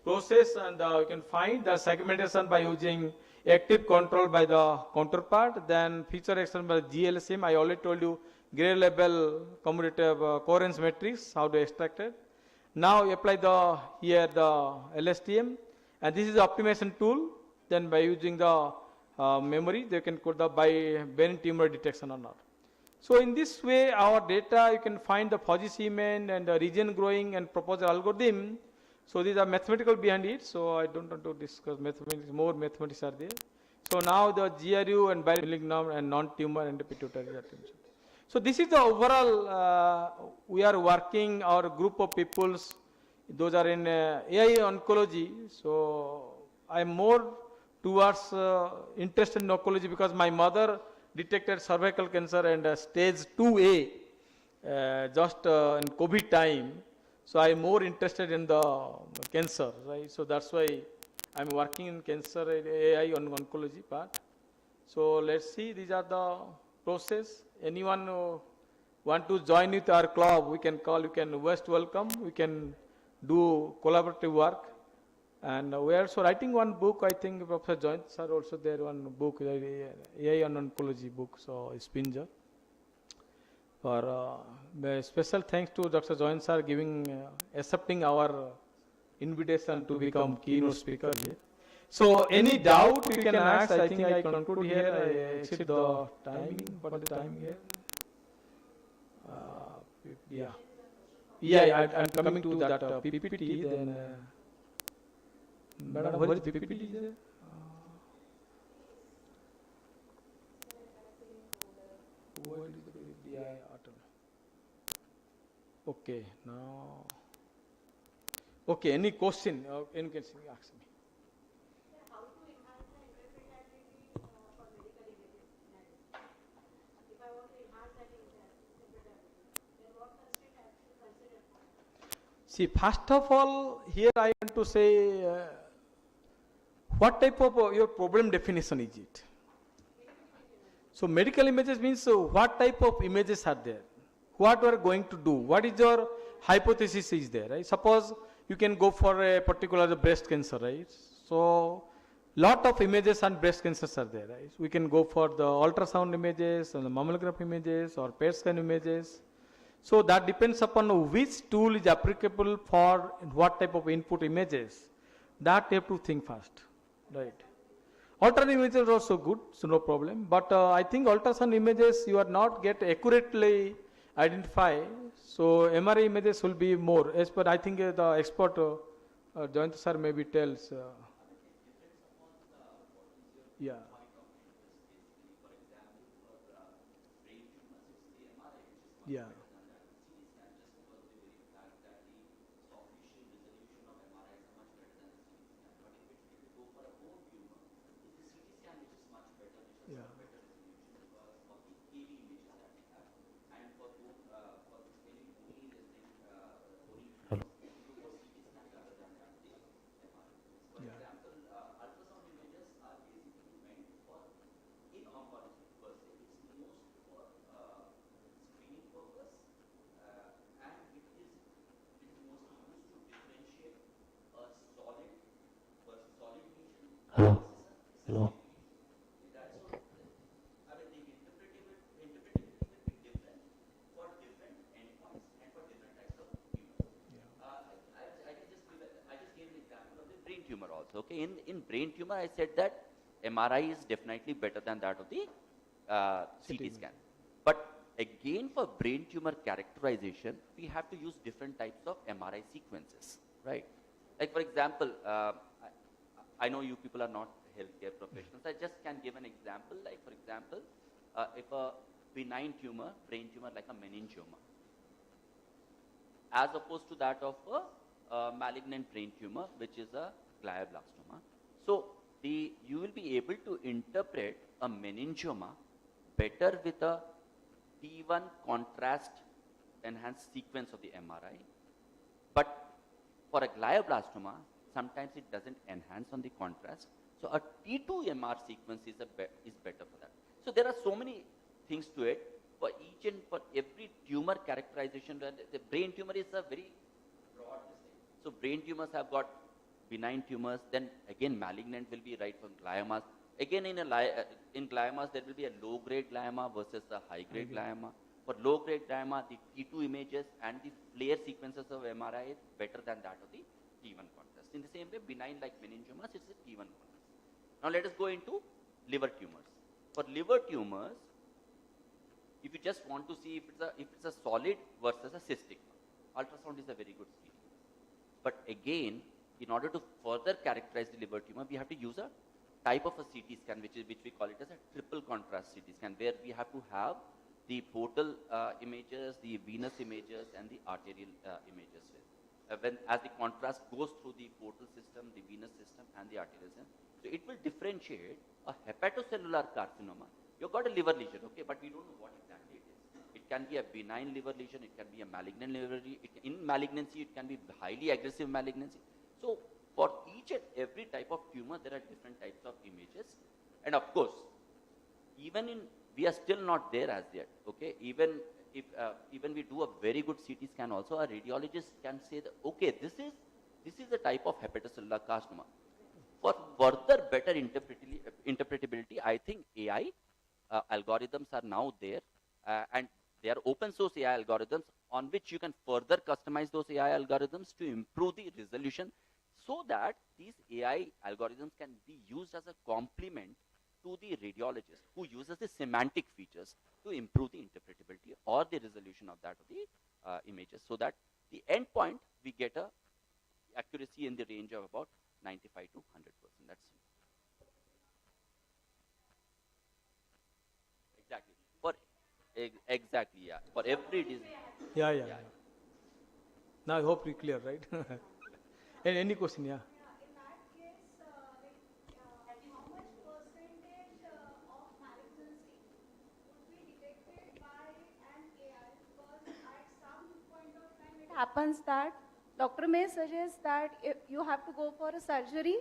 process, and you can find the segmentation by using active control by the counterpart, then feature extraction by GLSM. I already told you grade level commutative coherence matrix, how to extract it. Now you apply the here the LSTM, and this is the optimization tool. Then by using the memory, they can put the by brain tumor detection or not. So in this way, our data you can find the fuzzy semen and the region growing and proposed algorithm. So these are mathematical behind it. So I don't want to discuss mathematics. More mathematics are there. So now the GRU and malignant and non-tumor and pituitary attention. So this is the overall. We are working our group of peoples. Those are in AI oncology. So I am more towards interested in oncology because my mother detected cervical cancer and stage 2A just in COVID time. So I am more interested in the cancer, right? So that's why I'm working in cancer AI on oncology part. So let's see, these are the process. Anyone who want to join with our club, we can call, you can most welcome. We can do collaborative work. And we are also writing one book, I think Professor Joint sir also there one book, AI on oncology book, so Spinger. For special thanks to Dr. Joint sir giving, accepting our invitation to become keynote speaker here. So any doubt you can ask, I think I conclude here, I exceed the timing, what is the time here? Yeah, I'm coming to that PPT, then Madam, what is PPT there? What is the PPT? Okay, now. Okay, any question? Any question? Ask me. See, first of all, here I want to say, what type of your problem definition is it? So medical images means what type of images are there? What we are going to do? What is your hypothesis is there, right? Suppose you can go for a particular breast cancer, right? So lot of images on breast cancers are there, right? We can go for the ultrasound images and the mammograph images or PET scan images. So that depends upon which tool is applicable for what type of input images. That you have to think first, right? Ultrasound images are also good, so no problem. But I think ultrasound images you are not get accurately identify. So MRI images will be more. As per I think the expert Joyant sir maybe tells. Yeah. Yeah. Okay, in brain tumor, I said that MRI is definitely better than that of the CT scan. But again, for brain tumor characterization, we have to use different types of MRI sequences, right? Like for example, I know you people are not healthcare professionals. I just can give an example. Like for example, if a benign tumor, brain tumor like a meningioma, as opposed to that of a malignant brain tumor, which is a glioblastoma. So you will be able to interpret a meningioma better with a T1 contrast enhanced sequence of the MRI. But for a glioblastoma, sometimes it doesn't enhance on the contrast. So a T2 MR sequence is better for that. So there are so many things to it. For each and for every tumor characterization, the brain tumor is a very broad thing. So brain tumors have got benign tumors, then again malignant will be right for gliomas. Again in gliomas there will be a low-grade glioma versus a high-grade glioma. For low-grade glioma, the T2 images and the flare sequences of MRI is better than that of the T1 contrast. In the same way, benign like meningiomas, it's a T1 contrast. Now let us go into liver tumors. For liver tumors, if you just want to see if it's a solid versus a cystic, ultrasound is a very good screen. But again, in order to further characterize the liver tumor, we have to use a type of a CT scan, which we call it as a triple contrast CT scan, where we have to have the portal images, the venous images, and the arterial images. As the contrast goes through the portal system, the venous system, and the arterial system, so it will differentiate a hepatocellular carcinoma. You've got a liver lesion, okay, but we don't know what exactly it is. It can be a benign liver lesion, it can be a malignant liver lesion. In malignancy, it can be highly aggressive malignancy. So for each and every type of tumor, there are different types of images. And of course, we are still not there as yet, okay? Even we do a very good CT scan also, a radiologist can say that, okay, this is the type of hepatocellular carcinoma. For further better interpretability, I think AI algorithms are now there, and they are open source AI algorithms on which you can further customize those AI algorithms to improve the resolution, so that these AI algorithms can be used as a complement to the radiologist who uses the semantic features to improve the interpretability or the resolution of that of the images, so that the end point we get a accuracy in the range of about 95 to 100%. That's exactly for exactly, yeah, for every disease. Yeah. Now I hope we clear, right? And any question, yeah. In that case, how much percentage of malignancy would be detected by an AI? Because at some point of time it happens that doctor may suggest that if you have to go for a surgery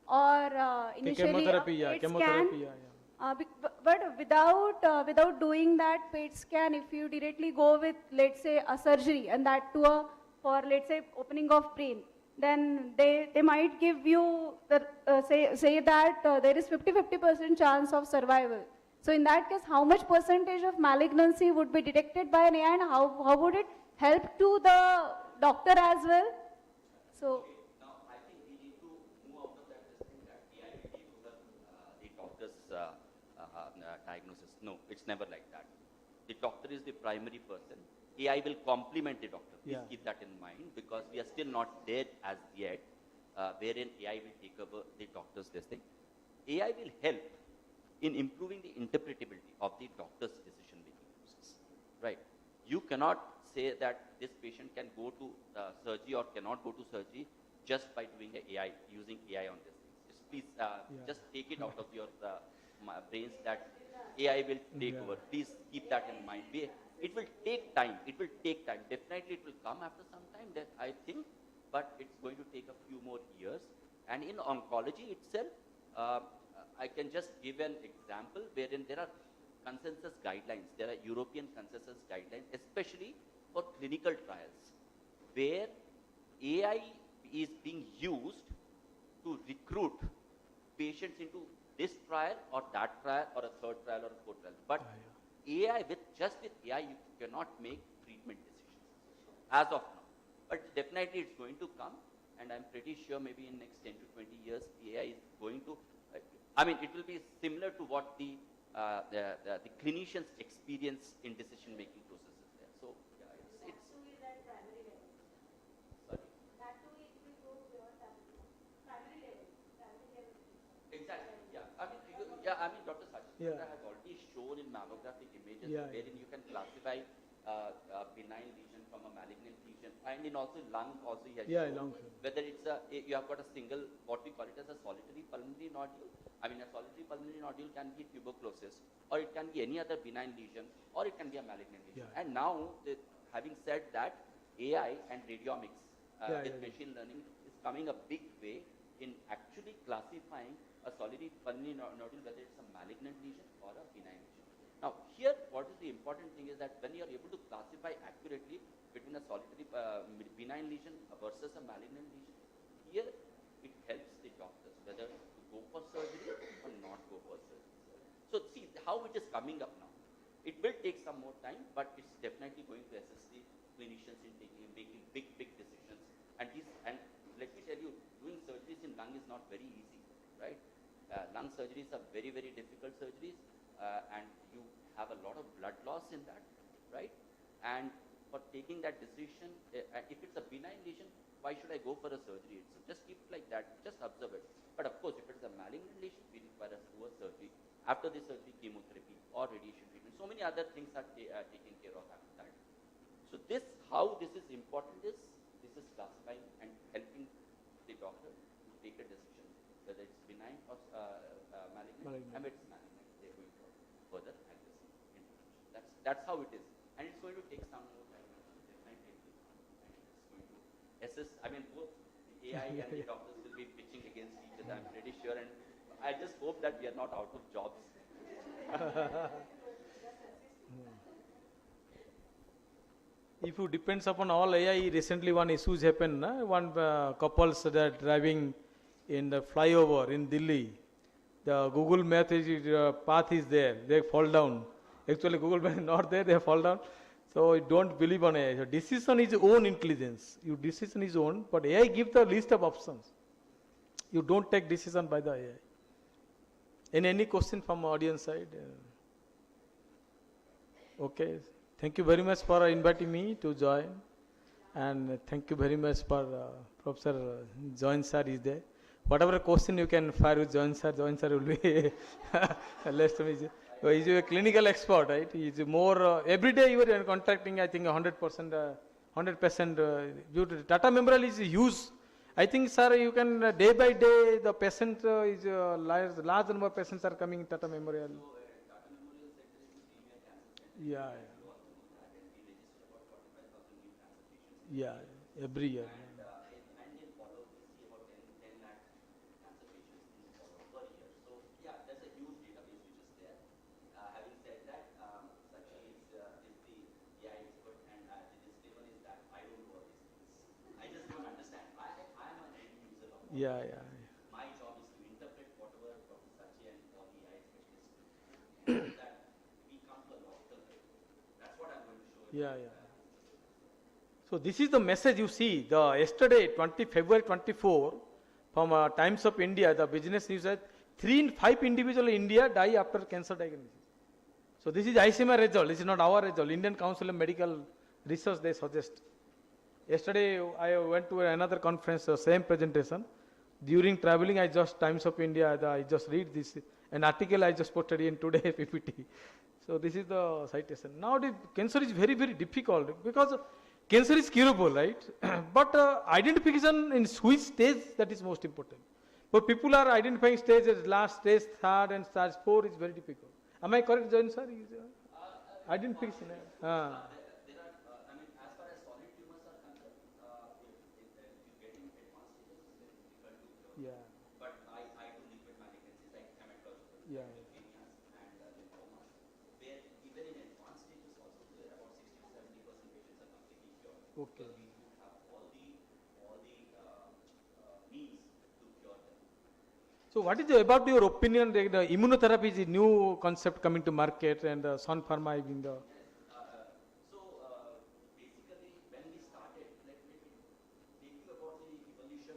or initially a PET scan. But without doing that PET scan, if you directly go with, let's say, a surgery, and that to for let's say opening of brain, then they might give you the say that there is 50% chance of survival. So in that case, how much percentage of malignancy would be detected by an AI, and how would it help to the doctor as well? So now I think we need to move out of that thing that AI will give the doctor's diagnosis. No, it's never like that. The doctor is the primary person. AI will complement the doctor. Please keep that in mind, because we are still not there as yet, wherein AI will take over the doctor's this thing. AI will help in improving the interpretability of the doctor's decision-making process, right? You cannot say that this patient can go to surgery or cannot go to surgery just by doing AI, using AI on this thing. Just please, just take it out of your brains that AI will take over. Please keep that in mind. It will take time. It will take time. Definitely, it will come after some time, that I think, but it's going to take a few more years. And in oncology itself, I can just give an example wherein there are consensus guidelines. There are European consensus guidelines, especially for clinical trials, where AI is being used to recruit patients into this trial or that trial or a third trial or a fourth trial. But AI, just with AI, you cannot make treatment decisions as of now. But definitely it's going to come. and I'm pretty sure maybe in next 10 to 20 years, AI is going to, I mean, it will be similar to what the clinicians experience in decision-making processes there. So, yeah, it's That too is at primary level. sorry. That too it will go beyond primary level. Primary level. Exactly. Yeah. I mean, Dr. Sachin Yeah. has already shown in mammographic images Yeah, wherein you can classify benign lesion from a malignant lesion, and in also lung also he has shown whether it's you have got a single, what we call it as a solitary pulmonary nodule. I mean, a solitary pulmonary nodule can be tuberculosis, or it can be any other benign lesion, or it can be a malignant lesion. Yeah. And now, having said that, AI and radiomics with machine learning is coming a big way in actually classifying a solitary pulmonary nodule, whether it's a malignant lesion or a benign lesion. Now, here, what is the important thing is that when you are able to classify accurately between a solitary benign lesion versus a malignant lesion, here it helps the doctors whether to go for surgery or not go for surgery. So, see how it is coming up now. It will take some more time, but it's definitely going to assist the clinicians in making big decisions. And let me tell you, doing surgeries in lung is not very easy, right? Lung surgeries are very difficult surgeries, and you have a lot of blood loss in that, right? And for taking that decision, if it's a benign lesion, why should I go for a surgery? So just keep it like that, just observe it. But of course, if it's a malignant lesion, we require a poor surgery. After the surgery, chemotherapy or radiation treatment. So many other things are taken care of after that. So how this is important is, this is classifying and helping the doctor to take a decision, whether it's benign or malignant. I mean, it's malignant. They're going for further aggressive intervention. That's how it is. And it's going to take some more time. Definitely it will come. And it's going to assist. I mean, both the AI and the doctors will be pitching against each other, I'm pretty sure. And I just hope that we are not out of jobs. If you depends upon all AI, recently one issues happened, one couples that are driving in the flyover in Delhi. The Google Math path is there, they fall down. Actually Google Math is not there, they fall down. So you don't believe on AI. So decision is own intelligence. Your decision is own, but AI gives the list of options. You don't take decision by the AI. Any question from audience side? Okay. Thank you very much for inviting me to join, and thank you very much for Professor Join sir is there. Whatever question you can fire with Join sir will be less to me. He is a clinical expert, right? He is more every day you are contacting. I think 100%, 100%. Due to data memorial is huge. I think, sir, you can day by day the patient is large number of patients are coming in data memorial. Yeah. Yeah, every year. And in follow, we see about 10 lakh cancer patients in follow per year. So, yeah, there's a huge database which is there. Having said that, Sachin is the AI expert, and the disclaimer is that I don't know all these things. I just don't understand. I am an end user of all Yeah, this. yeah. My job is to interpret whatever Dr. Sachin and all the AI specialists do, so that we come to a logical conclusion. That's what I'm going to show you. Yeah, yeah. So this is the message you see. The yesterday, February 24, from Times of India, the business news said 3 in 5 individuals in India die after cancer diagnosis. So this is ICAIO result. This is not our result. Indian Council of Medical Research they suggest. Yesterday I went to another conference, same presentation. During traveling, I just Times of India. I just read this an article I just posted in today PPT. So this is the citation. Nowadays, cancer is very difficult because cancer is curable, right? But identification in which stage, that is most important. But people are identifying stage as last stage, third and stage 4 is very difficult. Am I correct, Jain sir? Identification. There are, I mean, as far as solid tumors are concerned, if you get in advanced stages, it's very difficult to cure. Yeah. But I do liquid malignancies like hematological Yeah. leukemias and lymphomas, where even in advanced stages also, about 60 to 70% patients are completely cured. Okay. Because we do have all the means to cure them. So what is about your opinion? The immunotherapy is a new concept coming to market, and Sun Pharma is in the. So basically, when we started, let me take you about the evolution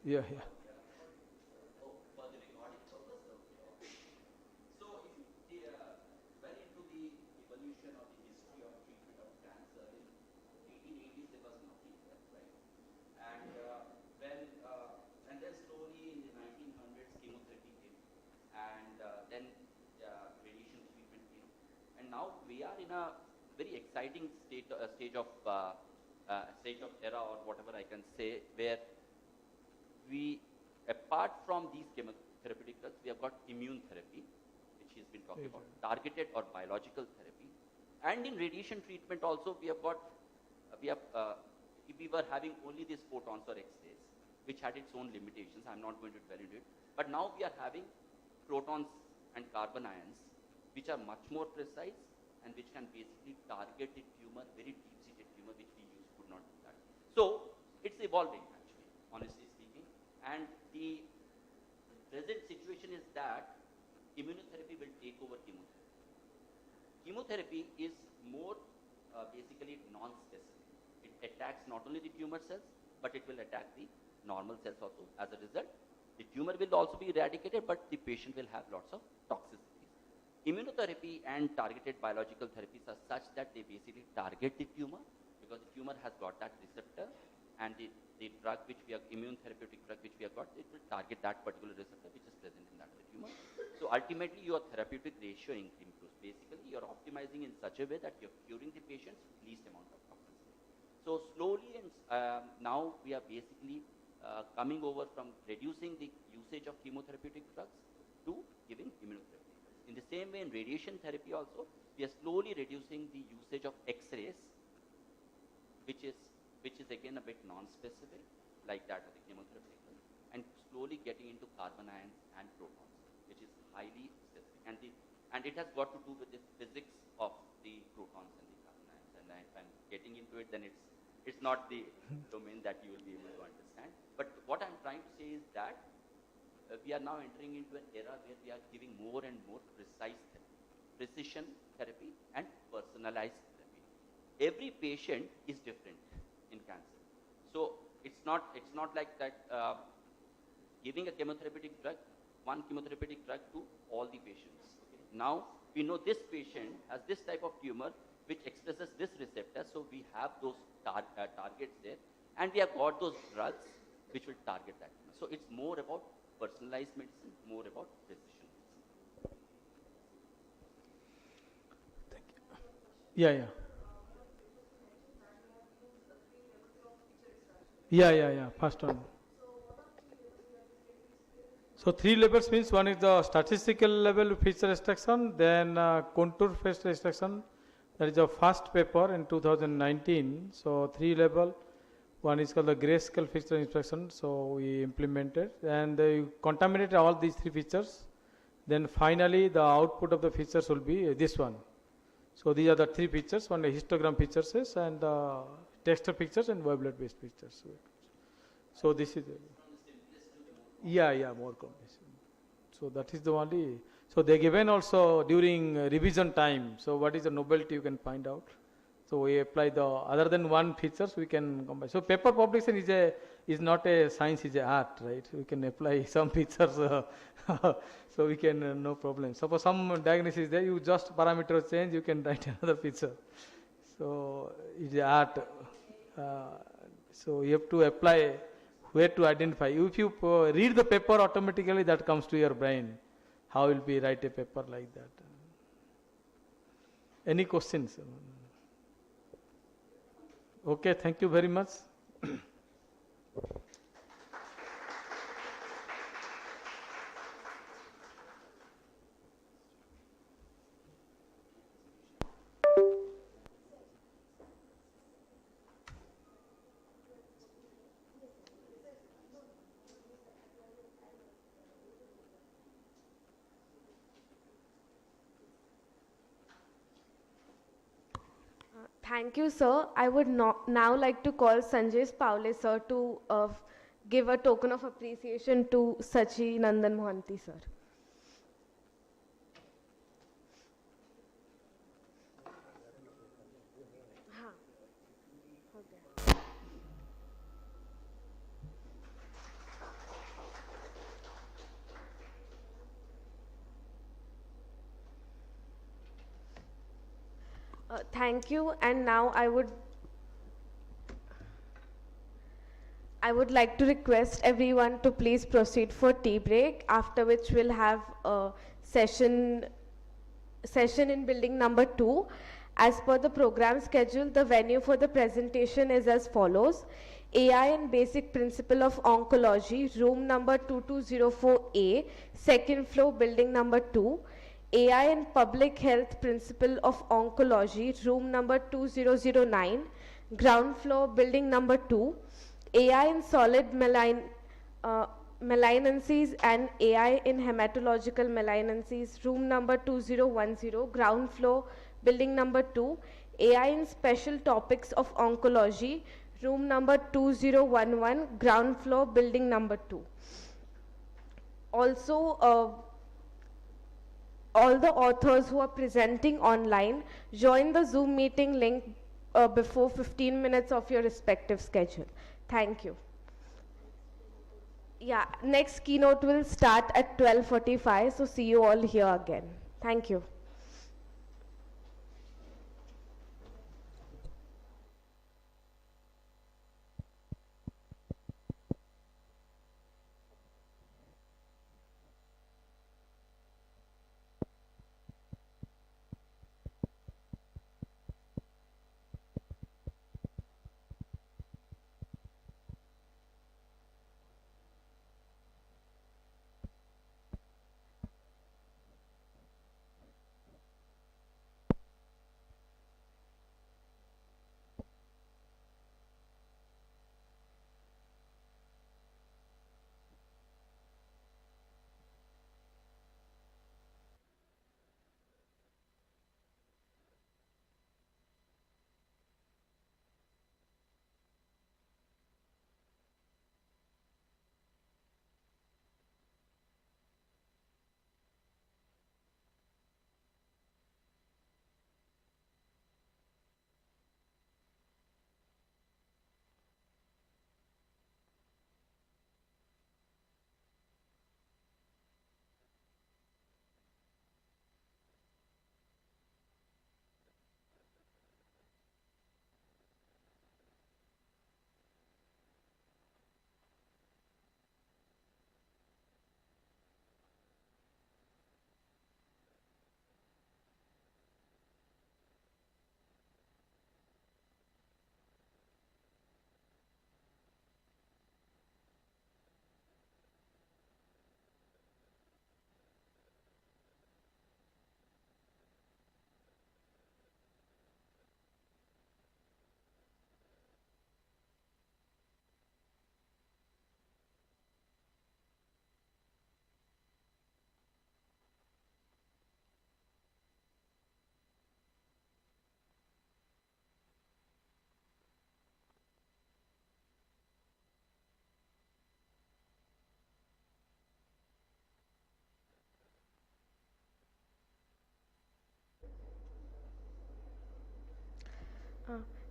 Yeah, yeah. Now we are in a very exciting stage of era, or whatever I can say, where we, apart from these chemotherapeutic drugs, we have got immune therapy, which has been talked about, targeted or biological therapy, and in radiation treatment also we have got, we were having only these photons or X-rays, which had its own limitations. I'm not going to dwell into it, but now we are having protons and carbon ions, which are much more precise and which can basically target the tumor, very deep-seated tumor, which we could not do that. So it's evolving, actually, honestly speaking. And the present situation is that immunotherapy will take over chemotherapy. Chemotherapy is more basically non-specific. It attacks not only the tumor cells, but it will attack the normal cells also. As a result, the tumor will also be eradicated, but the patient will have lots of toxicities. Immunotherapy and targeted biological therapies are such that they basically target the tumor, because the tumor has got that receptor, and the drug which we have, immune therapeutic drug which we have got, it will target that particular receptor which is present in that tumor. So ultimately your therapeutic ratio improves. Basically you are optimizing in such a way that you are curing the patients with least amount of toxicity. So slowly, and now we are basically coming over from reducing the usage of chemotherapeutic drugs to giving immunotherapy. In the same way, in radiation therapy also, we are slowly reducing the usage of X-rays, which is again a bit non-specific, like that of the chemotherapy, and slowly getting into carbon ions and protons, which is highly specific. And it has got to do with the physics of the protons and the carbon ions. And if I'm getting into it, then it's not the domain that you will be able to understand. But what I'm trying to say is that we are now entering into an era where we are giving more and more precise therapy, precision therapy, and personalized therapy. Every patient is different in cancer, so it's not like that giving a chemotherapeutic drug, one chemotherapeutic drug to all the patients. Okay? Now we know this patient has this type of tumor which expresses this receptor, so we have those targets there, and we have got those drugs which will target that tumor. So it's more about personalized medicine, more about precision medicine. Thank you. Yeah. Yeah. First one. So 3 levels means one is the statistical level feature extraction, then contour feature extraction. That is the first paper in 2019. So 3 level. One is called the grayscale feature extraction. So we implemented, and they contaminated all these 3 features. Then finally the output of the features will be this one. So these are the 3 features. One is histogram features and texture pictures and wavelet based pictures. So this is more complex. So that is the only. So they given also during revision time. So what is the novelty you can find out. So we apply the other than one features we can combine. So paper publication is not a science, is a art, right? We can apply some features, so we can no problem. So for some diagnosis there, you just parameter change, you can write another feature. So it's a art. So you have to apply where to identify. If you read the paper, automatically that comes to your brain. How will be write a paper like that? Any questions? Okay, thank you very much. Thank you, sir. I would now like to call Sanjay Paule, sir, to give a token of appreciation to Sachi Nandan Mohanty, sir. Thank you. And now I would like to request everyone to please proceed for tea break, after which we'll have a session in building number 2. As per the program schedule, the venue for the presentation is as follows: AI and Basic Principle of Oncology, room number 2204A, second floor, building number 2. AI and Public Health Principle of Oncology, room number 2009, ground floor, building number 2. AI in Solid Malignancies and AI in Hematological Malignancies, room number 2010, ground floor, building number 2. AI in Special Topics of Oncology, room number 2011, ground floor, building number 2. Also, all the authors who are presenting online, join the Zoom meeting link before 15 minutes of your respective schedule. Thank you. Yeah, next keynote will start at 12:45, so see you all here again. Thank you.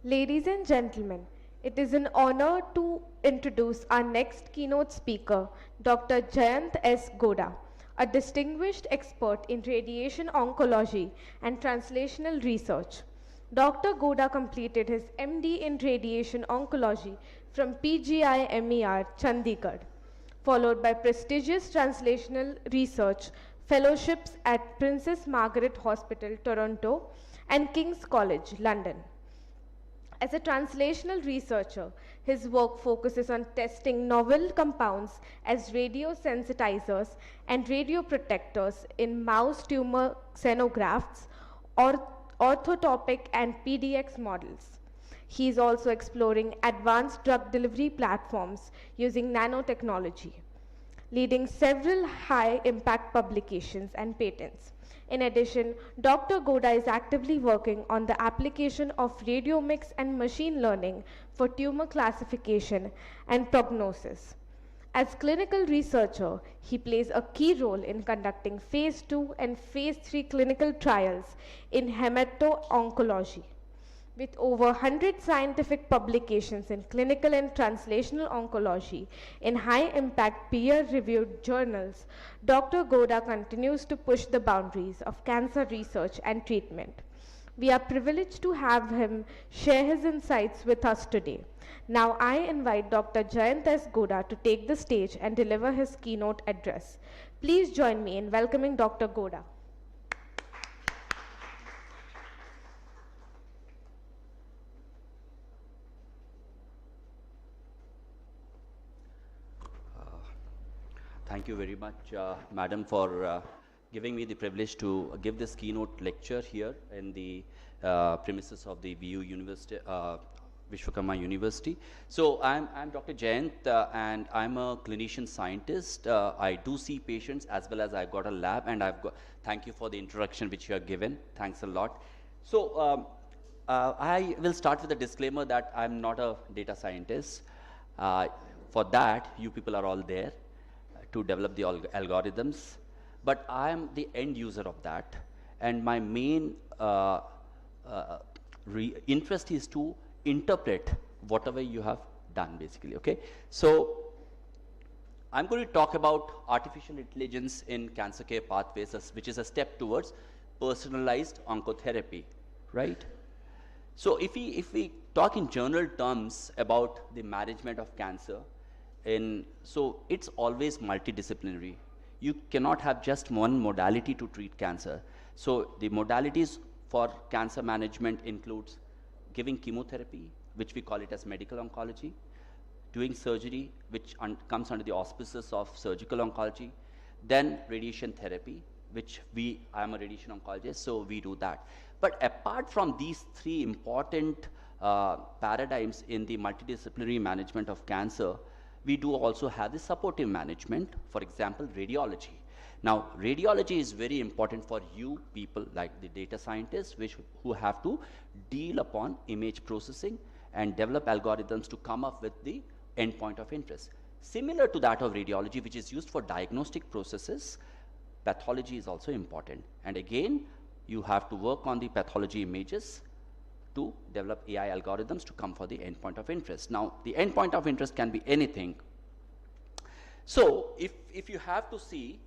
Ladies and gentlemen, it is an honor to introduce our next keynote speaker, Dr. Jayant S. Goda, a distinguished expert in radiation oncology and translational research. Dr. Goda completed his MD in radiation oncology from PGIMER, Chandigarh, followed by prestigious translational research fellowships at Princess Margaret Hospital, Toronto, and King's College, London. As a translational researcher, his work focuses on testing novel compounds as radiosensitizers and radioprotectors in mouse tumor xenografts, or orthotopic and PDX models. He is also exploring advanced drug delivery platforms using nanotechnology, leading several high-impact publications and patents. In addition, Dr. Goda is actively working on the application of radiomics and machine learning for tumor classification and prognosis. As clinical researcher, he plays a key role in conducting phase 2 and phase 3 clinical trials in hemato-oncology. With over 100 scientific publications in clinical and translational oncology in high-impact peer-reviewed journals, Dr. Goda continues to push the boundaries of cancer research and treatment. We are privileged to have him share his insights with us today. Now I invite Dr. Jayant S. Goda to take the stage and deliver his keynote address. Please join me in welcoming Dr. Goda. Thank you very much, Madam, for giving me the privilege to give this keynote lecture here in the premises of the VU University, Vishwakarma University. So I'm Dr. Jayant, and I'm a clinician scientist. I do see patients as well as I've got a lab, and thank you for the introduction which you have given. Thanks a lot. So I will start with a disclaimer that I'm not a data scientist. For that, you people are all there to develop the algorithms, but I am the end user of that, and my main interest is to interpret whatever you have done, basically. Okay, so I'm going to talk about artificial intelligence in cancer care pathways, which is a step towards personalized oncotherapy, right? So if we talk in general terms about the management of cancer, so it's always multidisciplinary. You cannot have just one modality to treat cancer. So the modalities for cancer management includes giving chemotherapy, which we call it as medical oncology, doing surgery, which comes under the auspices of surgical oncology, then radiation therapy, which I am a radiation oncologist, so we do that. But apart from these three important paradigms in the multidisciplinary management of cancer, we do also have the supportive management, for example, radiology. Now, radiology is very important for you people like the data scientists, who have to deal upon image processing and develop algorithms to come up with the endpoint of interest. Similar to that of radiology, which is used for diagnostic processes, pathology is also important. And again, you have to work on the pathology images to develop AI algorithms to come for the endpoint of interest. Now, the endpoint of interest can be anything. So, if you have to see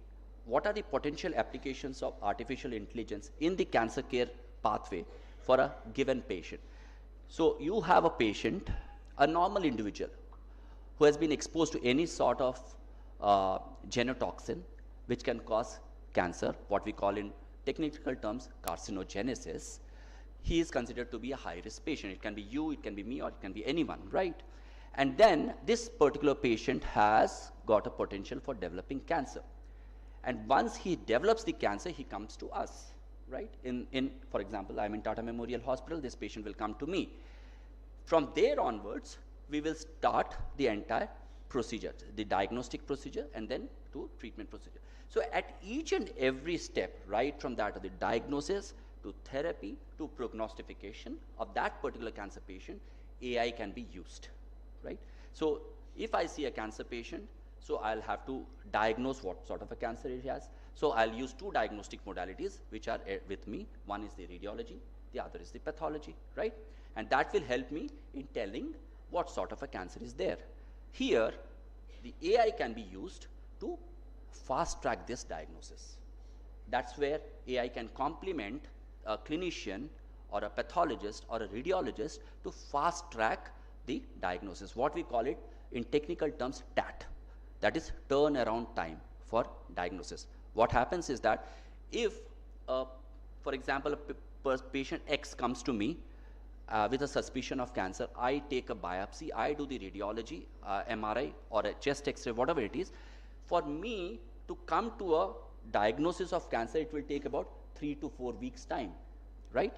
what are the potential applications of artificial intelligence in the cancer care pathway for a given patient. So, you have a patient, a normal individual, who has been exposed to any sort of genotoxin, which can cause cancer, what we call in technical terms carcinogenesis. He is considered to be a high-risk patient. It can be you, it can be me, or it can be anyone, right? And then this particular patient has got a potential for developing cancer. And once he develops the cancer, he comes to us, right? For example, I'm in Tata Memorial Hospital, this patient will come to me. From there onwards, we will start the entire procedure, the diagnostic procedure, and then to treatment procedure. So at each and every step, right from that of the diagnosis to therapy to prognostication of that particular cancer patient, AI can be used, right? So if I see a cancer patient, so I'll have to diagnose what sort of a cancer it has. So I'll use two diagnostic modalities which are with me. One is the radiology, the other is the pathology, right? And that will help me in telling what sort of a cancer is there. Here, the AI can be used to fast track this diagnosis. That's where AI can complement a clinician or a pathologist or a radiologist to fast track the diagnosis. What we call it in technical terms TAT, that is turnaround time for diagnosis. What happens is that if, for example, patient X comes to me with a suspicion of cancer, I take a biopsy, I do the radiology, MRI or a chest X-ray, whatever it is. For me to come to a diagnosis of cancer, it will take about 3 to 4 weeks time, right?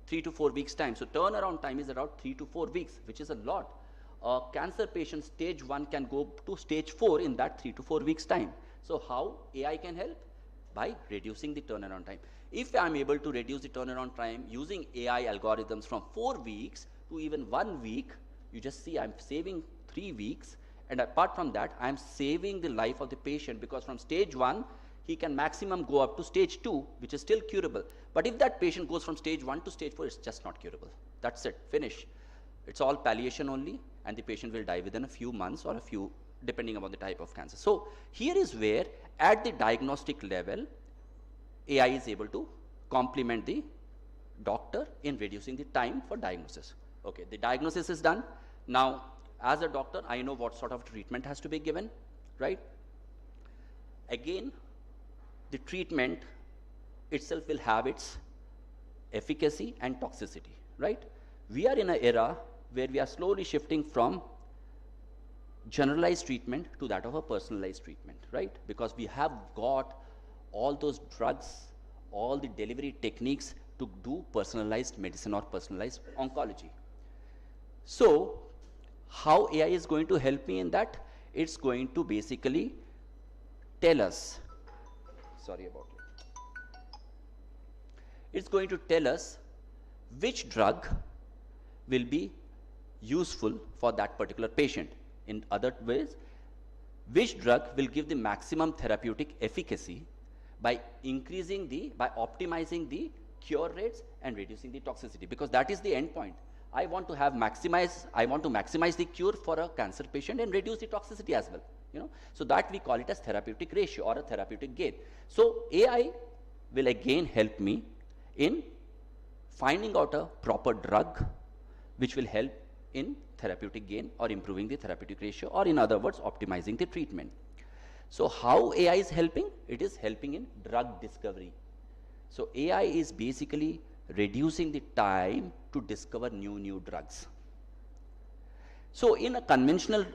3 to 4 weeks time. So turnaround time is around 3 to 4 weeks, which is a lot. A cancer patient stage 1 can go to stage 4 in that 3 to 4 weeks time. So how AI can help? By reducing the turnaround time. If I'm able to reduce the turnaround time using AI algorithms from 4 weeks to even 1 week, you just see I'm saving 3 weeks. And apart from that, I'm saving the life of the patient, because from stage 1, he can maximum go up to stage 2, which is still curable. But if that patient goes from stage 1 to stage 4, it's just not curable. That's it, finish. It's all palliation only, and the patient will die within a few months or a few, depending upon the type of cancer. So here is where, at the diagnostic level, AI is able to complement the doctor in reducing the time for diagnosis. Okay, the diagnosis is done. Now, as a doctor, I know what sort of treatment has to be given, right? Again, the treatment itself will have its efficacy and toxicity, right? We are in an era where we are slowly shifting from generalized treatment to that of a personalized treatment, right? Because we have got all those drugs, all the delivery techniques to do personalized medicine or personalized oncology. So, how AI is going to help me in that? It's going to basically tell us, sorry about it. It's going to tell us which drug will be useful for that particular patient. In other ways, which drug will give the maximum therapeutic efficacy by optimizing the cure rates and reducing the toxicity, because that is the end point. I want to maximize the cure for a cancer patient and reduce the toxicity as well, you know. So that we call it as therapeutic ratio or a therapeutic gain. So AI will again help me in finding out a proper drug which will help in therapeutic gain or improving the therapeutic ratio, or in other words, optimizing the treatment. So how AI is helping? It is helping in drug discovery. So AI is basically reducing the time to discover new drugs. So in a conventional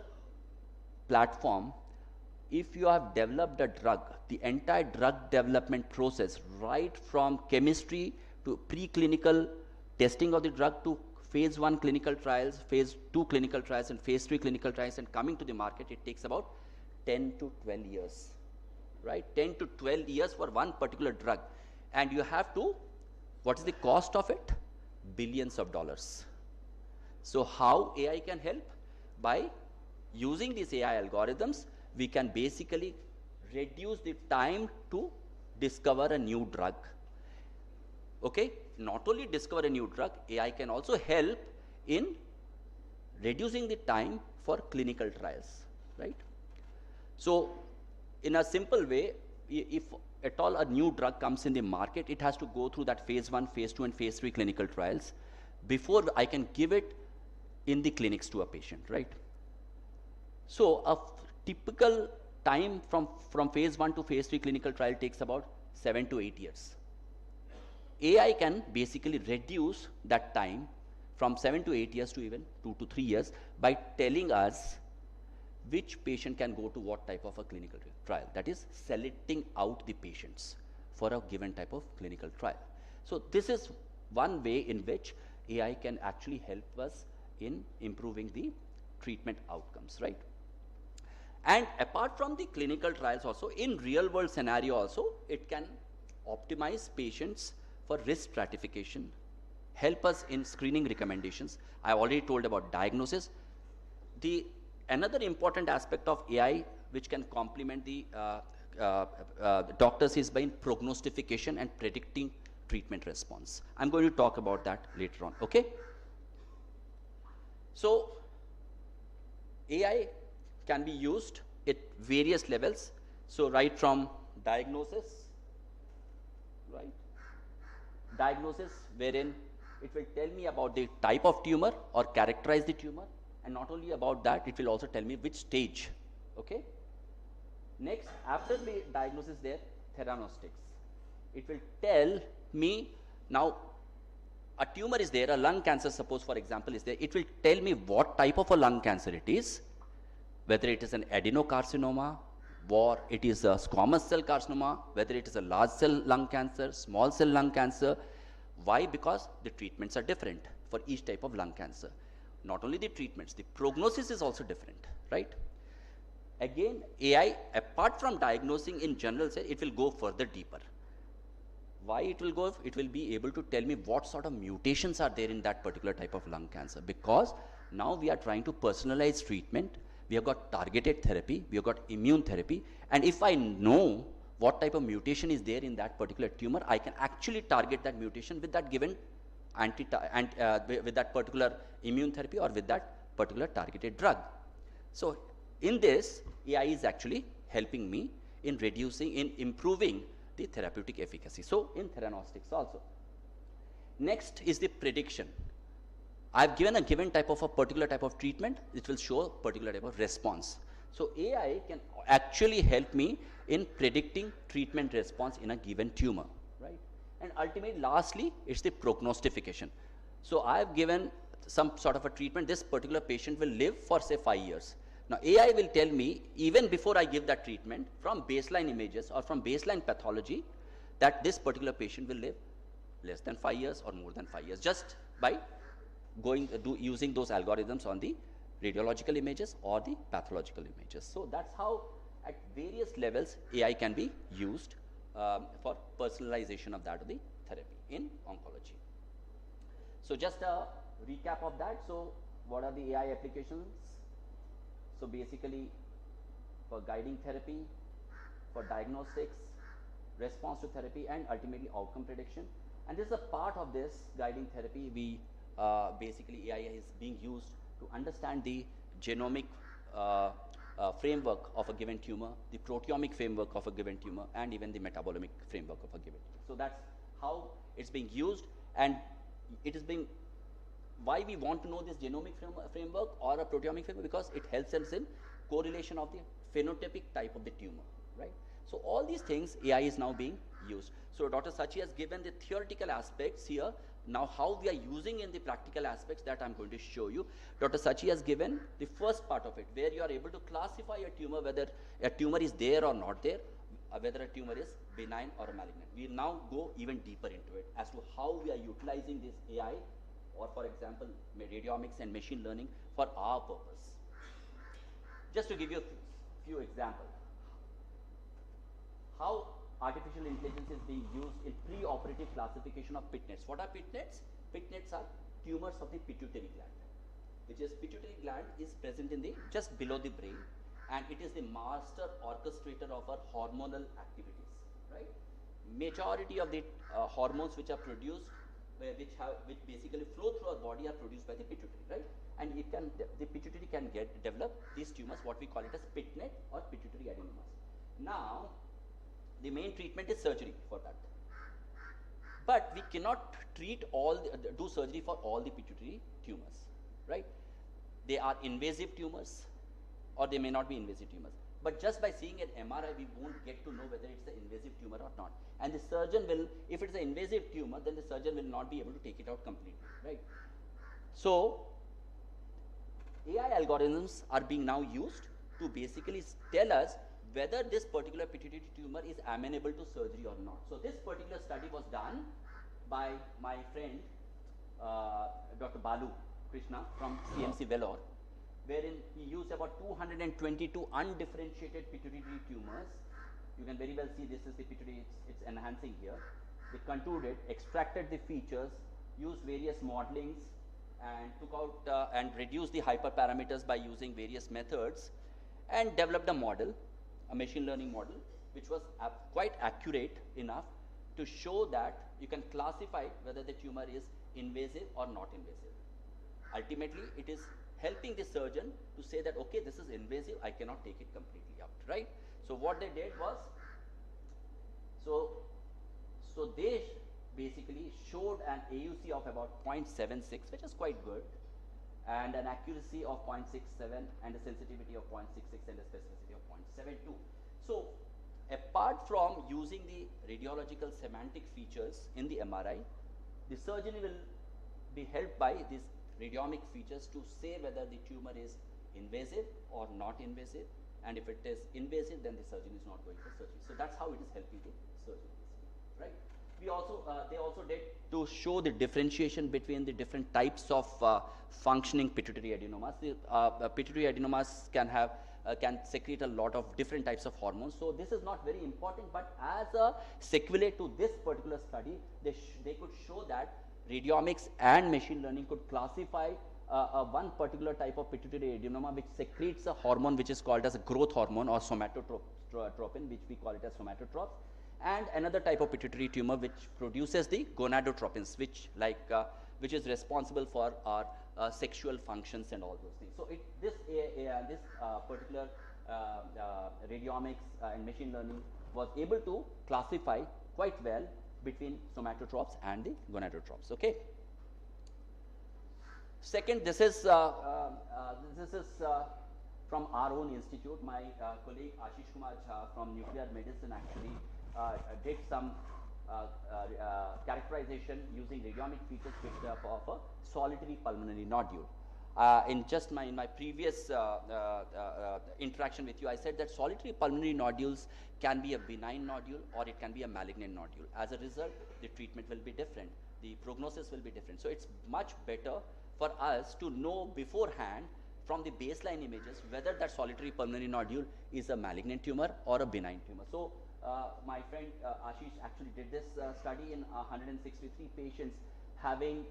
platform, if you have developed a drug, the entire drug development process, right from chemistry to preclinical testing of the drug to phase 1 clinical trials, phase 2 clinical trials, and phase 3 clinical trials, and coming to the market, it takes about 10 to 12 years, right? 10 to 12 years for one particular drug. And you have to, what is the cost of it? Billions of dollars. So how AI can help? By using these AI algorithms, we can basically reduce the time to discover a new drug. Okay, not only discover a new drug, AI can also help in reducing the time for clinical trials, right? So in a simple way, if at all a new drug comes in the market, it has to go through that phase 1, phase 2, and phase 3 clinical trials before I can give it in the clinics to a patient, right? So a typical time from phase 1 to phase 3 clinical trial takes about 7 to 8 years. AI can basically reduce that time from 7 to 8 years to even 2 to 3 years by telling us which patient can go to what type of a clinical trial. That is selecting out the patients for a given type of clinical trial. So this is one way in which AI can actually help us in improving the treatment outcomes, right? And apart from the clinical trials also, in real world scenario also, it can optimize patients for risk stratification, help us in screening recommendations. I already told about diagnosis. Another important aspect of AI which can complement the doctors is by prognostication and predicting treatment response. I'm going to talk about that later on, okay? So AI can be used at various levels. So right from diagnosis, right? Diagnosis wherein it will tell me about the type of tumor or characterize the tumor, and not only about that, it will also tell me which stage, okay? Next, after the diagnosis there, theranostics. It will tell me now a tumor is there, a lung cancer suppose for example is there, it will tell me what type of a lung cancer it is, whether it is an adenocarcinoma, or it is a squamous cell carcinoma, whether it is a large cell lung cancer, small cell lung cancer. Why? Because the treatments are different for each type of lung cancer. Not only the treatments, the prognosis is also different, right? Again, AI, apart from diagnosing in general, it will go further deeper. Why it will go? It will be able to tell me what sort of mutations are there in that particular type of lung cancer, because now we are trying to personalize treatment. We have got targeted therapy, we have got immune therapy, and if I know what type of mutation is there in that particular tumor, I can actually target that mutation with that given with that particular immune therapy or with that particular targeted drug. So in this, AI is actually helping me in improving the therapeutic efficacy. So in theranostics also. Next is the prediction. I've given a given type of a particular type of treatment, it will show a particular type of response. So AI can actually help me in predicting treatment response in a given tumor, right? And ultimately, lastly, it's the prognostication. So I've given some sort of a treatment, this particular patient will live for say 5 years. Now AI will tell me, even before I give that treatment, from baseline images or from baseline pathology, that this particular patient will live less than 5 years or more than 5 years, just by using those algorithms on the radiological images or the pathological images. So that's how at various levels AI can be used for personalization of that of the therapy in oncology. So just a recap of that. So what are the AI applications? So basically for guiding therapy, for diagnostics, response to therapy, and ultimately outcome prediction. And this is a part of this guiding therapy. We basically AI is being used to understand the genomic framework of a given tumor, the proteomic framework of a given tumor, and even the metabolomic framework of a given tumor. So that's how it's being used, and it is being, why we want to know this genomic framework or a proteomic framework, because it helps us in correlation of the phenotypic type of the tumor, right? So all these things AI is now being used. So Dr. Sachi has given the theoretical aspects here. Now how we are using in the practical aspects, that I'm going to show you. Dr. Sachi has given the first part of it, where you are able to classify a tumor, whether a tumor is there or not there, whether a tumor is benign or malignant. We will now go even deeper into it as to how we are utilizing this AI, or for example, radiomics and machine learning for our purpose. Just to give you a few examples. How artificial intelligence is being used in pre-operative classification of pit nets. What are pit nets? Pit nets are tumors of the pituitary gland, which is pituitary gland is present in the just below the brain, and it is the master orchestrator of our hormonal activities, right? Majority of the hormones which are produced, which basically flow through our body, are produced by the pituitary, right? And it can, the pituitary can develop these tumors, what we call it as pit net or pituitary adenomas. Now, the main treatment is surgery for that. But we cannot treat do surgery for all the pituitary tumors, right? They are invasive tumors, or they may not be invasive tumors. But just by seeing an MRI, we won't get to know whether it's an invasive tumor or not. And the surgeon will, if it's an invasive tumor, then the surgeon will not be able to take it out completely, right? So, AI algorithms are being now used to basically tell us whether this particular pituitary tumor is amenable to surgery or not. So this particular study was done by my friend Dr. Balu Krishna from CMC Vellore, wherein he used about 222 undifferentiated pituitary tumors. You can very well see this is the pituitary, it's enhancing here. They contoured it, extracted the features, used various modelings, and took out and reduced the hyperparameters by using various methods, and developed a model, a machine learning model, which was quite accurate enough to show that you can classify whether the tumor is invasive or not invasive. Ultimately, it is helping the surgeon to say that, okay, this is invasive, I cannot take it completely out, right? So what they did was, so they basically showed an AUC of about 0.76, which is quite good, and an accuracy of 0.67, and a sensitivity of 0.66, and a specificity of 0.72. So apart from using the radiological semantic features in the MRI, the surgeon will be helped by these radiomic features to say whether the tumor is invasive or not invasive, and if it is invasive, then the surgeon is not going for surgery. So that's how it is helping the surgeon, right? We also, they also did to show the differentiation between the different types of functioning pituitary adenomas. The pituitary adenomas can secrete a lot of different types of hormones. So this is not very important, but as a sequelae to this particular study, they could show that radiomics and machine learning could classify one particular type of pituitary adenoma which secretes a hormone which is called as a growth hormone or somatotropin, which we call it as somatotropes, and another type of pituitary tumor which produces the gonadotropins, which is responsible for our sexual functions and all those things. So this particular radiomics and machine learning was able to classify quite well between somatotropes and the gonadotropes. Okay. Second, this is from our own institute. My colleague Ashish Kumar Jha from nuclear medicine actually did some characterization using radiomic features of a solitary pulmonary nodule. In my previous interaction with you, I said that solitary pulmonary nodules can be a benign nodule or it can be a malignant nodule. As a result, the treatment will be different. The prognosis will be different. So it's much better for us to know beforehand from the baseline images whether that solitary pulmonary nodule is a malignant tumor or a benign tumor. So my friend Ashish actually did this study in 163 patients having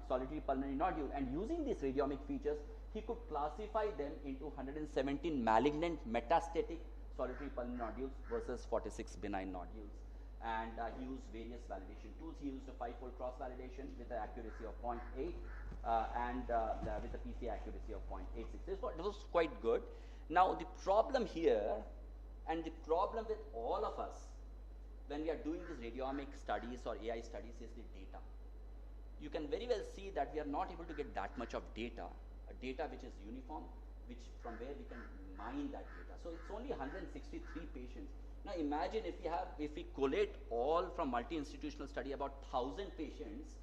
solitary pulmonary nodule, and using these radiomic features, he could classify them into 117 malignant metastatic solitary pulmonary nodules versus 46 benign nodules. And he used various validation tools. He used a 5-fold cross validation with an accuracy of 0.8 and with a PCA accuracy of 0.86. It was quite good. Now the problem here, and the problem with all of us when we are doing these radiomic studies or AI studies, is the data. You can very well see that we are not able to get that much of data which is uniform, which from where we can mine that data. So it's only 163 patients. Now imagine if we collate all from multi-institutional study about 1,000 patients,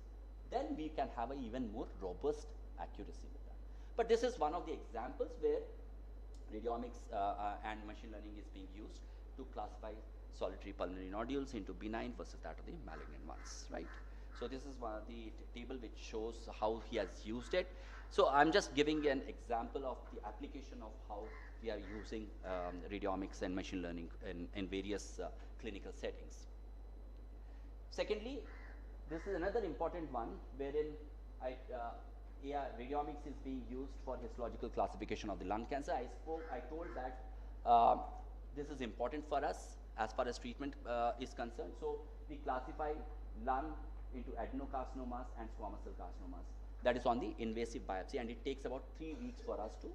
then we can have an even more robust accuracy with that. But this is one of the examples where radiomics and machine learning is being used to classify solitary pulmonary nodules into benign versus that of the malignant ones, right? So this is one of the table which shows how he has used it. So I'm just giving an example of the application of how we are using radiomics and machine learning in various clinical settings. Secondly, this is another important one wherein radiomics is being used for histological classification of the lung cancer. I told that this is important for us as far as treatment is concerned. So we classify lung into adenocarcinomas and squamous cell carcinomas. That is on the invasive biopsy, and it takes about 3 weeks for us to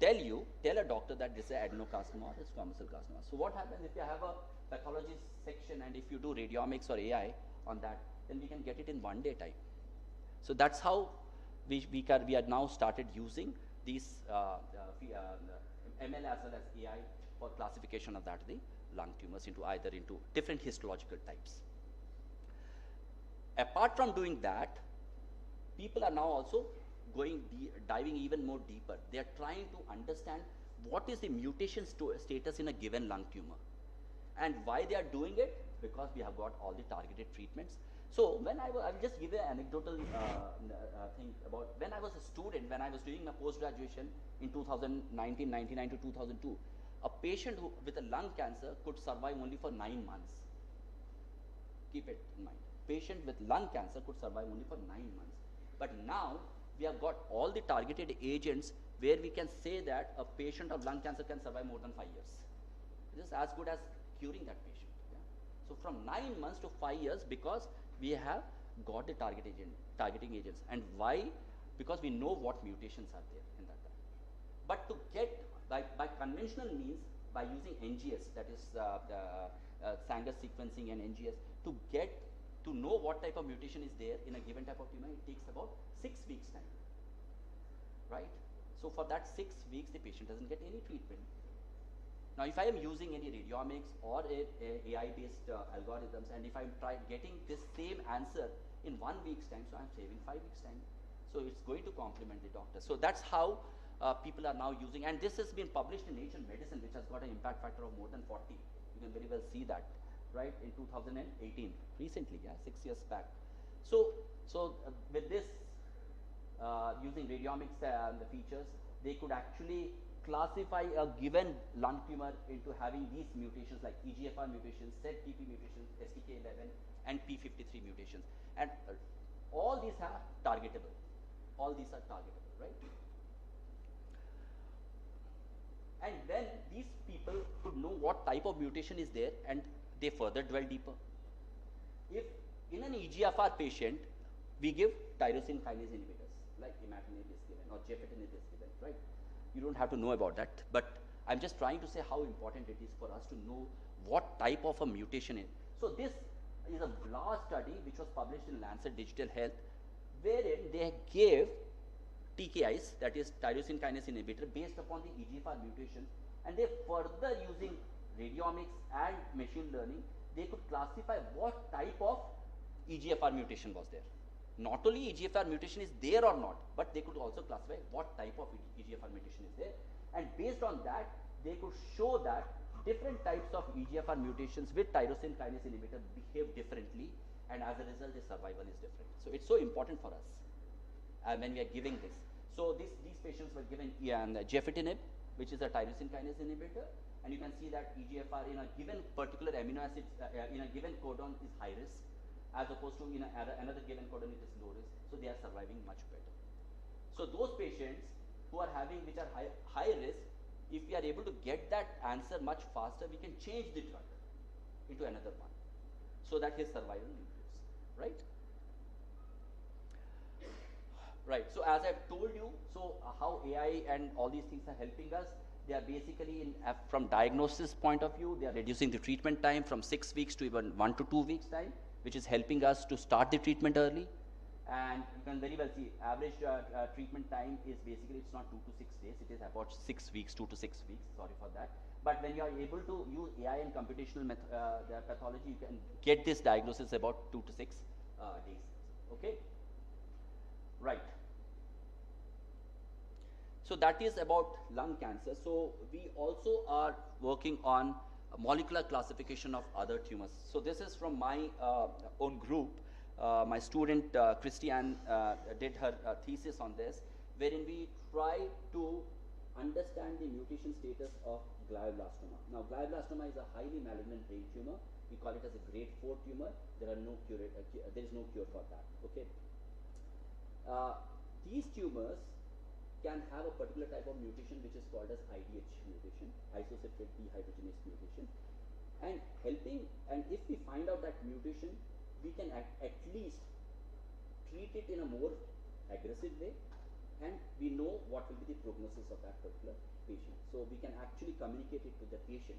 tell a doctor that this is adenocarcinoma or squamous cell carcinoma. So what happens if you have a pathology section and if you do radiomics or AI on that, then we can get it in 1 day time. So that's how we are now started using these ML as well as AI for classification of the lung tumors into different histological types. Apart from doing that, people are now also diving even more deeper. They are trying to understand what is the mutation status in a given lung tumor. And why they are doing it? Because we have got all the targeted treatments. So when I will just give an anecdotal thing about when I was a student, when I was doing my post-graduation in 1999 to 2002, a patient with a lung cancer could survive only for 9 months. Keep it in mind. Patient with lung cancer could survive only for 9 months. But now we have got all the targeted agents where we can say that a patient of lung cancer can survive more than 5 years. This is as good as curing that patient. Yeah? So from 9 months to 5 years, because we have got the targeting agents. And why? Because we know what mutations are there in that time. But to get by conventional means, by using NGS, that is Sanger sequencing and NGS, to know what type of mutation is there in a given type of tumor, it takes about 6 weeks time, right? So for that 6 weeks, the patient doesn't get any treatment. Now, if I am using any radiomics or AI-based algorithms, and if I'm getting this same answer in 1 week's time, so I'm saving 5 weeks time. So it's going to complement the doctor. So that's how people are now using, and this has been published in Nature Medicine, which has got an impact factor of more than 40. You can very well see that, right, in 2018, recently, 6 years back. So with this, using radiomics and the features, they could actually classify a given lung tumor into having these mutations like EGFR mutations, ZTP mutations, STK11, and P53 mutations. And all these are targetable. All these are targetable, right? And then these people could know what type of mutation is there, and they further dwell deeper. If in an EGFR patient, we give tyrosine kinase inhibitors, like imatinib is given or gefitinib is given, right? You don't have to know about that, but I'm just trying to say how important it is for us to know what type of a mutation is. So this is a large study which was published in Lancet Digital Health, wherein they gave TKIs, that is tyrosine kinase inhibitor, based upon the EGFR mutation, and they further using radiomics and machine learning, they could classify what type of EGFR mutation was there. Not only EGFR mutation is there or not, but they could also classify what type of EGFR mutation is there, and based on that, they could show that different types of EGFR mutations with tyrosine kinase inhibitor behave differently, and as a result, the survival is different. So it's so important for us when we are giving this. So these patients were given gefitinib, which is a tyrosine kinase inhibitor, and you can see that EGFR in a given particular amino acid in a given codon is high risk, as opposed to in another given codon it is low risk. So they are surviving much better. So those patients who are having which are high risk, if we are able to get that answer much faster, we can change the drug into another one, so that his survival improves, right? Right, so as I've told you, so how AI and all these things are helping us, they are basically from diagnosis point of view, they are reducing the treatment time from 6 weeks to even 1 to 2 weeks time, which is helping us to start the treatment early. And you can very well see average treatment time is basically, it's not 2 to 6 days, it is about 6 weeks, 2 to 6 weeks, sorry for that. But when you are able to use AI and computational pathology, you can get this diagnosis about 2 to 6 days, okay? Right. So that is about lung cancer. So we also are working on molecular classification of other tumors. So this is from my own group. My student Christiane did her thesis on this, wherein we try to understand the mutation status of glioblastoma. Now glioblastoma is a highly malignant brain tumor. We call it as a grade 4 tumor. There is no cure for that. Okay. These tumors can have a particular type of mutation which is called as IDH mutation, isocyclic dehydrogenase mutation, and if we find out that mutation, we can at least treat it in a more aggressive way, and we know what will be the prognosis of that particular patient. So we can actually communicate it to the patient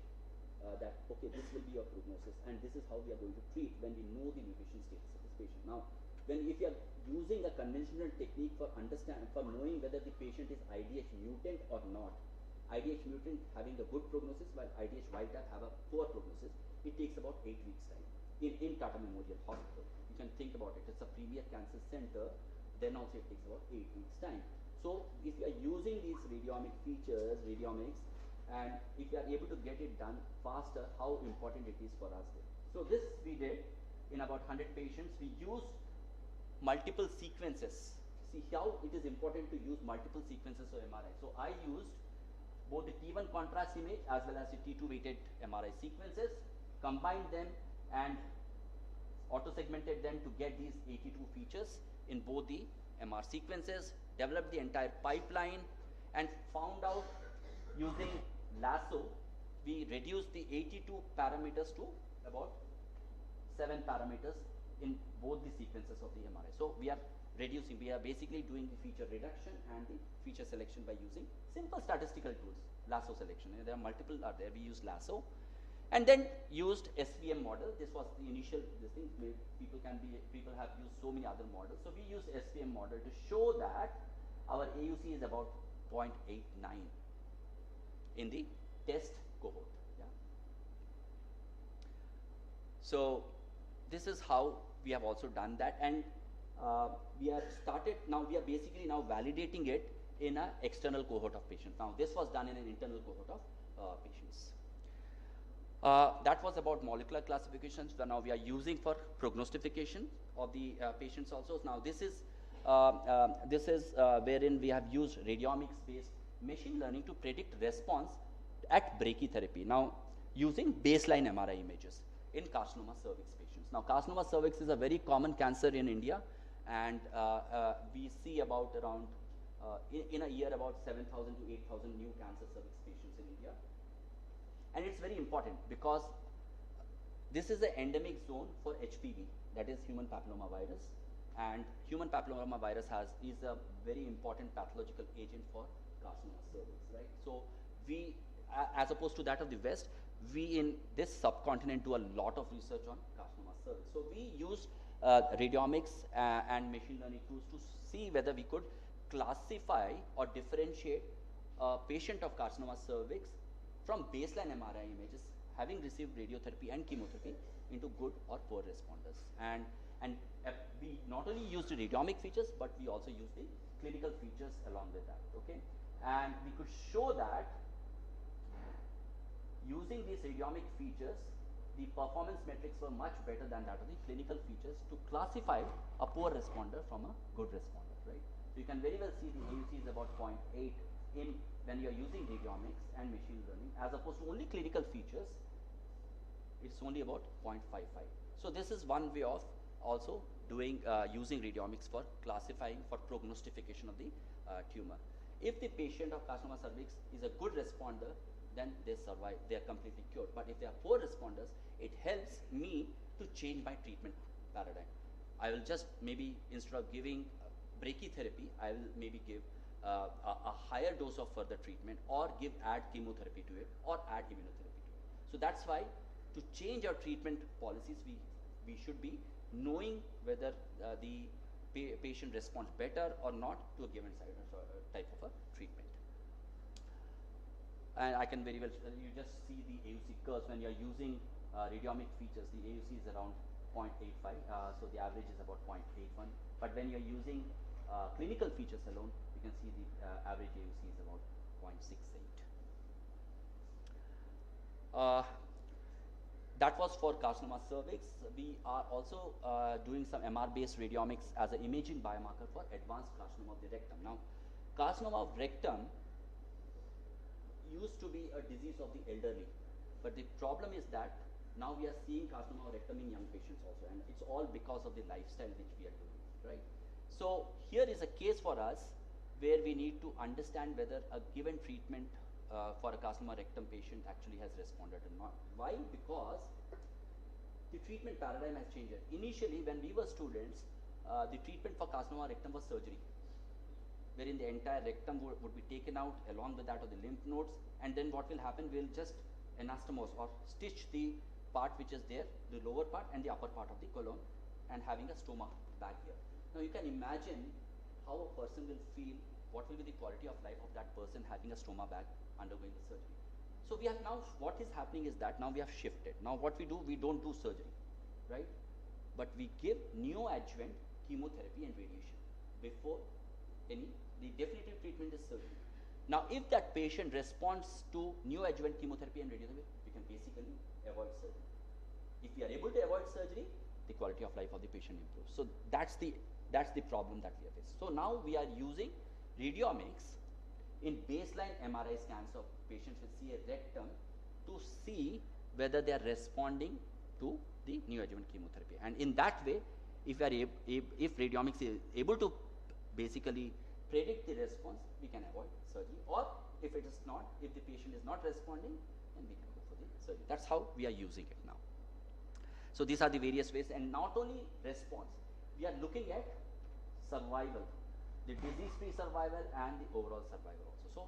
that, okay, this will be your prognosis, and this is how we are going to treat when we know the mutation status of this patient. Now, if you are using a conventional technique for knowing whether the patient is IDH mutant or not, IDH mutant having a good prognosis while IDH wild type have a poor prognosis, it takes about 8 weeks time in Tata Memorial Hospital. You can think about it, it's a premier cancer center, then also it takes about 8 weeks time. So if you are using these radiomic features, radiomics, and if you are able to get it done faster, how important it is for us there. So this we did in about 100 patients. We used multiple sequences. See how it is important to use multiple sequences of MRI. So I used both the T1 contrast image as well as the T2 weighted MRI sequences, combined them and auto-segmented them to get these 82 features in both the MR sequences, developed the entire pipeline, and found out using lasso, we reduced the 82 parameters to about 7 parameters in both the sequences of the MRI. So we are basically doing the feature reduction and the feature selection by using simple statistical tools, lasso selection. There are multiple are there. We use lasso, and then used SVM model. This was the initial thing. People have used so many other models. So we used SVM model to show that our AUC is about 0.89 in the test cohort. Yeah. So this is how we have also done that, and we are basically now validating it in an external cohort of patients. Now this was done in an internal cohort of patients. That was about molecular classifications. Now we are using for prognostication of the patients also. Now this is wherein we have used radiomics-based machine learning to predict response at brachytherapy. Now using baseline MRI images in carcinoma cervix patients. Now carcinoma cervix is a very common cancer in India, and we see about around in a year about 7,000 to 8,000 new cancer cervix patients in India. And it's very important because this is the endemic zone for HPV, that is human papilloma virus, and human papilloma virus is a very important pathological agent for carcinoma cervix, right? So we, as opposed to that of the West, we in this subcontinent do a lot of research on carcinoma cervix. service. So we use radiomics and machine learning tools to see whether we could classify or differentiate a patient of carcinoma cervix from baseline MRI images having received radiotherapy and chemotherapy into good or poor responders. And we not only use the radiomic features, but we also use the clinical features along with that, okay? And we could show that using these radiomic features, the performance metrics were much better than that of the clinical features to classify a poor responder from a good responder, right? So you can very well see the AUC is about 0.8 in when you are using radiomics and machine learning, as opposed to only clinical features, it's only about 0.55. So this is one way of also doing using radiomics for classifying, for prognostication of the tumor. If the patient of carcinoma cervix is a good responder, then they survive, they are completely cured. But if they are poor responders, it helps me to change my treatment paradigm. I will just maybe, instead of giving brachytherapy, I will maybe give a higher dose of further treatment, or add chemotherapy to it, or add immunotherapy to it. So that's why to change our treatment policies, we should be knowing whether the patient responds better or not to a given type of a treatment. And I can very well, you just see the AUC curves when you are using radiomic features. The AUC is around 0.85, so the average is about 0.81. But when you are using clinical features alone, you can see the average AUC is about 0.68. That was for carcinoma cervix. We are also doing some MR-based radiomics as an imaging biomarker for advanced carcinoma of the rectum. Now, carcinoma of rectum used to be a disease of the elderly, but the problem is that now we are seeing carcinoma of rectum in young patients also, and it's all because of the lifestyle which we are doing, right? So here is a case for us where we need to understand whether a given treatment for a carcinoma rectum patient actually has responded or not. Why? Because the treatment paradigm has changed. Initially, when we were students, the treatment for carcinoma rectum was surgery, wherein the entire rectum would be taken out along with that of the lymph nodes, and then what will happen, we'll just anastomose or stitch the part which is there, the lower part and the upper part of the colon, and having a stoma bag here. Now you can imagine how a person will feel, what will be the quality of life of that person having a stoma bag undergoing the surgery. So we have now, what is happening is that now we have shifted. Now what we do, we don't do surgery, right? But we give neoadjuvant chemotherapy and radiation before the definitive treatment is surgery. Now if that patient responds to neoadjuvant chemotherapy and radiotherapy, we can basically avoid surgery. If we are able to avoid surgery, the quality of life of the patient improves. So that's the problem that we have faced. So now we are using radiomics in baseline MRI scans of patients with CA rectum to see whether they are responding to the neoadjuvant chemotherapy. And in that way, if radiomics is able to basically predict the response, we can avoid surgery. Or if it is not, if the patient is not responding, then we can go for the surgery. That's how we are using it now. So these are the various ways, and not only response, we are looking at survival, the disease-free survival and the overall survival also. So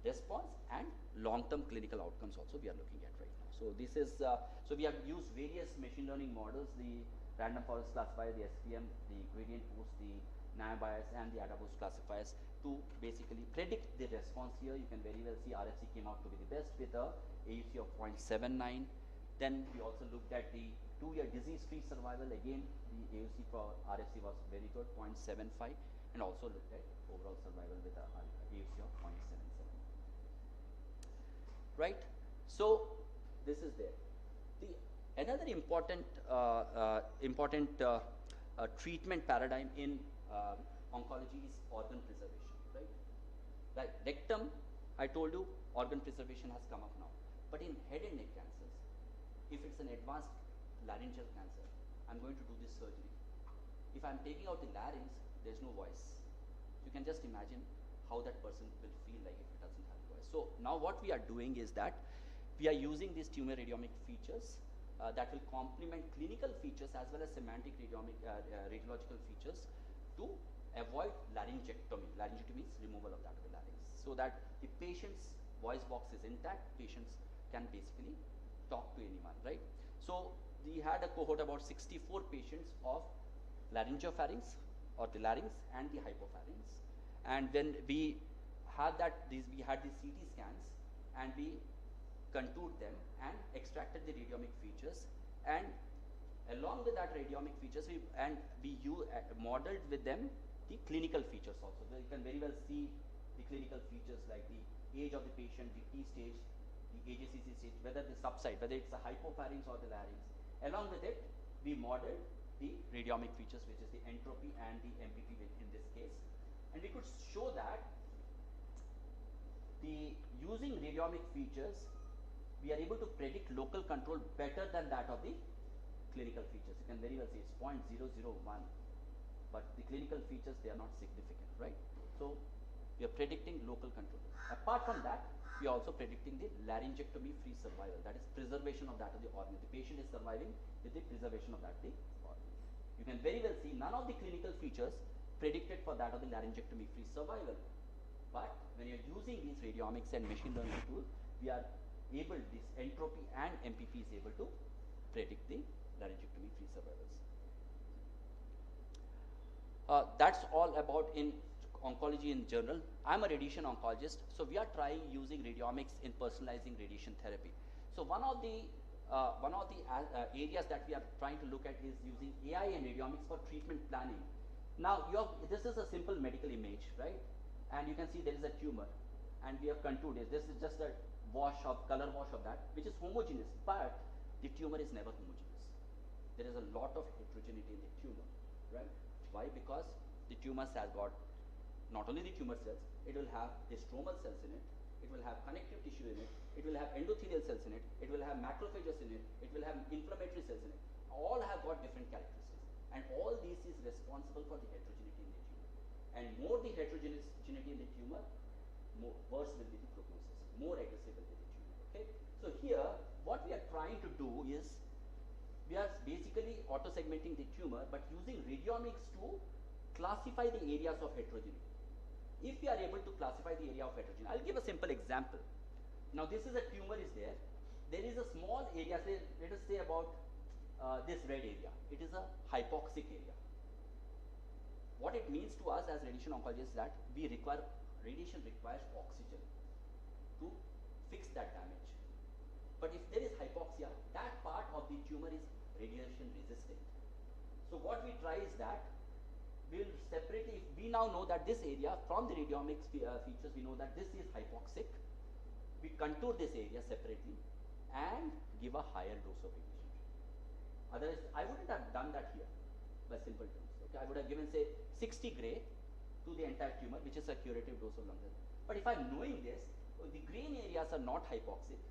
response and long-term clinical outcomes also we are looking at right now. So this is, so we have used various machine learning models, the random forest classifier, the SPM, the gradient boost, the naive and the AdaBoost classifiers to basically predict the response here. You can very well see RFC came out to be the best with a AUC of 0.79. Then we also looked at the 2-year disease-free survival. Again, the AUC for RFC was very good, 0.75, and also looked at overall survival with a AUC of 0.77. Right? So this is there. Another important treatment paradigm in oncology is organ preservation, right? Like rectum, I told you, organ preservation has come up now. But in head and neck cancers, if it's an advanced laryngeal cancer, I'm going to do this surgery. If I'm taking out the larynx, there's no voice. You can just imagine how that person will feel like if it doesn't have a voice. So now what we are doing is that we are using these tumor radiomic features that will complement clinical features as well as semantic radiological features to avoid laryngectomy. Laryngectomy is removal of that of the larynx, so that the patient's voice box is intact, patients can basically talk to anyone, right? So we had a cohort about 64 patients of laryngopharynx or the larynx and the hypopharynx. And when we had we had these CT scans, and we contoured them and extracted the radiomic features, and along with that radiomic features, we modeled with them the clinical features also. So you can very well see the clinical features like the age of the patient, the T stage, the AJCC stage, whether the subside, whether it's the hypopharynx or the larynx. Along with it, we modeled the radiomic features, which is the entropy and the MPP in this case. And we could show that using radiomic features, we are able to predict local control better than that of the clinical features. You can very well see it's 0.001, but the clinical features, they are not significant, right? So we are predicting local control. Apart from that, we are also predicting the laryngectomy-free survival, that is preservation of that of the organ. The patient is surviving with the preservation of that of the organ. You can very well see none of the clinical features predicted for that of the laryngectomy-free survival. But when you are using these radiomics and machine learning tools, we are able, this entropy and MPP is able to predict the laryngectomy-free survivals. That's all about in oncology in general. I'm a radiation oncologist, so we are trying using radiomics in personalizing radiation therapy. So one of the areas that we are trying to look at is using AI and radiomics for treatment planning. Now, this is a simple medical image, right? And you can see there is a tumor, and we have contoured it. This is just a color wash of that, which is homogeneous, but the tumor is never homogeneous. There is a lot of heterogeneity in the tumor, right? Why? Because the tumors has got not only the tumor cells, it will have the stromal cells in it, it will have connective tissue in it, it will have endothelial cells in it, it will have macrophages in it, it will have inflammatory cells in it. All have got different characteristics, and all these is responsible for the heterogeneity in the tumor. And more the heterogeneity in the tumor, worse will be the prognosis, more aggressive will be the tumor. Okay. So here, what we are trying to do is, we are basically auto-segmenting the tumor, but using radiomics to classify the areas of heterogeneity. If we are able to classify the area of heterogeneity, I'll give a simple example. Now, this is a tumor is there. There is a small area, say, let us say about this red area. It is a hypoxic area. What it means to us as radiation oncologists is that radiation requires oxygen to fix that damage. But if there is hypoxia, that part of the tumor is radiation resistant. So what we try is that we'll separately, if we now know that this area from the radiomics features, we know that this is hypoxic, we contour this area separately and give a higher dose of radiation. Otherwise, I wouldn't have done that here by simple terms. Okay, I would have given, say, 60 gray to the entire tumor, which is a curative dose of lung cancer. But if I'm knowing this, the green areas are not hypoxic,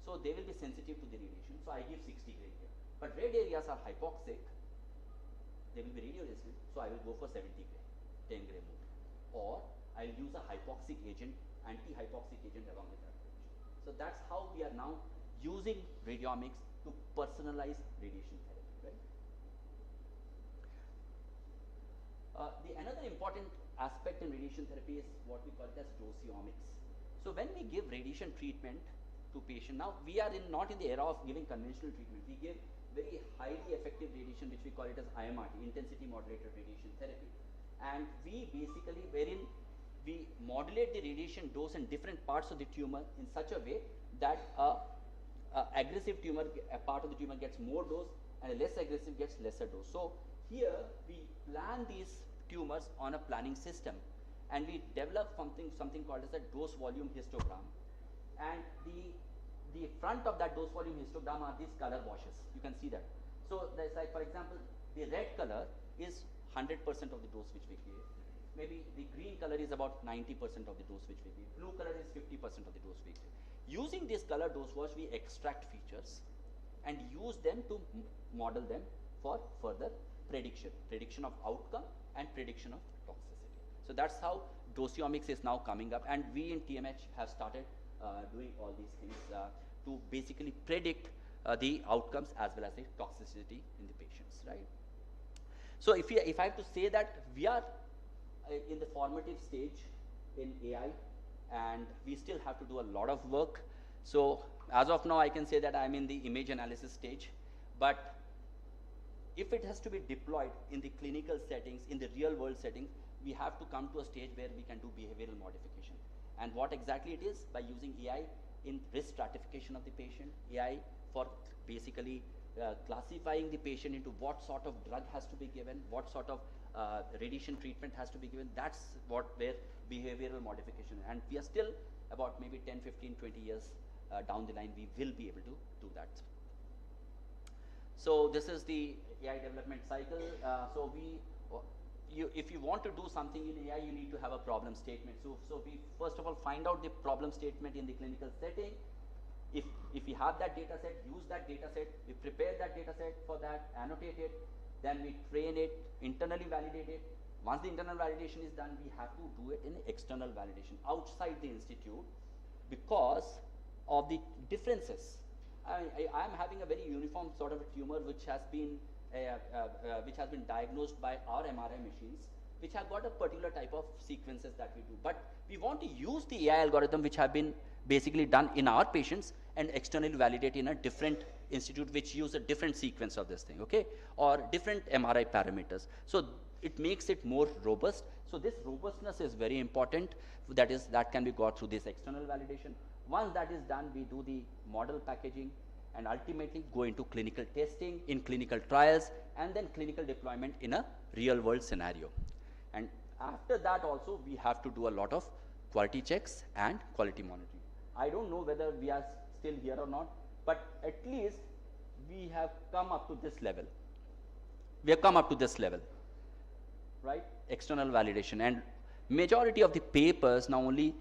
so they will be sensitive to the radiation, so I give 60 gray here. But red areas are hypoxic, they will be radio resistant, so I will go for 70 gray, 10 gray more. Or I'll use a hypoxic agent, anti-hypoxic agent along with that radiation. So that's how we are now using radiomics to personalize radiation therapy, right? Another important aspect in radiation therapy is what we call it as dosiomics. So when we give radiation treatment to patient, now we are not in the era of giving conventional treatment. We give very highly effective radiation, which we call it as IMRT, intensity modulated radiation therapy. And we basically, wherein we modulate the radiation dose in different parts of the tumor in such a way that aggressive tumor, a part of the tumor gets more dose, and a less aggressive gets lesser dose. So here we plan these tumors on a planning system, and we develop something called as a dose volume histogram. And the front of that dose volume histogram are these color washes. You can see that. So there's like, for example, the red color is 100% of the dose which we give. Maybe the green color is about 90% of the dose which we give. Blue color is 50% of the dose we give. Using this color dose wash, we extract features and use them to model them for further prediction of outcome and prediction of toxicity. So that's how dosiomics is now coming up, and we in TMH have started doing all these things to basically predict the outcomes as well as the toxicity in the patients, right? So if I have to say that we are in the formative stage in AI, and we still have to do a lot of work. So as of now, I can say that I'm in the image analysis stage, But if it has to be deployed in the clinical settings, in the real world settings, we have to come to a stage where we can do behavioral modification. And what exactly it is? By using AI in risk stratification of the patient, AI for basically classifying the patient into what sort of drug has to be given, what sort of radiation treatment has to be given. That's where behavioral modification, and we are still about maybe 10, 15, 20 years down the line, we will be able to do that. So this is the AI development cycle. If you want to do something in AI, you need to have a problem statement. So we first of all find out the problem statement in the clinical setting. If we have that data set, use that data set, we prepare that data set for that, annotate it, then we train it, internally validate it. Once the internal validation is done, we have to do it in external validation outside the institute because of the differences. I am having a very uniform sort of a tumor which has been diagnosed by our MRI machines, which have got a particular type of sequences that we do. But we want to use the AI algorithm which have been basically done in our patients and externally validate in a different institute which use a different sequence of this thing, okay, or different MRI parameters. So it makes it more robust. So this robustness is very important. That can be got through this external validation. Once that is done, we do the model packaging and ultimately go into clinical testing in clinical trials and then clinical deployment in a real world scenario. And after that also we have to do a lot of quality checks and quality monitoring. I don't know whether we are still here or not, but at least we have come up to this level. We have come up to this level, right? External validation, and majority of the papers now only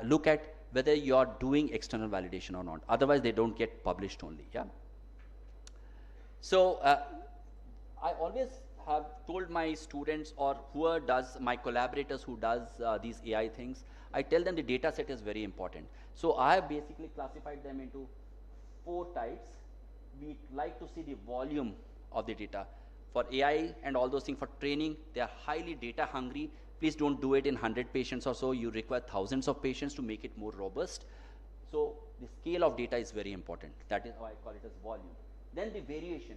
look at whether you are doing external validation or not. Otherwise, they don't get published only. Yeah. So I always have told my students or whoever does, my collaborators who does these AI things, I tell them the data set is very important. So I have basically classified them into 4 types. We like to see the volume of the data. For AI and all those things, for training, they are highly data hungry. Please don't do it in 100 patients or so. You require thousands of patients to make it more robust. So the scale of data is very important. That is how I call it as volume. Then the variation.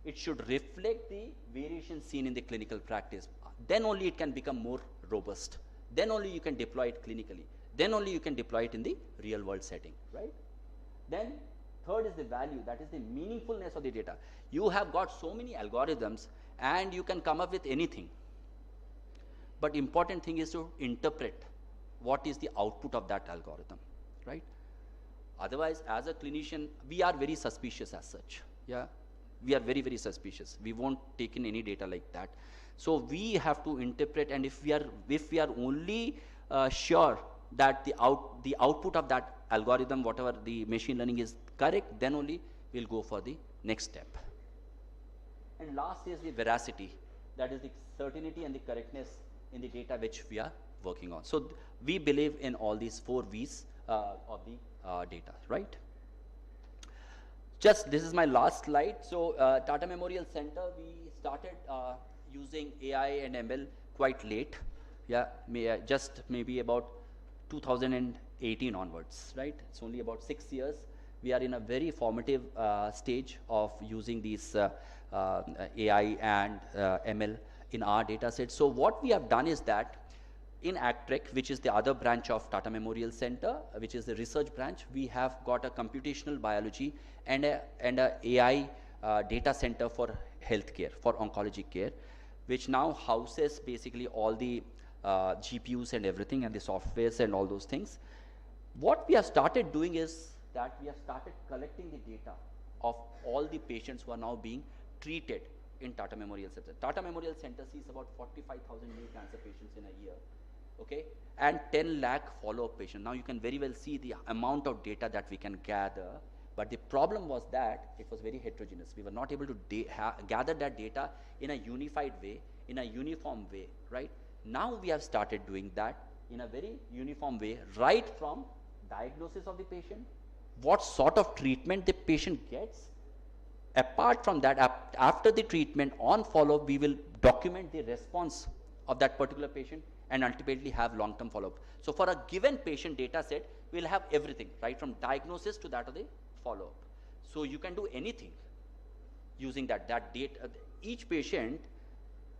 It should reflect the variation seen in the clinical practice. Then only it can become more robust. Then only you can deploy it clinically. Then only you can deploy it in the real world setting, right? Then third is the value, that is the meaningfulness of the data. You have got so many algorithms and you can come up with anything. But important thing is to interpret what is the output of that algorithm, right? Otherwise, as a clinician, we are very suspicious as such. Yeah, we are very, very suspicious. We won't take in any data like that. So we have to interpret, and if we are only sure that the output of that algorithm, whatever the machine learning is correct, then only we'll go for the next step. And last is the veracity, that is the certainty and the correctness in the data which we are working on. So we believe in all these 4 V's of the data, right? Just this is my last slide. So Tata Memorial Center, we started using AI and ML quite late. Yeah, just maybe about 2018 onwards, right? It's only about 6 years. We are in a very formative stage of using these AI and ML in our data set. So what we have done is that in ACTREC, which is the other branch of Tata Memorial Center, which is the research branch, we have got a computational biology and a AI data center for healthcare, for oncology care, which now houses basically all the GPUs and everything and the softwares and all those things. What we have started doing is that we have started collecting the data of all the patients who are now being treated in Tata Memorial Center. Tata Memorial Center sees about 45,000 new cancer patients in a year, okay, and 10 lakh follow-up patients. Now you can very well see the amount of data that we can gather, but the problem was that it was very heterogeneous. We were not able to gather that data in a unified way, in a uniform way, right? Now we have started doing that in a very uniform way, right from diagnosis of the patient, what sort of treatment the patient gets. Apart from that, after the treatment, on follow-up, we will document the response of that particular patient and ultimately have long-term follow-up. So for a given patient data set, we'll have everything, right from diagnosis to that of the follow-up. So you can do anything using that data. Each patient,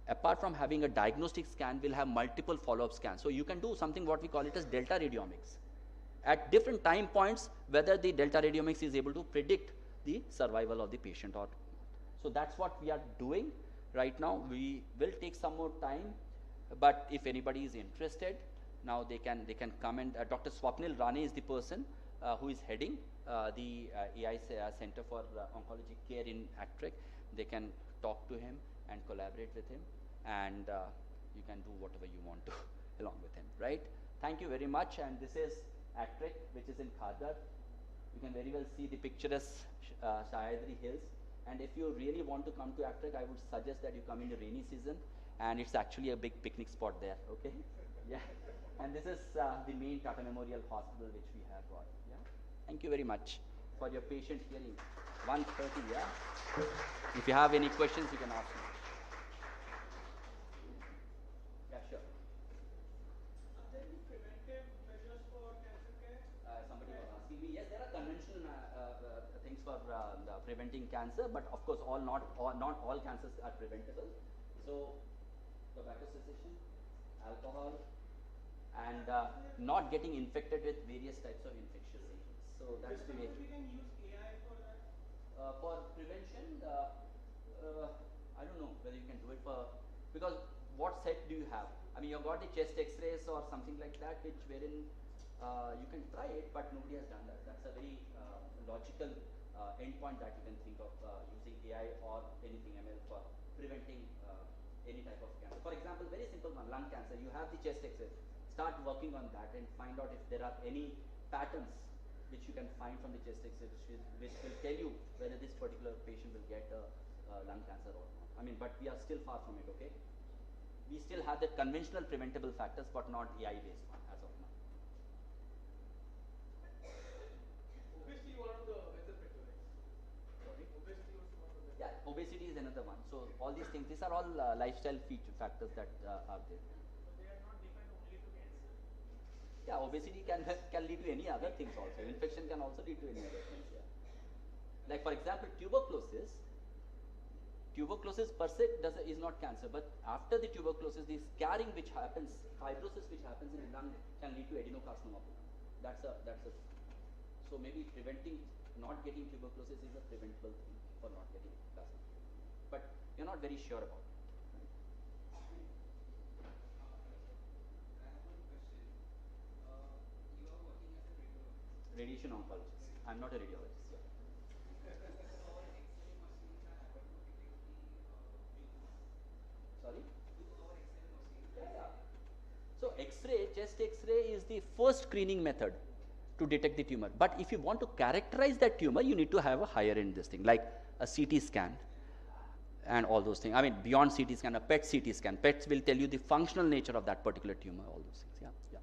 apart from having a diagnostic scan, will have multiple follow-up scans. So you can do something what we call it as delta radiomics. At different time points, whether the delta radiomics is able to predict the survival of the patient or not. So that's what we are doing right now. We will take some more time, but if anybody is interested, now they can come and Dr. Swapnil Rane is the person who is heading the AI Center for Oncology Care in ACTREC. They can talk to him and collaborate with him, and you can do whatever you want to along with him, right? Thank you very much. And this is ACTREC, which is in Khadar. You can very well see the picturesque Sayadri Hills. And if you really want to come to ACTREC, I would suggest that you come in the rainy season, and it's actually a big picnic spot there, okay? Yeah. And this is the main Tata Memorial Hospital which we have got. Yeah. Thank you very much for your patient hearing. 1:30, yeah? If you have any questions, you can ask me. Yeah, sure. Are there any preventive measures for cancer care? Somebody was asking me. Yes, there are conventional things for preventing cancer, but of course, not all cancers are preventable. So, tobacco cessation, alcohol, and not getting infected with various types of infectious agents. So that's the way. We can use AI for that. For prevention, I don't know whether you can do it because what set do you have? I mean, you've got the chest X-rays or something like that, wherein you can try it, but nobody has done that. That's a very logical endpoint that you can think of using AI or anything ML for preventing any type of cancer. For example, very simple one, lung cancer. You have the chest X-ray. Start working on that and find out if there are any patterns which you can find from the chest X-ray, which will tell you whether this particular patient will get lung cancer or not. I mean, but we are still far from it, okay? We still have the conventional preventable factors, but not AI-based one as of now. Obesity, one of the health factors. Sorry? Obesity also one of the. Yeah, obesity is another one. So all these things, these are all lifestyle factors that are there. So they are not defined only to cancer. Yeah, obesity can lead to any other things also. Infection can also lead to any other things. Yeah. Like for example, tuberculosis per se is not cancer, but after the tuberculosis, the scarring which happens, fibrosis which happens in the lung can lead to adenocarcinoma. That's a. So maybe preventing not getting tuberculosis is a preventable thing for not getting carcinoma, but you're not very sure about it. Radiation oncologist. I'm not a radiologist. Yeah. Sorry? Yeah. So X-ray, chest X-ray is the first screening method to detect the tumor. But if you want to characterize that tumor, you need to have a higher end this thing, like a CT scan and all those things. I mean, beyond CT scan, a PET CT scan. PETs will tell you the functional nature of that particular tumor, all those things. Yeah. Yeah.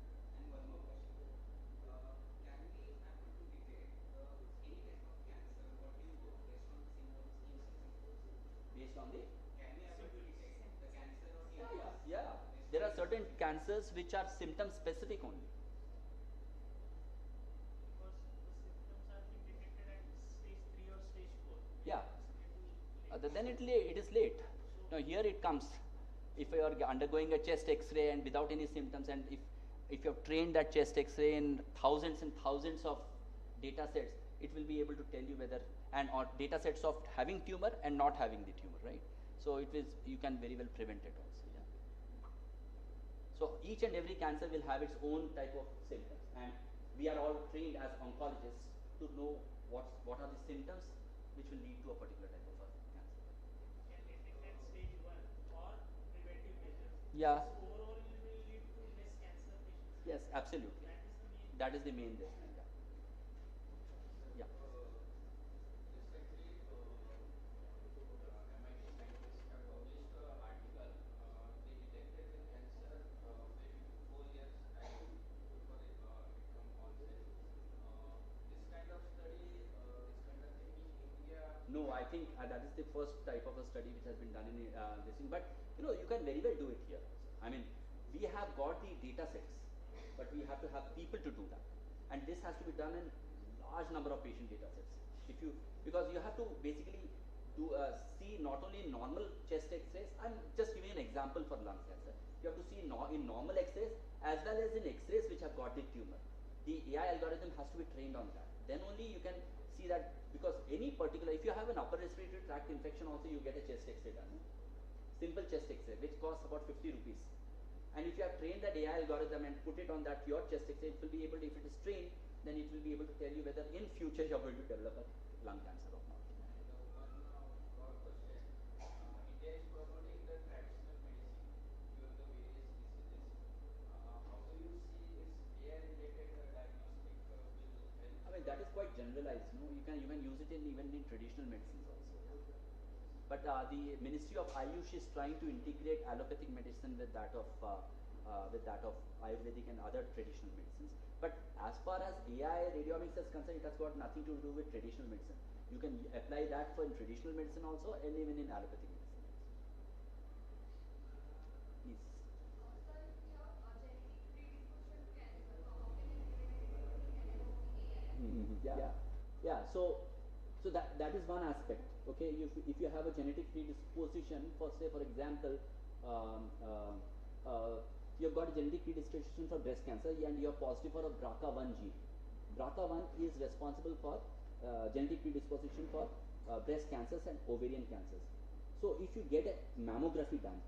Based on the? Yeah. There are certain cancers which are symptom specific only. Because the symptoms are being detected at stage 3 or stage 4. Yeah. Then it is late. Now here it comes. If you are undergoing a chest X-ray and without any symptoms, and if you have trained that chest X-ray in thousands and thousands of data sets, it will be able to tell you whether, or data sets of having tumor and not having the tumor, right? So you can very well prevent it also. Yeah. So each and every cancer will have its own type of symptoms, and we are all trained as oncologists to know what are the symptoms which will lead to a particular type of cancer. Can detect at stage 1 or preventive measures. Yeah. This overall will lead to less cancer patients. Yes, absolutely. That is the main thing. Yeah. No, I think that is the first type of a study which has been done in this thing. But you can very well do it here. I mean, we have got the data sets, but we have to have people to do that, and this has to be done in large number of patient data sets. If you, because you have to basically do see not only normal chest X-rays. I'm just giving an example for lung cancer. You have to see in normal X-rays as well as in X-rays which have got the tumor. The AI algorithm has to be trained on that. Then only you can see that, because any particular, if you have an upper respiratory tract infection also, you get a chest X-ray done. Simple chest X-ray, which costs about 50 rupees. And if you have trained that AI algorithm and put it on that your chest X-ray, it will be able to, if it is trained, then it will be able to tell you whether in future you are going to develop a lung cancer or not. India is promoting the traditional medicine cure the various diseases. How do you see this AI-related diagnostic will help? I mean, that is quite generalized. No, you can use it in even in traditional medicines also. But the Ministry of Ayush is trying to integrate allopathic medicine with that of Ayurvedic and other traditional medicines. But as far as AI radiomics is concerned, it has got nothing to do with traditional medicine. You can apply that for in traditional medicine also, and even in allopathic medicine. Please. Yeah. So that is one aspect. Okay, if you have a genetic predisposition for, say, for example, you've got a genetic predisposition for breast cancer and you're positive for a BRCA1 gene. BRCA1 is responsible for genetic predisposition for breast cancers and ovarian cancers. So if you get a mammography done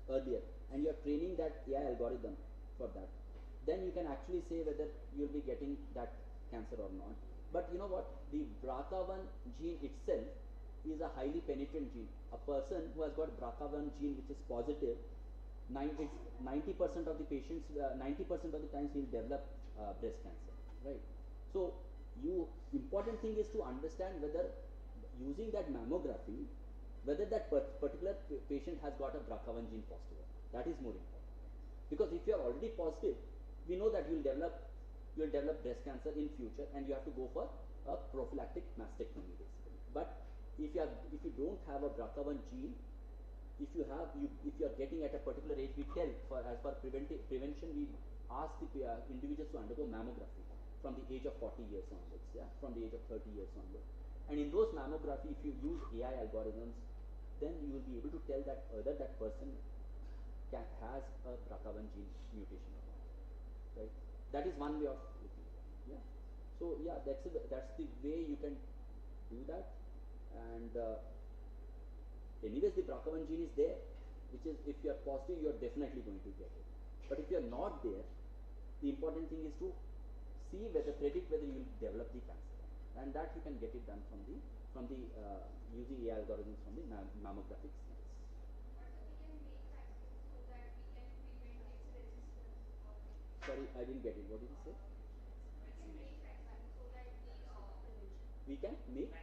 earlier and you're training that AI algorithm for that, then you can actually say whether you'll be getting that cancer or not. But you know what? The BRCA1 gene itself is a highly penetrant gene. A person who has got BRCA1 gene which is positive, 90% of the patients, 90% of the times he will develop breast cancer, right? So, important thing is to understand whether using that mammography, whether that particular patient has got a BRCA1 gene positive. That is more important. Because if you are already positive, we know that you will develop breast cancer in future, and you have to go for a prophylactic mastectomy basically. But if you don't have a BRCA1 gene, if you are getting at a particular age, we tell as per prevention, we ask the individuals to undergo mammography from the age of 40 years onwards, from the age of 30 years onwards. And in those mammography, if you use AI algorithms, then you will be able to tell that whether that person has a BRCA1 gene mutation or not, right? That is one way of looking at it. Yeah. So yeah, that's the way you can do that. And anyways, the BRCA1 gene is there, which is, if you are positive, you are definitely going to get it. But if you are not there, the important thing is to see predict whether you will develop the cancer, and that you can get it done from the using AI algorithms from the mammographic scans. Sorry, I didn't get it. What did you say? We can make.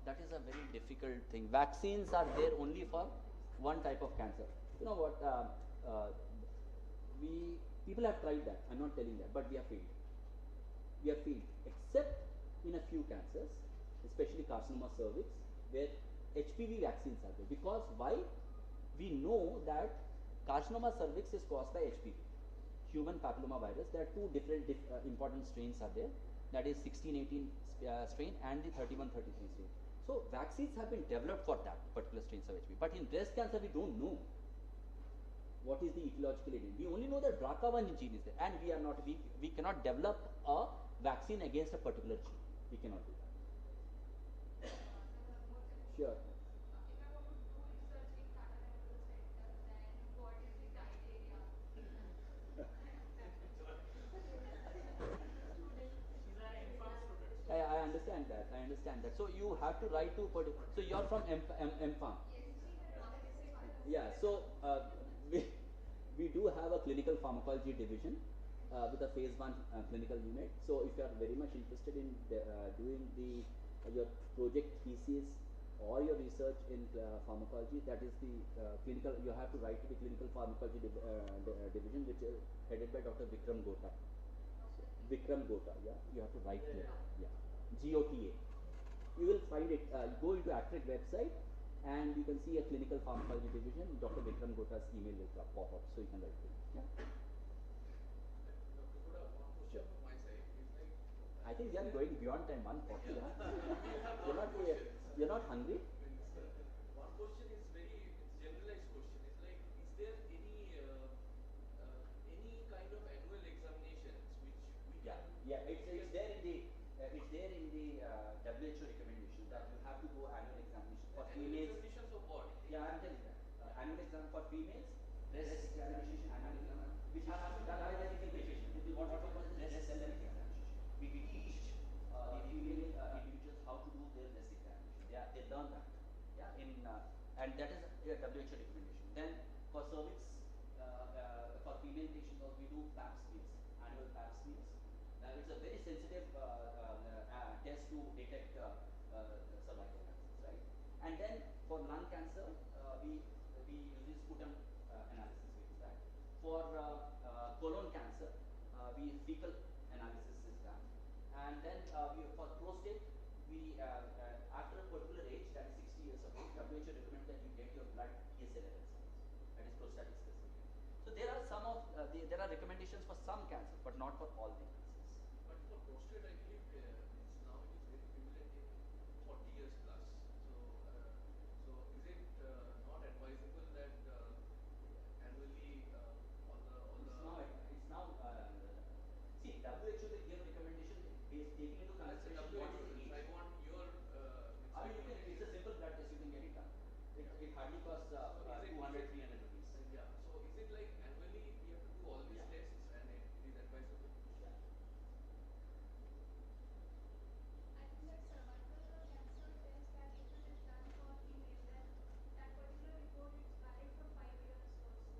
That is a very difficult thing. Vaccines are there only for one type of cancer. You know what? People have tried that. I'm not telling that, but we have failed. We have failed, except in a few cancers, especially carcinoma cervix, where HPV vaccines are there. Because why? We know that carcinoma cervix is caused by HPV, human papilloma virus. There are two different important strains are there. That is 1618 strain and the 3133 strain. So vaccines have been developed for that particular strains of HPV. But in breast cancer, we don't know what is the etiological agent. We only know that BRCA1 gene is there, and we cannot develop a vaccine against a particular gene. We cannot do that. Sure. I understand that. So you have to write to so you are from M-Farm. Yeah. So we do have a clinical pharmacology division with a phase 1 clinical unit. So if you are very much interested in doing your project thesis or your research in pharmacology, that is the clinical. You have to write to the clinical pharmacology division, which is headed by Dr. Vikram Gota. Vikram Gota, yeah, you have to write to, yeah, GOTA. You will find it. Go into ACTREC website, and you can see a clinical pharmacology division. Dr. Vikram Gota's email will pop up, so you can write to him. Yeah. Sure. I think we are going beyond time, 140. You're not hungry? One question is very generalized question. It's like, is there any kind of annual examinations which we Yeah, can? yeah. It's there in the WHO recommendation that you have to go annual examination for Annual females. examinations of what? Yeah, I'm telling you that. Annual exam for females, breast examination, annual exam, which has to be done by the medical patient. What we call is breast cell examination. We teach the female individuals how to do their breast examination. They learn that. Yeah, and that is a WHO recommendation. Then for cervix, for female patients, also we do pap smears, annual pap smears. It's a very sensitive test to detect cervical cancers, right? And then for lung cancer, we use sputum analysis. We do that. For colon cancer, we fecal analysis is done. And then for prostate, we after a particular age, that is 60 years of age, WHO recommends that you get your blood PSA levels, that is prostatic specific. So there are some of there are recommendations for some cancers, but not for all the cancers. But for prostate, I believe now it is very prevalent in 40 years plus. So is it not advisable that annually all the It's now see, WHO will give recommendation based taking into consideration what is the age. I want your I mean, it's a simple blood test, you can get it done. It hardly costs 200, 300 rupees. Yeah. So is it like annually we have to do all these tests and it is advisable? Yeah. I think that cervical cancer test that if it is done for female, then that particular report is valid for 5 years also.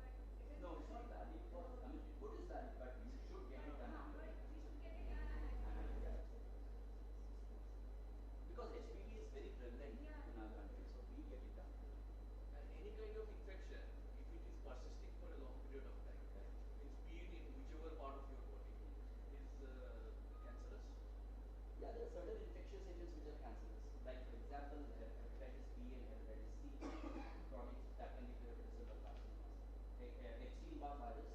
But if it No, it's not valid for, I mean, report is valid, but you should get it done but annually. we should get it done annually. Yeah. Because HPV is very prevalent in our country, so we get it done. And any kind of infection, if it is persisting for a long period of time, means be it in whichever part of your body, is cancerous? Yeah, there are certain infectious agents which are cancerous. Like for example, hepatitis B and hepatitis C, chronic papillary cerebral carcinoma. Epstein-Barr virus,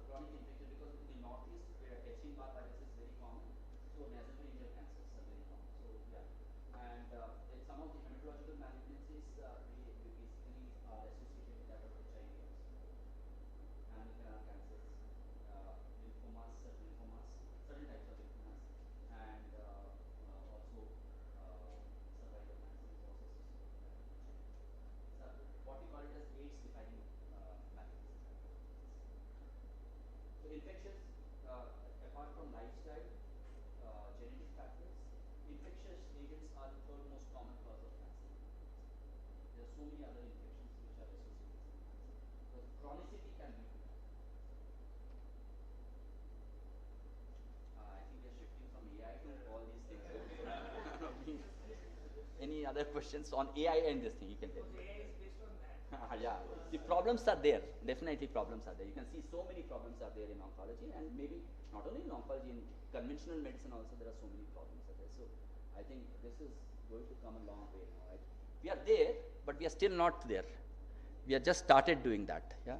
chronic infection, because in the northeast where Epstein-Barr virus is very common, so nasopharyngeal cancers are very common. So yeah, and some of the hematological malignancies we basically are associated with that of HIV also. And canal cancers, lymphomas, certain types of lymphomas, and also cervical cancer is also associated with that. So what we call it as AIDS defining malignancies. So infectious, apart from lifestyle, genetic factors, infectious agents are the third most common cause of cancer. There are so many other infections which are associated with cancer. Because chronicity can lead to that. I think we are shifting from AI to all these things. Any other questions on AI and this thing? You can tell me. AI is based on that. Yeah, the problems are there. Definitely problems are there. You can see so many problems are there in oncology, and maybe not only in oncology, in conventional medicine also there are so many problems are there. So I think this is going to come a long way now. Right? We are there, but we are still not there. We have just started doing that. Yeah.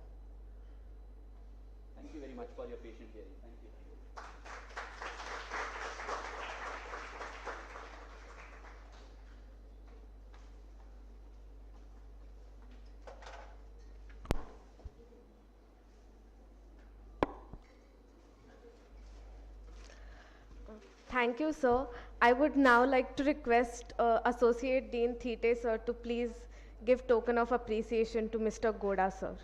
Thank you very much for your patient hearing. Thank you. Thank you, sir. I would now like to request Associate Dean Thite, sir, to please give token of appreciation to Mr. Goda, sir.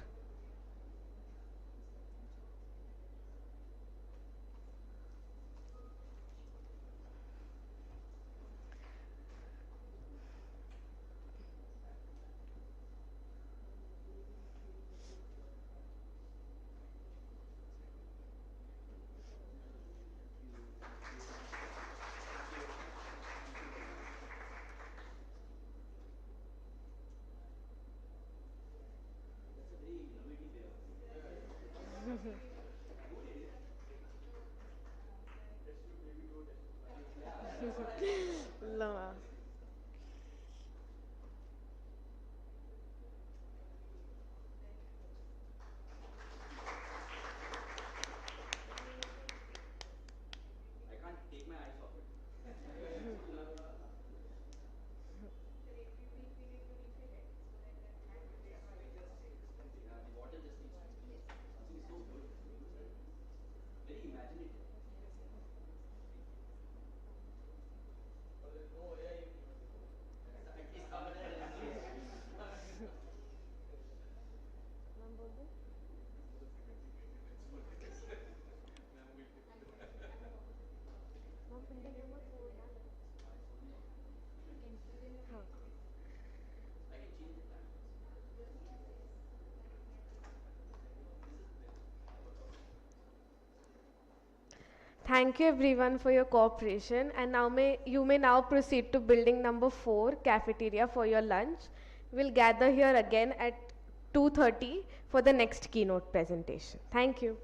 That's a very Thank you everyone for your cooperation, and you may now proceed to building number 4, cafeteria, for your lunch. We'll gather here again at 2:30 for the next keynote presentation. Thank you.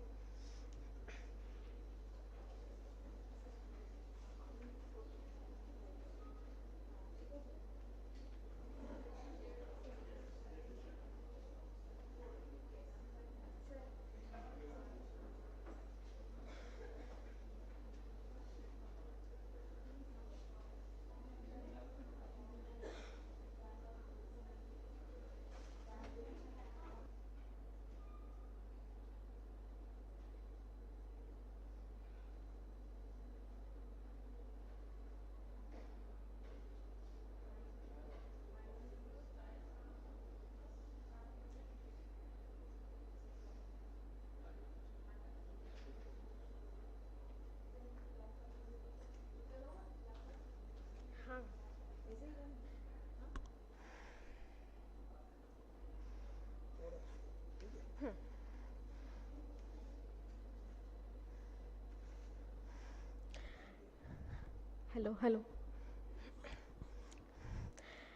Hello, hello.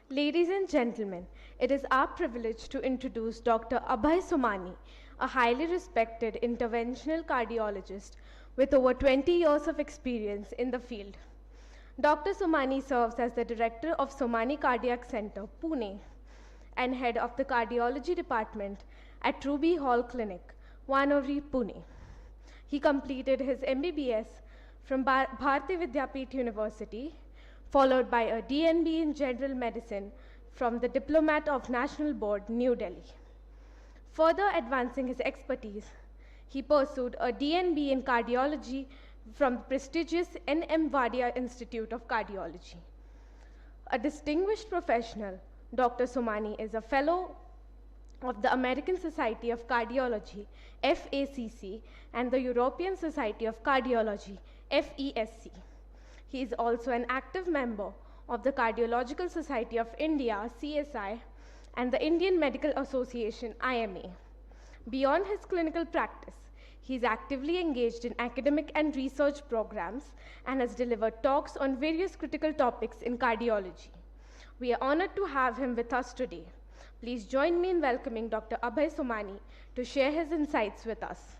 Ladies and gentlemen, it is our privilege to introduce Dr. Abhay Somani, a highly respected interventional cardiologist with over 20 years of experience in the field. Dr. Somani serves as the director of Somani Cardiac Center, Pune, and head of the cardiology department at Ruby Hall Clinic, Wanori, Pune. He completed his MBBS from Bharati Vidyapeeth University, followed by a DNB in General Medicine from the Diplomat of National Board, New Delhi. Further advancing his expertise, he pursued a DNB in Cardiology from the prestigious N.M. Wadia Institute of Cardiology. A distinguished professional, Dr. Somani is a fellow of the American Society of Cardiology, FACC, and the European Society of Cardiology, FESC. He is also an active member of the Cardiological Society of India, CSI, and the Indian Medical Association, IMA. Beyond his clinical practice, he is actively engaged in academic and research programs and has delivered talks on various critical topics in cardiology. We are honored to have him with us today. Please join me in welcoming Dr. Abhay Somani to share his insights with us.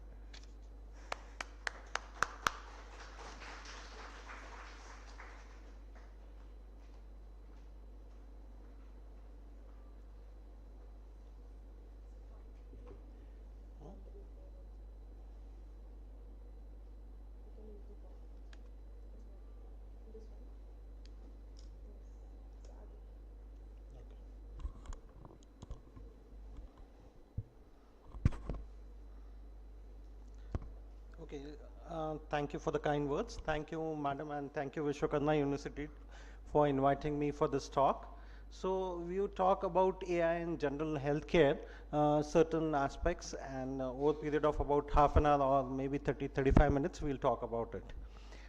Okay, thank you for the kind words. Thank you, madam, and thank you, Vishwakarma University, for inviting me for this talk. So we will talk about AI in general healthcare, certain aspects, and over a period of about half an hour or maybe 35 minutes, we'll talk about it.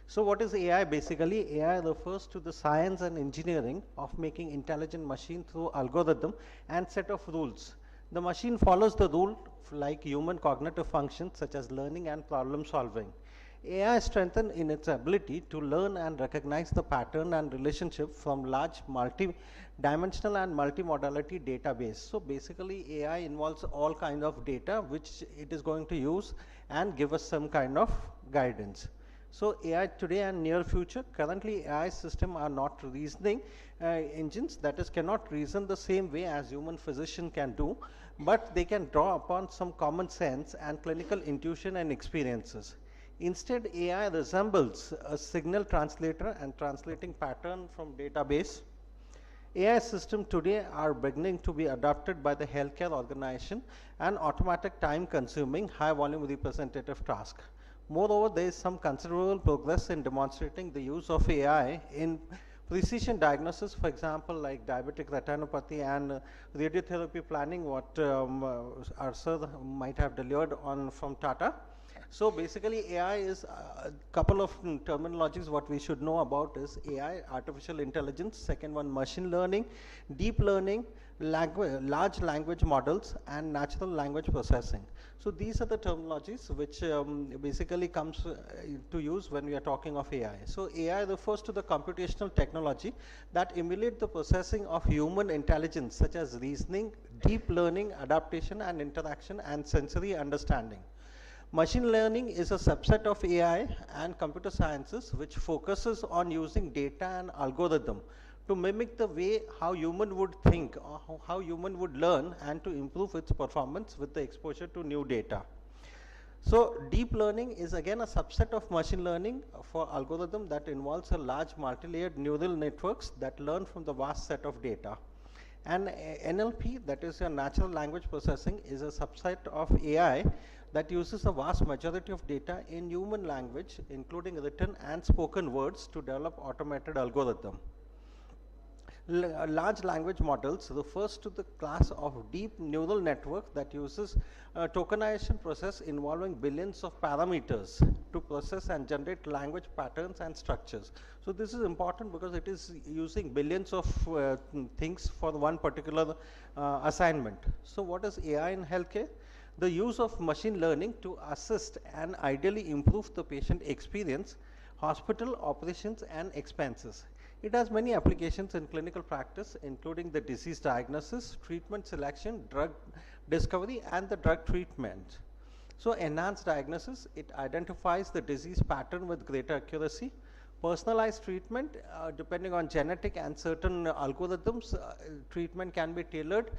So what is AI? Basically, AI refers to the science and engineering of making intelligent machine through algorithm and set of rules. The machine follows the rule like human cognitive functions such as learning and problem solving. AI is strengthened in its ability to learn and recognize the pattern and relationship from large multi-dimensional and multimodality database. So basically AI involves all kinds of data which it is going to use and give us some kind of guidance. So AI today and near future, currently AI systems are not reasoning engines, that is cannot reason the same way as human physician can do, but they can draw upon some common sense and clinical intuition and experiences. Instead, AI resembles a signal translator and translating pattern from database. AI systems today are beginning to be adopted by the healthcare organization and automatic time-consuming high-volume representative task. Moreover, there is some considerable progress in demonstrating the use of AI in precision diagnosis, for example, like diabetic retinopathy and radiotherapy planning, what our sir might have delivered on from Tata. So basically AI is a couple of terminologies what we should know about is AI, artificial intelligence, second one machine learning, deep learning, large language models, and natural language processing. So these are the terminologies which basically comes to use when we are talking of AI. So AI refers to the computational technology that emulate the processing of human intelligence, such as reasoning, deep learning, adaptation and interaction, and sensory understanding. Machine learning is a subset of AI and computer sciences which focuses on using data and algorithm to mimic the way how human would think or how human would learn, and to improve its performance with the exposure to new data. So deep learning is again a subset of machine learning for algorithm that involves a large multi-layered neural networks that learn from the vast set of data. And NLP, that is a natural language processing, is a subset of AI that uses a vast majority of data in human language, including written and spoken words, to develop automated algorithm. Large language models refers to the class of deep neural network that uses a tokenization process involving billions of parameters to process and generate language patterns and structures. So this is important because it is using billions of things for one particular assignment. So what is AI in healthcare? The use of machine learning to assist and ideally improve the patient experience, hospital operations and expenses. It has many applications in clinical practice, including the disease diagnosis, treatment selection, drug discovery, and the drug treatment. So enhanced diagnosis, it identifies the disease pattern with greater accuracy. Personalized treatment, depending on genetic and certain algorithms, treatment can be tailored.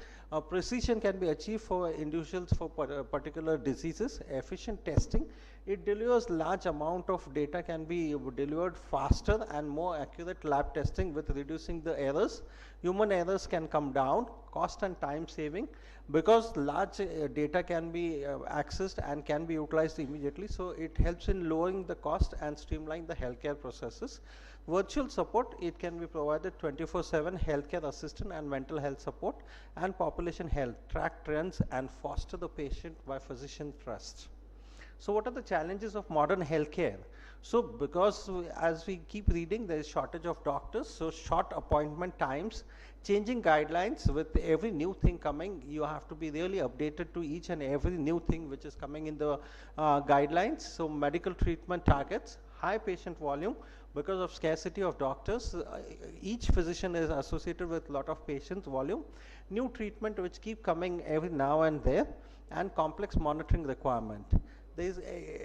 Precision can be achieved for individuals for particular diseases. Efficient testing, it delivers large amount of data, can be delivered faster and more accurate lab testing with reducing the errors. Human errors can come down, cost and time saving, because large data can be accessed and can be utilized immediately. So it helps in lowering the cost and streamlining the healthcare processes. Virtual support, it can be provided 24/7 healthcare assistant and mental health support, and population health, track trends and foster the patient by physician trust. So what are the challenges of modern healthcare? So because as we keep reading, there is shortage of doctors, so short appointment times, changing guidelines with every new thing coming, you have to be really updated to each and every new thing which is coming in the guidelines. So medical treatment targets, high patient volume because of scarcity of doctors. Each physician is associated with a lot of patients volume, new treatment which keep coming every now and there, and complex monitoring requirement. There is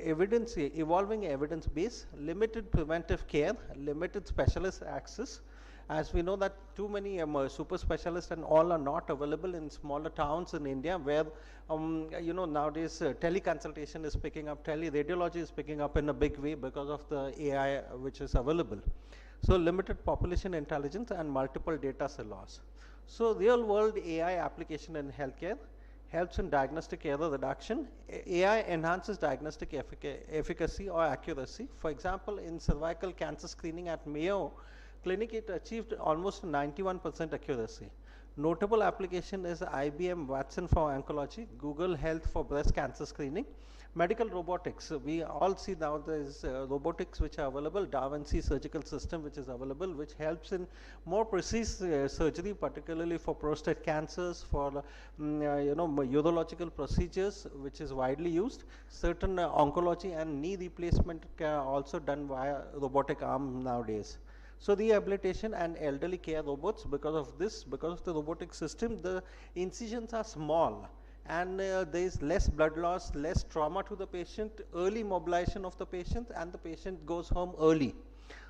evidence, evolving evidence base, limited preventive care, limited specialist access. As we know that too many super specialists and all are not available in smaller towns in India, where you know, nowadays teleconsultation is picking up, teleradiology is picking up in a big way because of the AI which is available. So limited population intelligence and multiple data silos. So real world AI application in healthcare helps in diagnostic error reduction. AI enhances diagnostic efficacy or accuracy. For example, in cervical cancer screening at Mayo Clinic, it achieved almost 91% accuracy. Notable application is IBM Watson for oncology, Google Health for breast cancer screening. Medical robotics, we all see now there is robotics which are available, Da Vinci surgical system which is available, which helps in more precise surgery, particularly for prostate cancers, for you know, urological procedures, which is widely used. Certain oncology and knee replacement are also done via robotic arm nowadays. So rehabilitation and elderly care robots, because of this, because of the robotic system, the incisions are small, and there is less blood loss, less trauma to the patient, early mobilization of the patient, and the patient goes home early.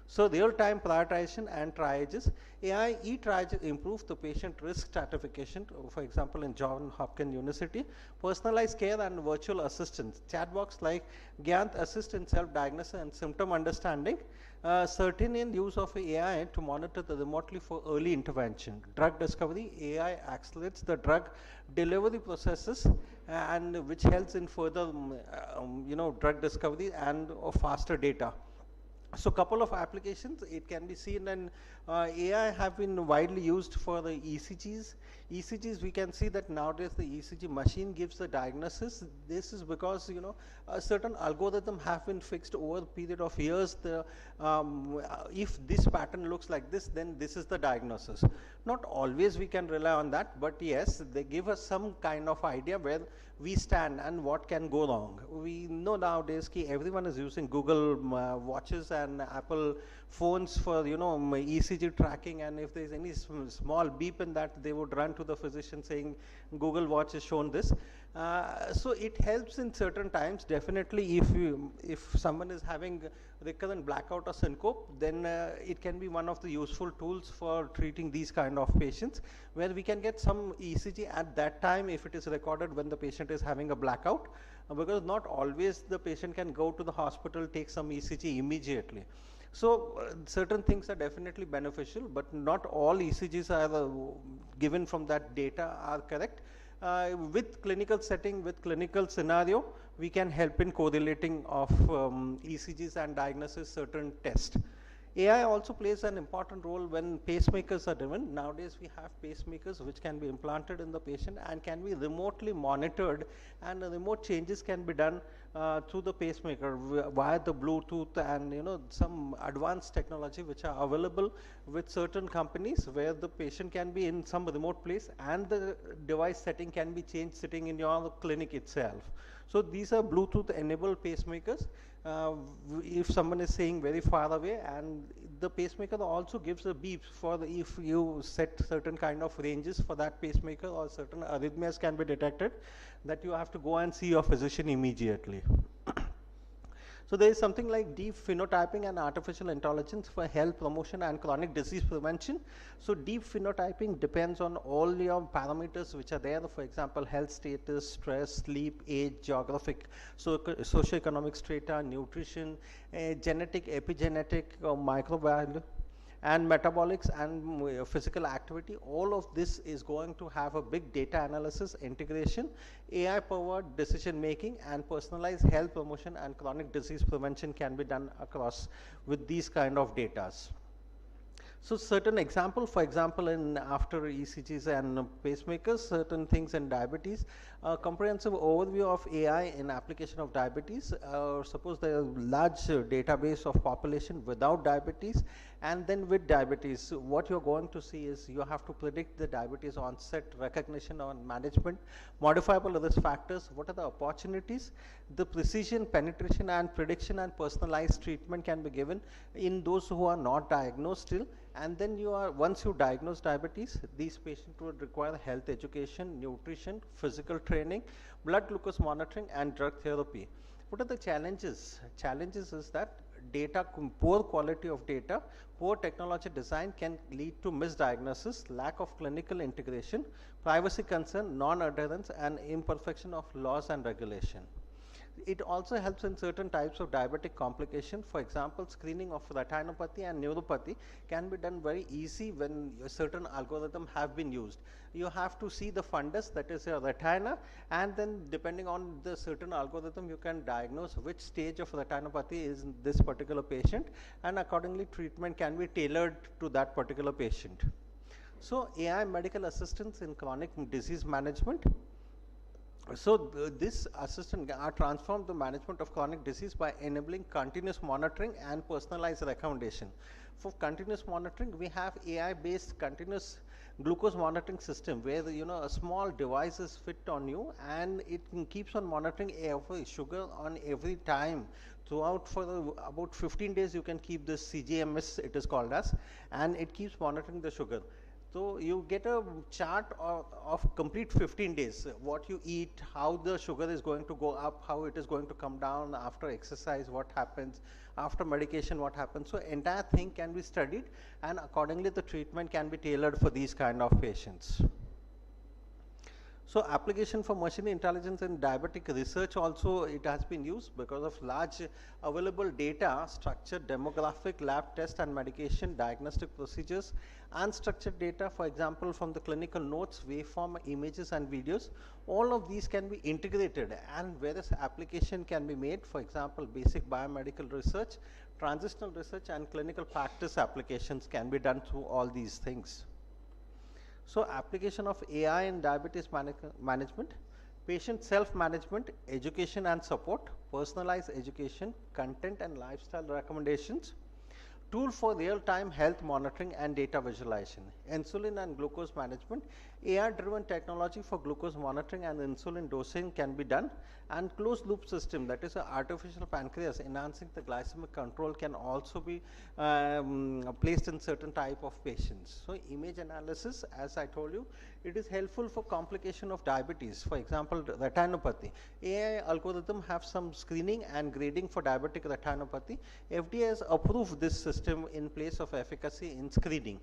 So real-time prioritization and triages. AI e-triage improves the patient risk stratification, for example, in Johns Hopkins University. Personalized care and virtual assistance. Chatbots like Gyant assist in self-diagnosis and symptom understanding. Certain use of AI to monitor the remotely for early intervention. Drug discovery, AI accelerates the drug delivery processes, and which helps in further you know, drug discovery and faster data. So couple of applications, it can be seen, and AI have been widely used for the ECGs. ECGs, we can see that nowadays the ECG machine gives the diagnosis. This is because, you know, a certain algorithm have been fixed over a period of years. If this pattern looks like this, then this is the diagnosis. Not always we can rely on that, but yes, they give us some kind of idea where we stand and what can go wrong. We know nowadays that everyone is using Google watches and Apple phones for, you know, ECG tracking, and if there is any small beep in that, they would run to the physician saying Google watch has shown this. So it helps in certain times. Definitely, if someone is having recurrent blackout or syncope, then it can be one of the useful tools for treating these kind of patients, where we can get some ECG at that time if it is recorded when the patient is having a blackout, because not always the patient can go to the hospital, take some ECG immediately. So certain things are definitely beneficial, but not all ECGs are given from that data are correct. With clinical setting, with clinical scenario, we can help in correlating of ECGs and diagnosis certain tests. AI also plays an important role when pacemakers are driven. Nowadays we have pacemakers which can be implanted in the patient and can be remotely monitored, and remote changes can be done through the pacemaker via the Bluetooth and, you know, some advanced technology which are available with certain companies, where the patient can be in some remote place and the device setting can be changed sitting in your clinic itself. So these are Bluetooth enabled pacemakers. If someone is staying very far away, and the pacemaker also gives a beep for if you set certain kind of ranges for that pacemaker, or certain arrhythmias can be detected, that you have to go and see your physician immediately. So there is something like deep phenotyping and artificial intelligence for health promotion and chronic disease prevention. So deep phenotyping depends on all your parameters which are there. For example, health status, stress, sleep, age, geographic, socioeconomic strata, nutrition, genetic, epigenetic, microbiome, and metabolics and physical activity. All of this is going to have a big data analysis integration, AI powered decision making, and personalized health promotion and chronic disease prevention can be done across with these kind of data. So certain example, for example, in after ECGs and pacemakers, certain things in diabetes, a comprehensive overview of AI in application of diabetes. Suppose there is a large database of population without diabetes and then with diabetes. What you're going to see is you have to predict the diabetes onset, recognition on management, modifiable risk factors, what are the opportunities, the precision, penetration and prediction and personalized treatment can be given in those who are not diagnosed still. And then once you diagnose diabetes, these patients would require health education, nutrition, physical training, blood glucose monitoring and drug therapy. What are the challenges? Challenges is that poor quality of data, poor technology design can lead to misdiagnosis, lack of clinical integration, privacy concern, non-adherence and imperfection of laws and regulation. It also helps in certain types of diabetic complication. For example, screening of retinopathy and neuropathy can be done very easy when a certain algorithm have been used. You have to see the fundus, that is your retina, and then depending on the certain algorithm, you can diagnose which stage of retinopathy is in this particular patient, and accordingly treatment can be tailored to that particular patient. So AI medical assistance in chronic disease management. So this assistant are transformed the management of chronic disease by enabling continuous monitoring and personalized recommendation. For continuous monitoring, we have AI based continuous glucose monitoring system, where a small device is fit on you and it keeps on monitoring every sugar on every time throughout for about 15 days. You can keep this CGMS, it is called as, and it keeps monitoring the sugar. So you get a chart of complete 15 days, what you eat, how the sugar is going to go up, how it is going to come down after exercise, what happens, after medication, what happens. So entire thing can be studied, and accordingly the treatment can be tailored for these kind of patients. So application for machine intelligence in diabetic research also it has been used because of large available data, structured demographic, lab test and medication, diagnostic procedures, unstructured data, for example, from the clinical notes, waveform, images and videos. All of these can be integrated and various application can be made, for example, basic biomedical research, transitional research and clinical practice applications can be done through all these things. So application of AI in diabetes management, patient self-management, education and support, personalized education, content and lifestyle recommendations, tool for real-time health monitoring and data visualization, insulin and glucose management, AI-driven technology for glucose monitoring and insulin dosing can be done, and closed loop system, that is an artificial pancreas enhancing the glycemic control, can also be placed in certain type of patients. So image analysis, as I told you, it is helpful for complication of diabetes. For example, retinopathy. AI algorithm have some screening and grading for diabetic retinopathy. FDA has approved this system in place of efficacy in screening.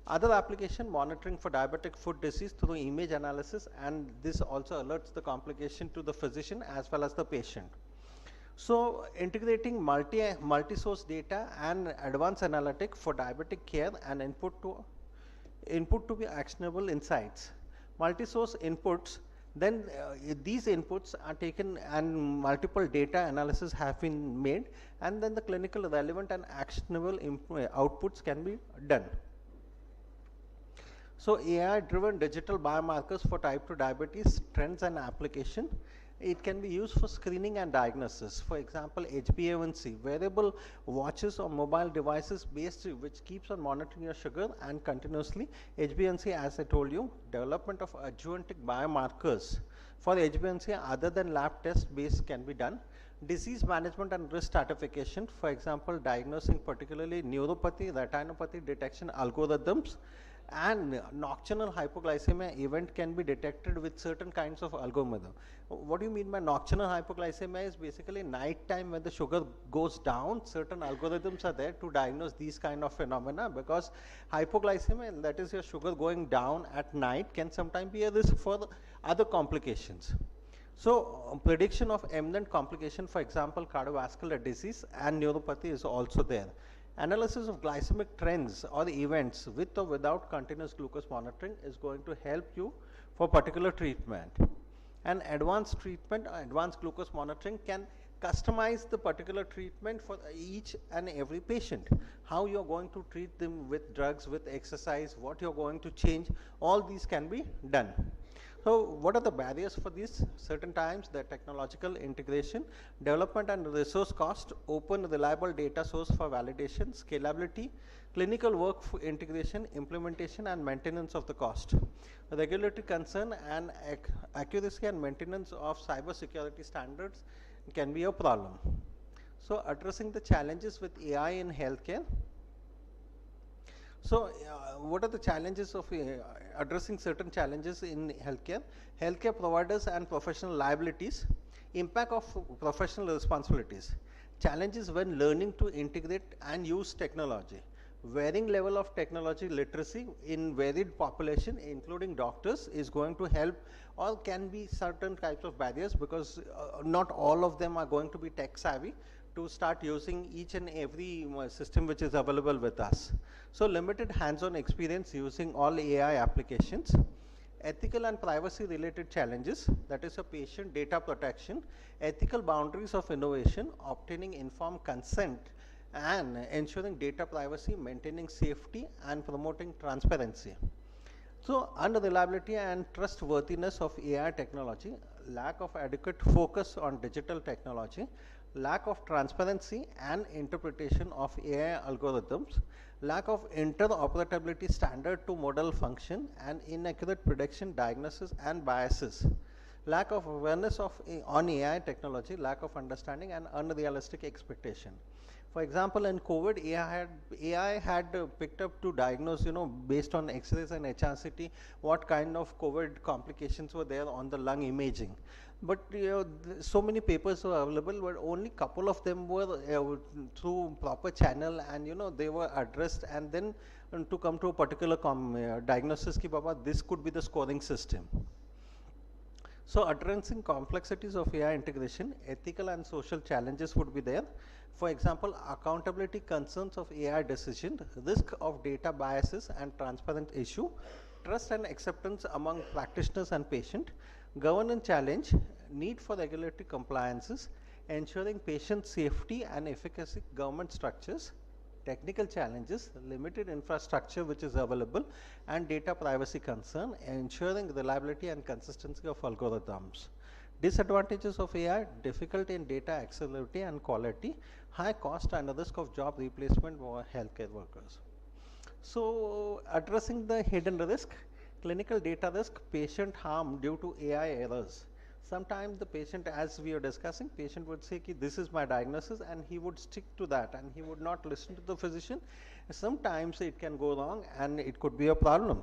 Other application, monitoring for diabetic foot disease through image analysis, and this also alerts the complication to the physician as well as the patient. So integrating multi-source data and advanced analytic for diabetic care and input to be actionable insights. Multi-source inputs, then these inputs are taken and multiple data analysis have been made, and then the clinical relevant and actionable outputs can be done. So AI-driven digital biomarkers for type 2 diabetes, trends and application. It can be used for screening and diagnosis. For example, HbA1c, wearable watches or mobile devices based which keeps on monitoring your sugar and continuously. HbA1c, as I told you, development of adjuvantic biomarkers for HbA1c other than lab test based can be done. Disease management and risk stratification, for example, diagnosing particularly neuropathy, retinopathy detection algorithms, and nocturnal hypoglycemia event can be detected with certain kinds of algorithm. What do you mean by nocturnal hypoglycemia? Is basically night time when the sugar goes down, certain algorithms are there to diagnose these kind of phenomena, because hypoglycemia, that is your sugar going down at night, can sometimes be a risk for other complications. So prediction of imminent complication, for example, cardiovascular disease and neuropathy is also there. Analysis of glycemic trends or events with or without continuous glucose monitoring is going to help you for particular treatment. And advanced treatment or advanced glucose monitoring can customize the particular treatment for each and every patient. How you're going to treat them with drugs, with exercise, what you're going to change, all these can be done. So what are the barriers for this? Certain times the technological integration, development and resource cost, open reliable data source for validation, scalability, clinical work for integration, implementation and maintenance of the cost. Regulatory concern and accuracy and maintenance of cyber security standards can be a problem. So addressing the challenges with AI in healthcare. So what are the challenges of addressing certain challenges in healthcare? Healthcare providers and professional liabilities, impact of professional responsibilities, challenges when learning to integrate and use technology, varying level of technology literacy in varied population including doctors is going to help, or can be certain types of barriers, because not all of them are going to be tech savvy to start using each and every system which is available with us. So limited hands-on experience using all AI applications. Ethical and privacy related challenges, that is a patient data protection, ethical boundaries of innovation, obtaining informed consent and ensuring data privacy, maintaining safety and promoting transparency. So unreliability and trustworthiness of AI technology, lack of adequate focus on digital technology, lack of transparency and interpretation of AI algorithms, lack of interoperability standard to model function and inaccurate prediction, diagnosis and biases, lack of awareness of on AI technology, lack of understanding and unrealistic expectation. For example, in COVID, AI had picked up to diagnose, based on X-rays and HRCT, what kind of COVID complications were there on the lung imaging. But so many papers were available, but only couple of them were through proper channel, and they were addressed, and then to come to a particular diagnosis ki baba, this could be the scoring system. So addressing complexities of AI integration, ethical and social challenges would be there. For example, accountability concerns of AI decision, risk of data biases and transparent issue, trust and acceptance among practitioners and patient, governance challenge, need for regulatory compliances, ensuring patient safety and efficacy government structures, technical challenges, limited infrastructure which is available, and data privacy concern, ensuring reliability and consistency of algorithms. Disadvantages of AI, difficulty in data accessibility and quality, high cost and risk of job replacement for healthcare workers. So addressing the hidden risk, clinical data risk, patient harm due to AI errors. Sometimes the patient, as we are discussing, patient would say, this is my diagnosis, and he would stick to that and he would not listen to the physician. Sometimes it can go wrong and it could be a problem.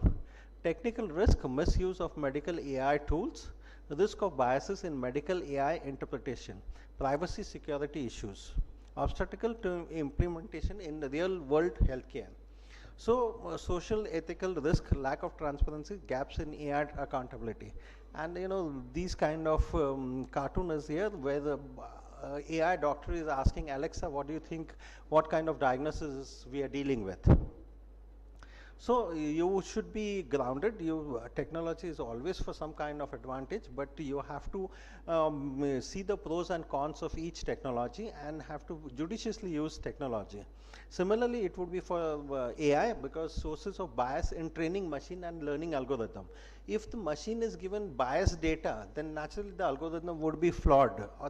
Technical risk, misuse of medical AI tools, risk of biases in medical AI interpretation, privacy security issues, obstacle to implementation in the real world healthcare. So social ethical risk, lack of transparency, gaps in AI accountability. And these kind of cartoon is here where the AI doctor is asking Alexa, what do you think, what kind of diagnosis we are dealing with? So you should be grounded. Technology is always for some kind of advantage, but you have to see the pros and cons of each technology and have to judiciously use technology. Similarly, it would be for AI, because sources of bias in training machine and learning algorithm. If the machine is given biased data, then naturally the algorithm would be flawed, or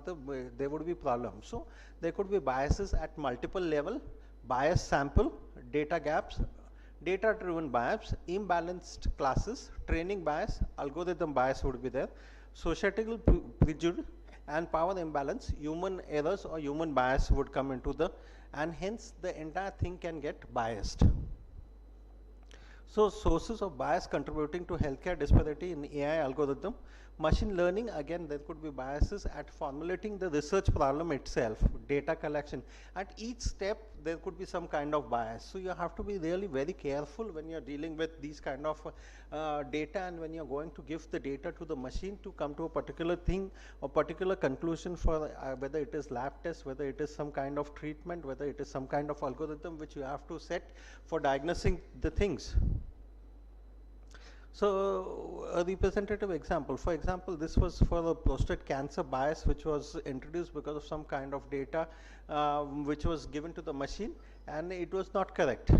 there would be problems. So there could be biases at multiple level, bias sample, data gaps, data-driven bias, imbalanced classes, training bias, algorithm bias would be there, societal prejudice and power imbalance, human errors or human bias would come into and hence the entire thing can get biased. So sources of bias contributing to healthcare disparity in AI algorithm. Machine learning, again there could be biases at formulating the research problem itself, data collection. At each step there could be some kind of bias. So you have to be really very careful when you are dealing with these kind of data, and when you are going to give the data to the machine to come to a particular thing or particular conclusion for whether it is lab test, whether it is some kind of treatment, whether it is some kind of algorithm which you have to set for diagnosing the things. So a representative example, for example, this was for the prostate cancer bias which was introduced because of some kind of data which was given to the machine, and it was not correct.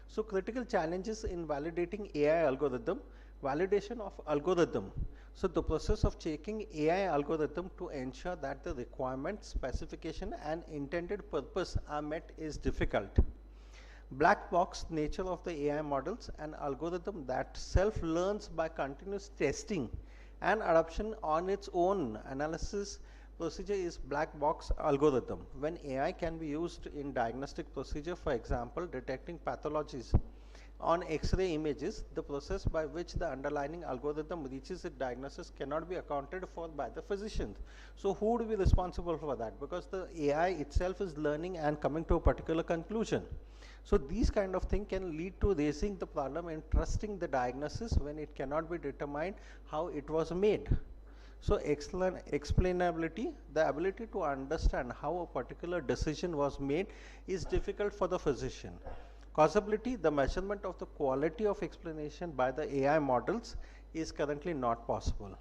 So critical challenges in validating AI algorithm, validation of algorithm. So the process of checking AI algorithm to ensure that the requirement, specification and intended purpose are met is difficult. Black box nature of the AI models, an algorithm that self-learns by continuous testing and adoption on its own analysis procedure is black box algorithm. When AI can be used in diagnostic procedure, for example, detecting pathologies on X-ray images, the process by which the underlying algorithm reaches its diagnosis cannot be accounted for by the physician. So who would be responsible for that? Because the AI itself is learning and coming to a particular conclusion. So these kind of thing can lead to raising the problem in trusting the diagnosis when it cannot be determined how it was made. So explainability, the ability to understand how a particular decision was made is difficult for the physician. Causability, the measurement of the quality of explanation by the AI models is currently not possible.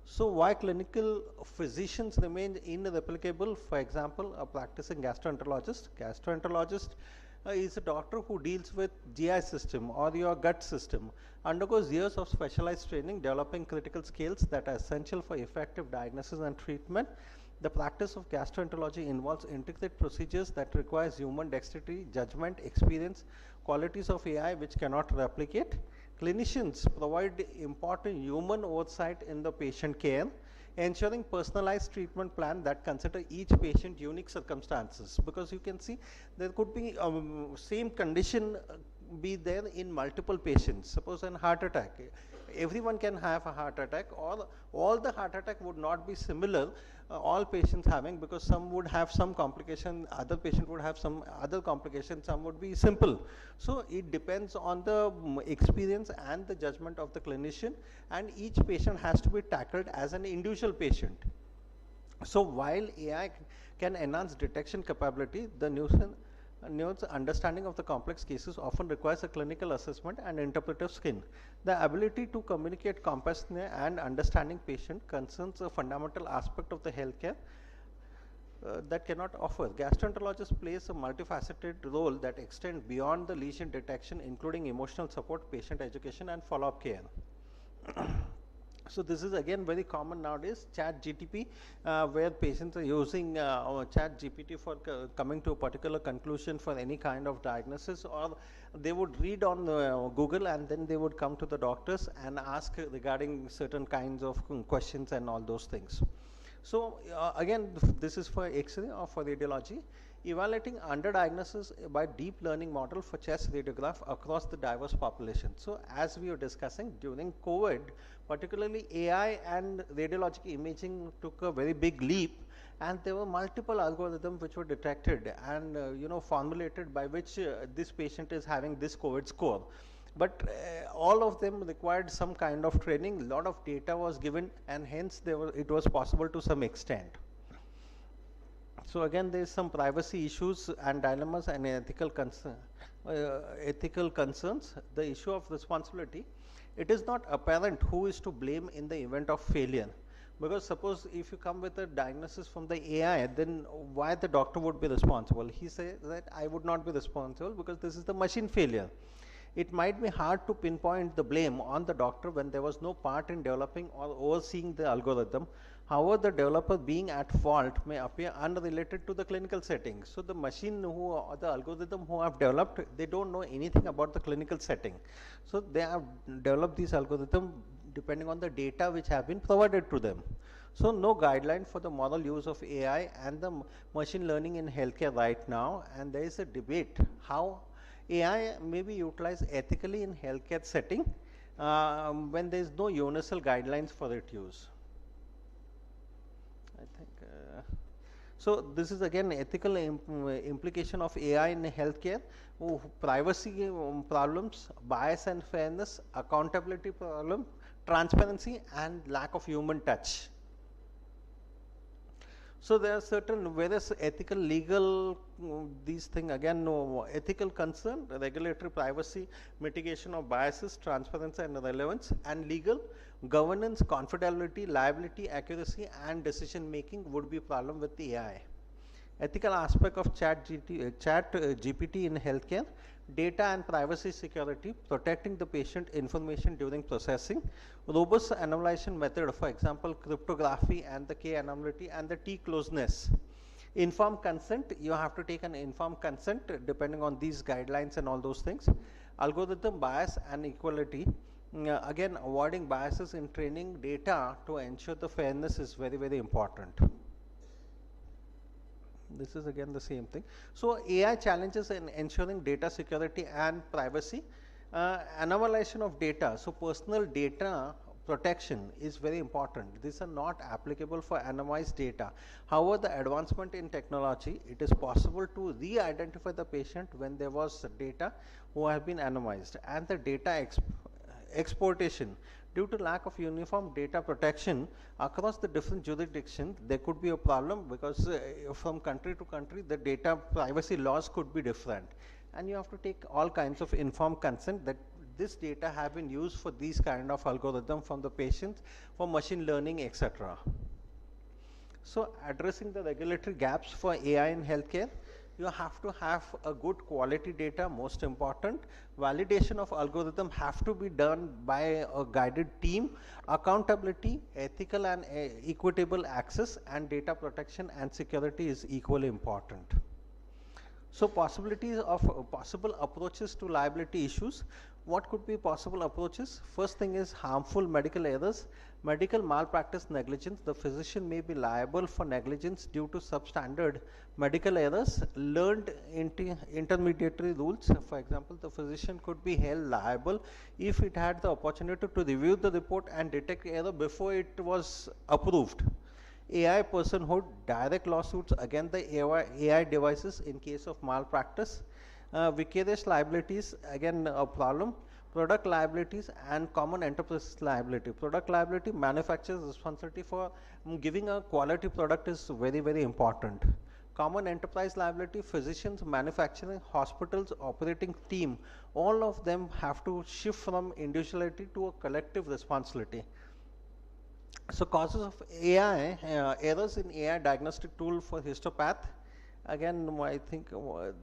So why clinical physicians remain irreplicable? For example, a practicing gastroenterologist is a doctor who deals with GI system or your gut system, undergoes years of specialized training, developing critical skills that are essential for effective diagnosis and treatment. The practice of gastroenterology involves intricate procedures that requires human dexterity, judgment, experience, qualities of AI which cannot replicate. Clinicians provide important human oversight in the patient care, ensuring personalized treatment plan that consider each patient unique circumstances, because you can see there could be same condition be there in multiple patients. Suppose an heart attack, everyone can have a heart attack, or all the heart attack would not be similar, all patients having, because some would have some complication, other patient would have some other complications, some would be simple. So it depends on the experience and the judgment of the clinician, and each patient has to be tackled as an individual patient. So while AI can enhance detection capability, the nuanced understanding of the complex cases often requires a clinical assessment and interpretive skill. The ability to communicate compassionate and understanding patient concerns a fundamental aspect of the healthcare that cannot offer. Gastroenterologist plays a multifaceted role that extends beyond the lesion detection, including emotional support, patient education, and follow-up care. So this is again very common nowadays, chat GTP, where patients are using chat GPT for coming to a particular conclusion for any kind of diagnosis, or they would read on Google and then they would come to the doctors and ask regarding certain kinds of questions and all those things. So again, this is for X-ray or for radiology. Evaluating underdiagnosis by deep learning model for chest radiograph across the diverse population. So as we were discussing during COVID, particularly AI and radiological imaging took a very big leap, and there were multiple algorithms which were detected and formulated by which this patient is having this COVID score. But all of them required some kind of training, a lot of data was given, and hence it was possible to some extent. So again, there is some privacy issues and dilemmas and ethical concerns. The issue of responsibility, it is not apparent who is to blame in the event of failure. Because suppose if you come with a diagnosis from the AI, then why the doctor would be responsible? He says that I would not be responsible because this is the machine failure. It might be hard to pinpoint the blame on the doctor when there was no part in developing or overseeing the algorithm. However, the developer being at fault may appear unrelated to the clinical setting. So the machine or the algorithm who have developed, they don't know anything about the clinical setting. So they have developed this algorithm depending on the data which have been provided to them. So no guideline for the moral use of AI and the machine learning in healthcare right now, and there is a debate how AI may be utilized ethically in healthcare setting when there is no universal guidelines for its use. I think so. This is again ethical implication of AI in healthcare, privacy problems, bias and fairness, accountability problem, transparency, and lack of human touch. So there are certain various ethical, legal, these things again, ethical concern, regulatory privacy, mitigation of biases, transparency and relevance, and legal governance, confidentiality, liability, accuracy, and decision making would be problem with the AI. Ethical aspect of chat GPT in healthcare, data and privacy security, protecting the patient information during processing, robust anomalization method, for example, cryptography and the K anomaly and the T closeness. Informed consent, you have to take an informed consent depending on these guidelines and all those things. Algorithm bias and equality, again avoiding biases in training data to ensure the fairness is very, very important. This is again the same thing. So AI challenges in ensuring data security and privacy, anomalization of data. So personal data protection is very important. These are not applicable for anonymized data. However, the advancement in technology, it is possible to re-identify the patient when there was data who have been anonymized, and the data exportation. Due to lack of uniform data protection across the different jurisdictions, there could be a problem because from country to country, the data privacy laws could be different. And you have to take all kinds of informed consent that this data have been used for these kind of algorithm from the patients for machine learning, etc. So addressing the regulatory gaps for AI in healthcare, you have to have a good quality data, most important. Validation of algorithm have to be done by a guided team. Accountability, ethical and equitable access, and data protection and security is equally important. So possibilities of possible approaches to liability issues. What could be possible approaches? First thing is harmful medical errors, medical malpractice negligence. The physician may be liable for negligence due to substandard medical errors, learned intermediary rules. For example, the physician could be held liable if it had the opportunity to review the report and detect error before it was approved. AI personhood, direct lawsuits against the AI devices in case of malpractice. Vicarious liabilities, again a problem. Product liabilities and common enterprise liability. Product liability, manufacturer's responsibility for giving a quality product is very, very important. Common enterprise liability, physicians, manufacturing, hospitals, operating team, all of them have to shift from individuality to a collective responsibility. So causes of AI, errors in AI diagnostic tool for histopath. Again, I think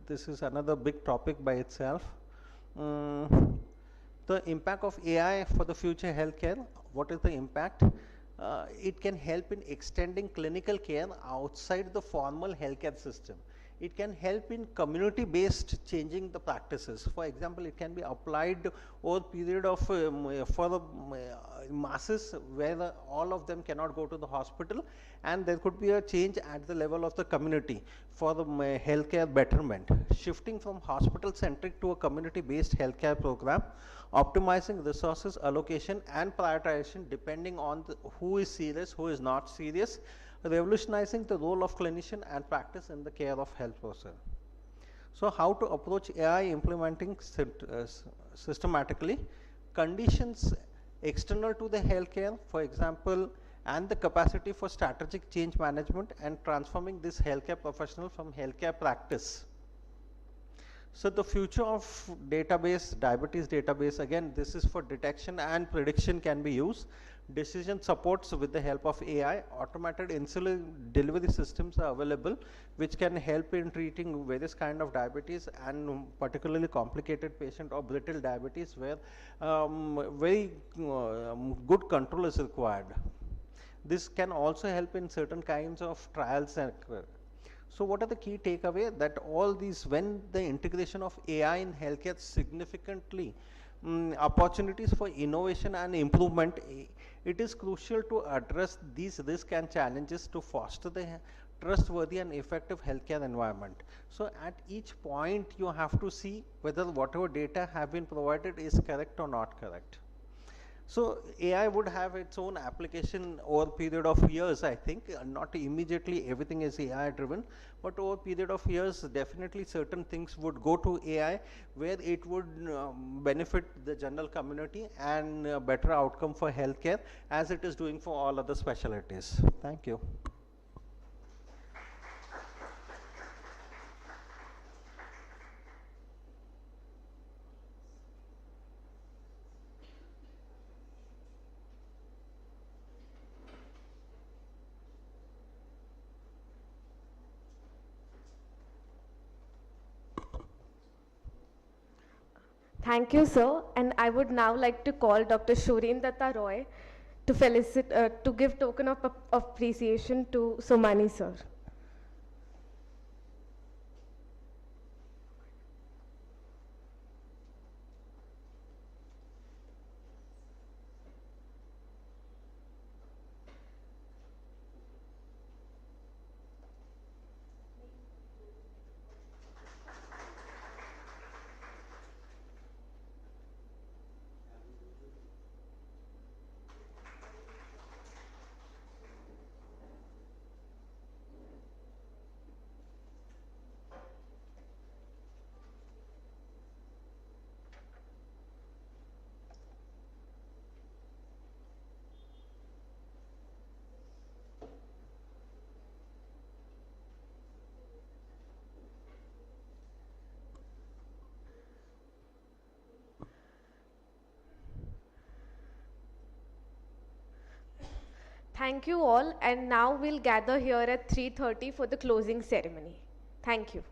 this is another big topic by itself. The impact of AI for the future healthcare. What is the impact? It can help in extending clinical care outside the formal healthcare system. It can help in community-based changing the practices. For example, it can be applied over a period of for the masses where all of them cannot go to the hospital, and there could be a change at the level of the community for the healthcare betterment. Shifting from hospital-centric to a community-based healthcare program, optimizing resources allocation and prioritization depending on who is serious, who is not serious, revolutionizing the role of clinician and practice in the care of health person. So how to approach AI implementing systematically? Conditions external to the healthcare, for example, and the capacity for strategic change management and transforming this healthcare professional from healthcare practice. So the future of database, diabetes database, again, this is for detection and prediction can be used. Decision supports with the help of AI. Automated insulin delivery systems are available, which can help in treating various kind of diabetes and particularly complicated patient or brittle diabetes where very good control is required. This can also help in certain kinds of trials. So what are the key takeaway? That all these, when the integration of AI in healthcare significantly opportunities for innovation and improvement, it is crucial to address these risks and challenges to foster the trustworthy and effective healthcare environment. So at each point you have to see whether whatever data have been provided is correct or not correct. So AI would have its own application over a period of years, I think. Not immediately everything is AI driven, but over a period of years, definitely certain things would go to AI where it would benefit the general community and better outcome for healthcare as it is doing for all other specialties. Thank you. Thank you, sir. And I would now like to call Dr. Shorin Datta Roy to give token of appreciation to Somani, sir. Thank you all, and now we'll gather here at 3:30 for the closing ceremony. Thank you.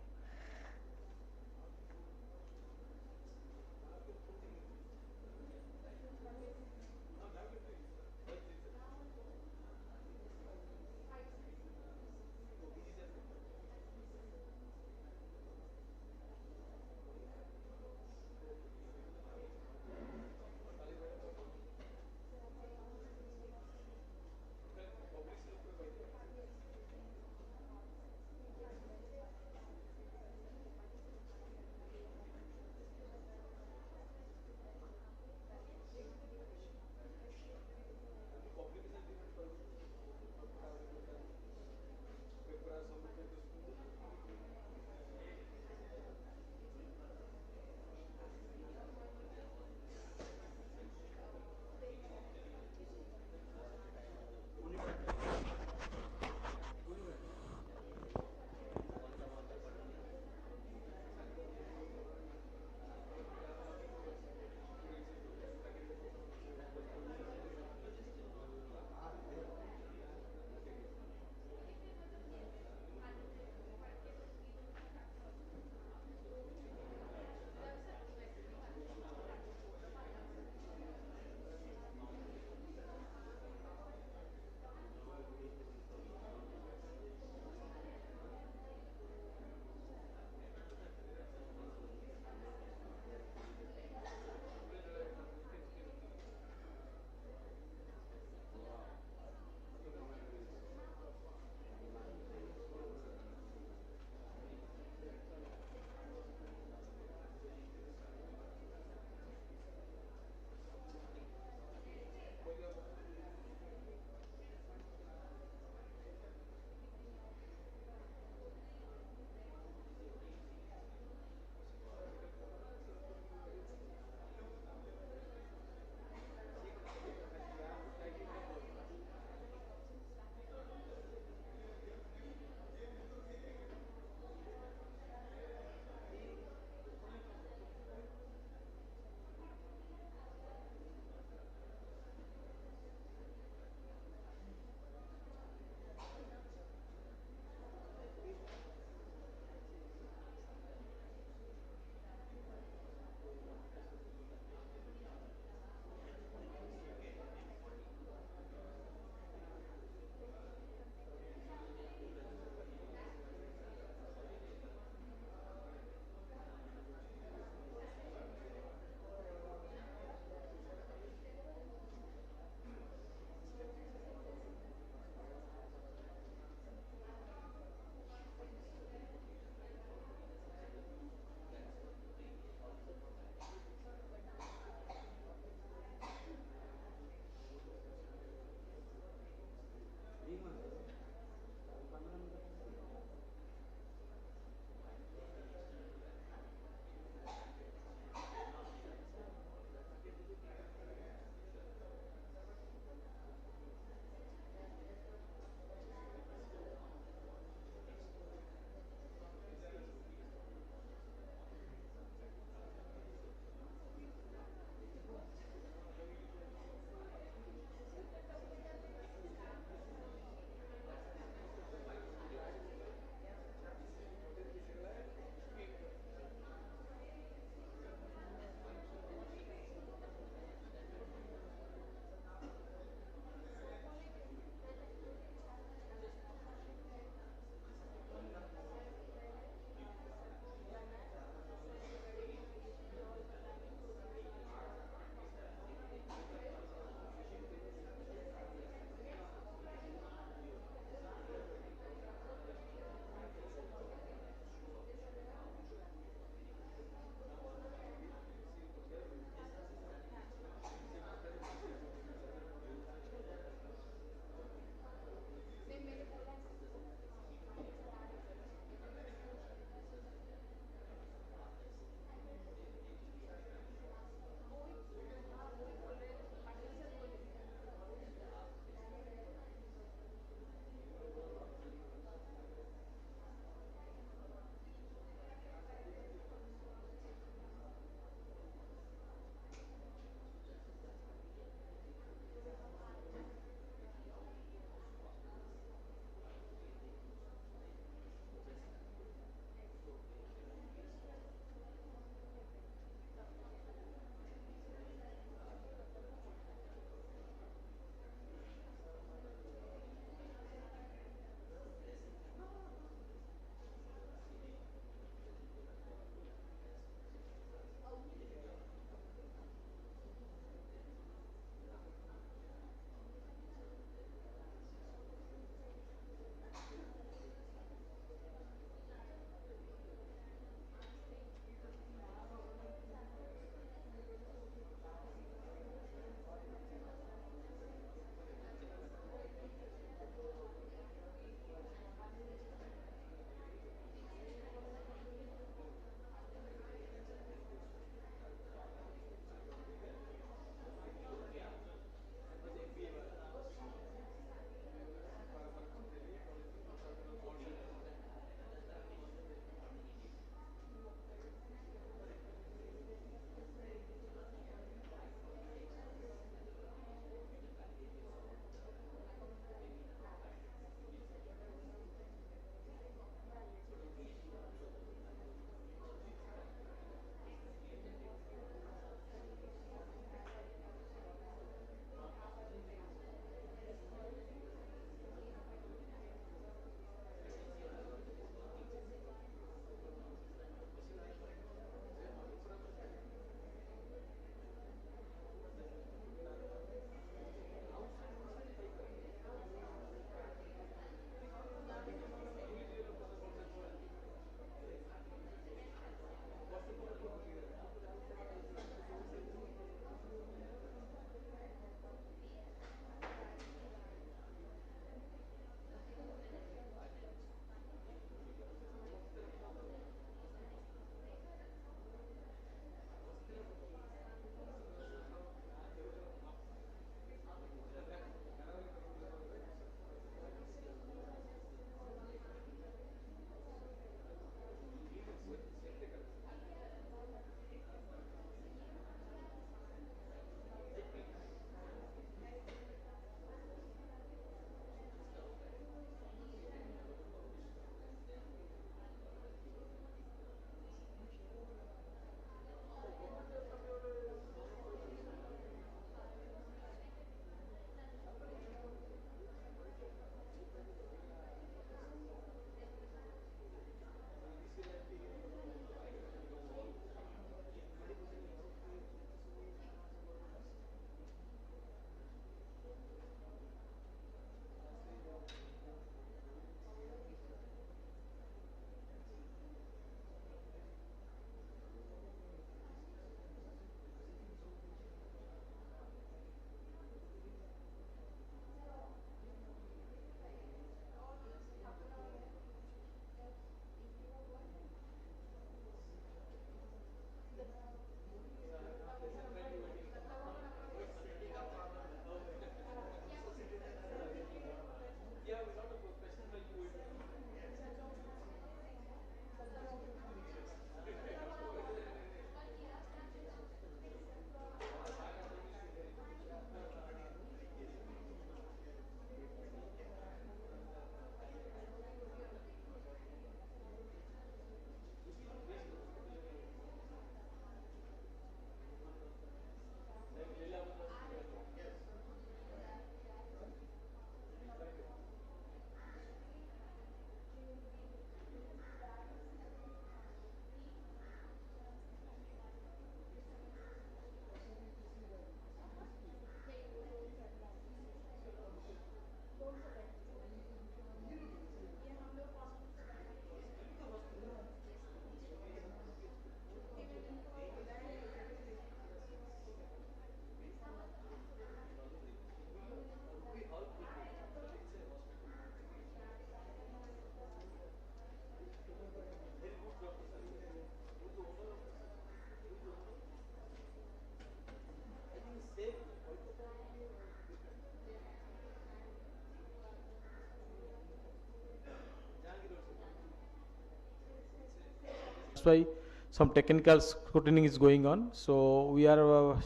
why some technical scrutiny is going on. So we are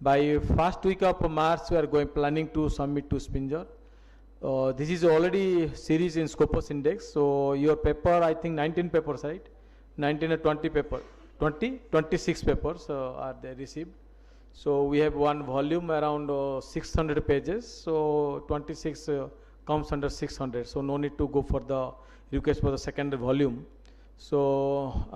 by first week of March we are planning to submit to Spinger. This is already series in Scopus Index. So your paper, I think 19 papers, right? 19 or 20 paper, 26 papers are they received. So we have one volume around 600 pages. So 26 comes under 600. So no need to go for the request for the second volume. So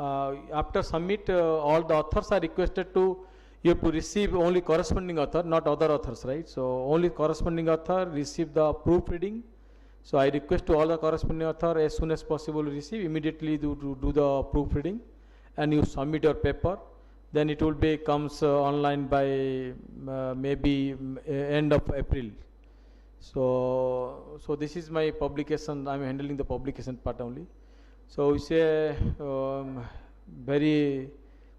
after submit, all the authors are requested to, you have to receive only corresponding author, not other authors, right? So only corresponding author receive the proofreading. So I request to all the corresponding author as soon as possible receive, immediately do the proofreading, and you submit your paper. Then it will be comes online by maybe end of April. So this is my publication. I'm handling the publication part only. So it's a very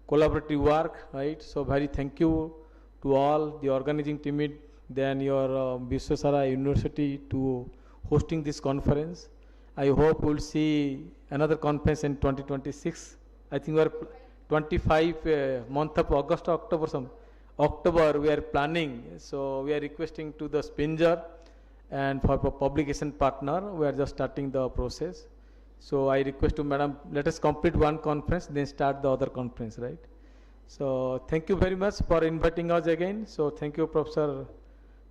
collaborative work, right? So very thank you to all the organizing team, then your Vishwakarma University to hosting this conference. I hope we'll see another conference in 2026. I think we're 25 month of August, October we are planning. So we are requesting to the Spinger, and for publication partner, we are just starting the process. So I request to Madam, let us complete one conference, then start the other conference, right? So thank you very much for inviting us again. So thank you, Professor,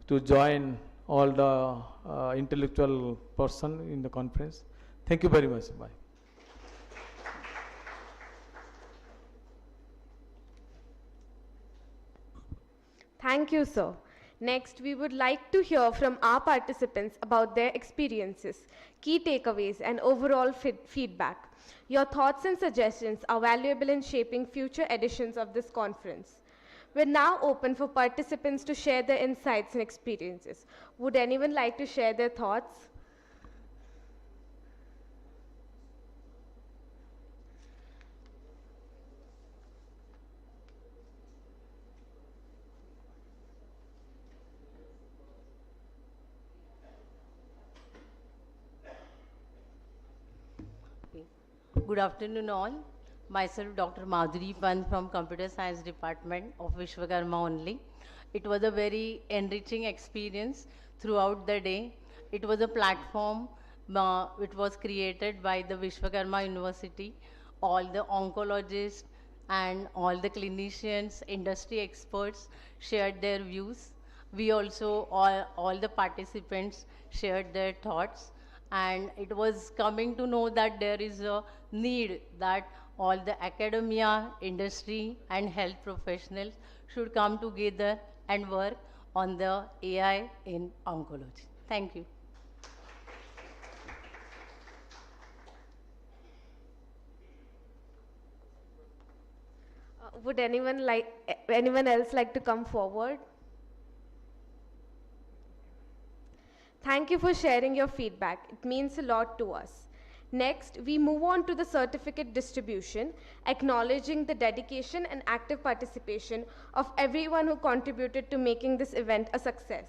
to join all the intellectual person in the conference. Thank you very much. Bye. Thank you, sir. Next, we would like to hear from our participants about their experiences, key takeaways, and overall feedback. Your thoughts and suggestions are valuable in shaping future editions of this conference. We're now open for participants to share their insights and experiences. Would anyone like to share their thoughts? Good afternoon all. Myself Dr. Madhuri Pant from Computer Science Department of Vishwakarma only. It was a very enriching experience throughout the day. It was a platform, it was created by the Vishwakarma University. All the oncologists and all the clinicians, industry experts shared their views. We also, all the participants shared their thoughts, and it was coming to know that there is a need that all the academia, industry and health professionals should come together and work on the AI in oncology. Thank you. Would anyone else like to come forward? Thank you for sharing your feedback. It means a lot to us. Next, we move on to the certificate distribution, acknowledging the dedication and active participation of everyone who contributed to making this event a success.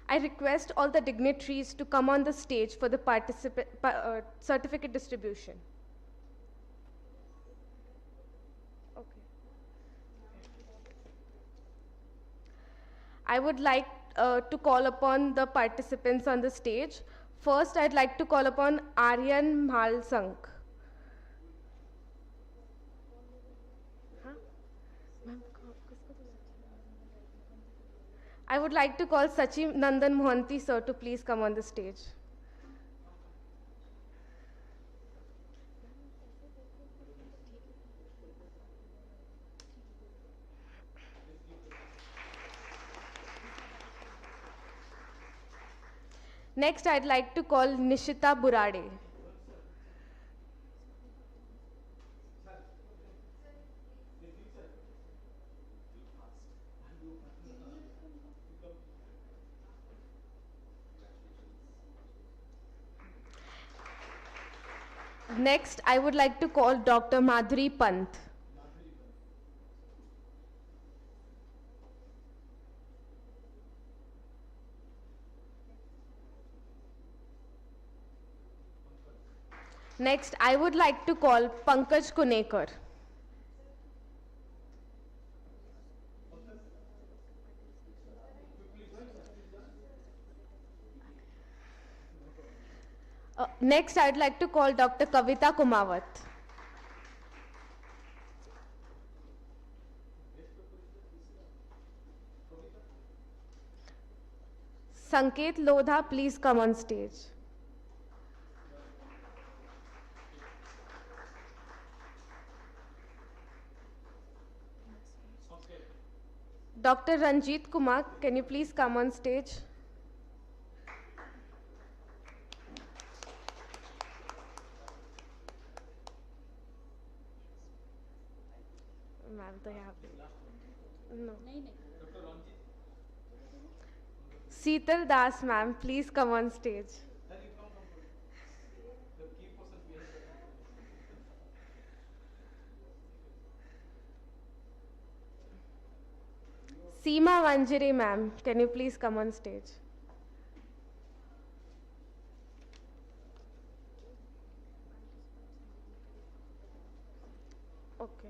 I request all the dignitaries to come on the stage for the certificate distribution. I would like to call upon the participants on the stage. First, I'd like to call upon Aryan Malsank. I would like to call Sachi Nandan Mohanty sir to please come on the stage. Next, I'd like to call Nishita Burade. Next, I would like to call Dr. Madhuri Pant. Next, I would like to call Pankaj Kunekar. Next, I'd like to call Dr. Kavita Kumawat. Sanket Lodha, please come on stage. Dr. Ranjit Kumar, can you please come on stage? Ma'am, तो यहाँ पे no. Seetal Das, ma'am, please come on stage. Seema Vanjiri, ma'am, can you please come on stage? Okay.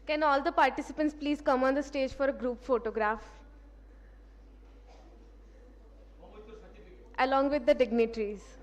Can all the participants please come on the stage for a group photograph? Along with the dignitaries.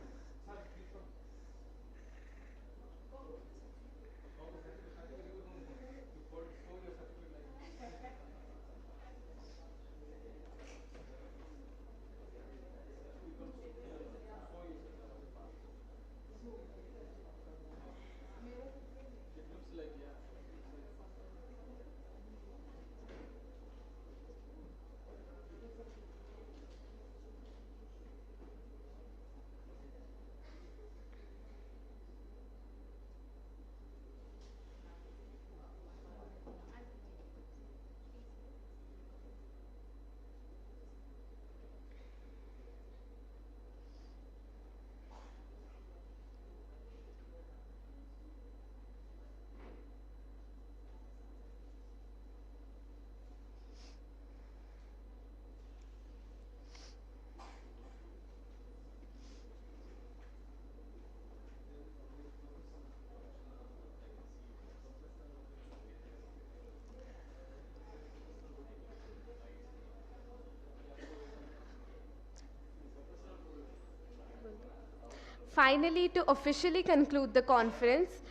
Finally, to officially conclude the conference,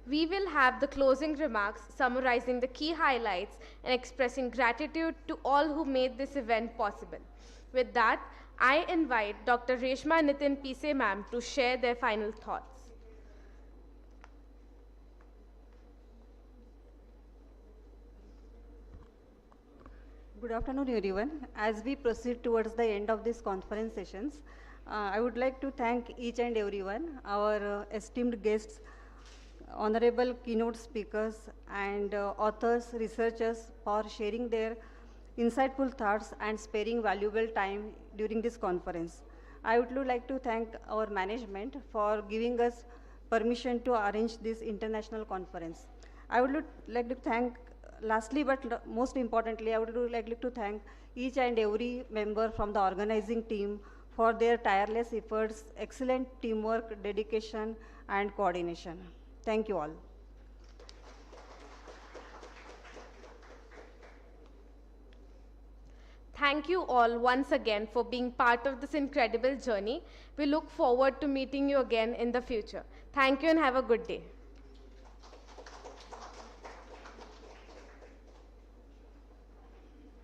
we will have the closing remarks summarizing the key highlights and expressing gratitude to all who made this event possible. With that, I invite Dr. Reshma Nitin Pise ma'am to share their final thoughts. Good afternoon, everyone. As we proceed towards the end of this conference sessions, I would like to thank each and everyone, our esteemed guests, honorable keynote speakers, and authors, researchers for sharing their insightful thoughts and sparing valuable time during this conference. I would like to thank our management for giving us permission to arrange this international conference. I would like to thank, lastly but most importantly, I would like to thank each and every member from the organizing team for their tireless efforts, excellent teamwork, dedication, and coordination. Thank you all. Thank you all once again for being part of this incredible journey. We look forward to meeting you again in the future. Thank you and have a good day.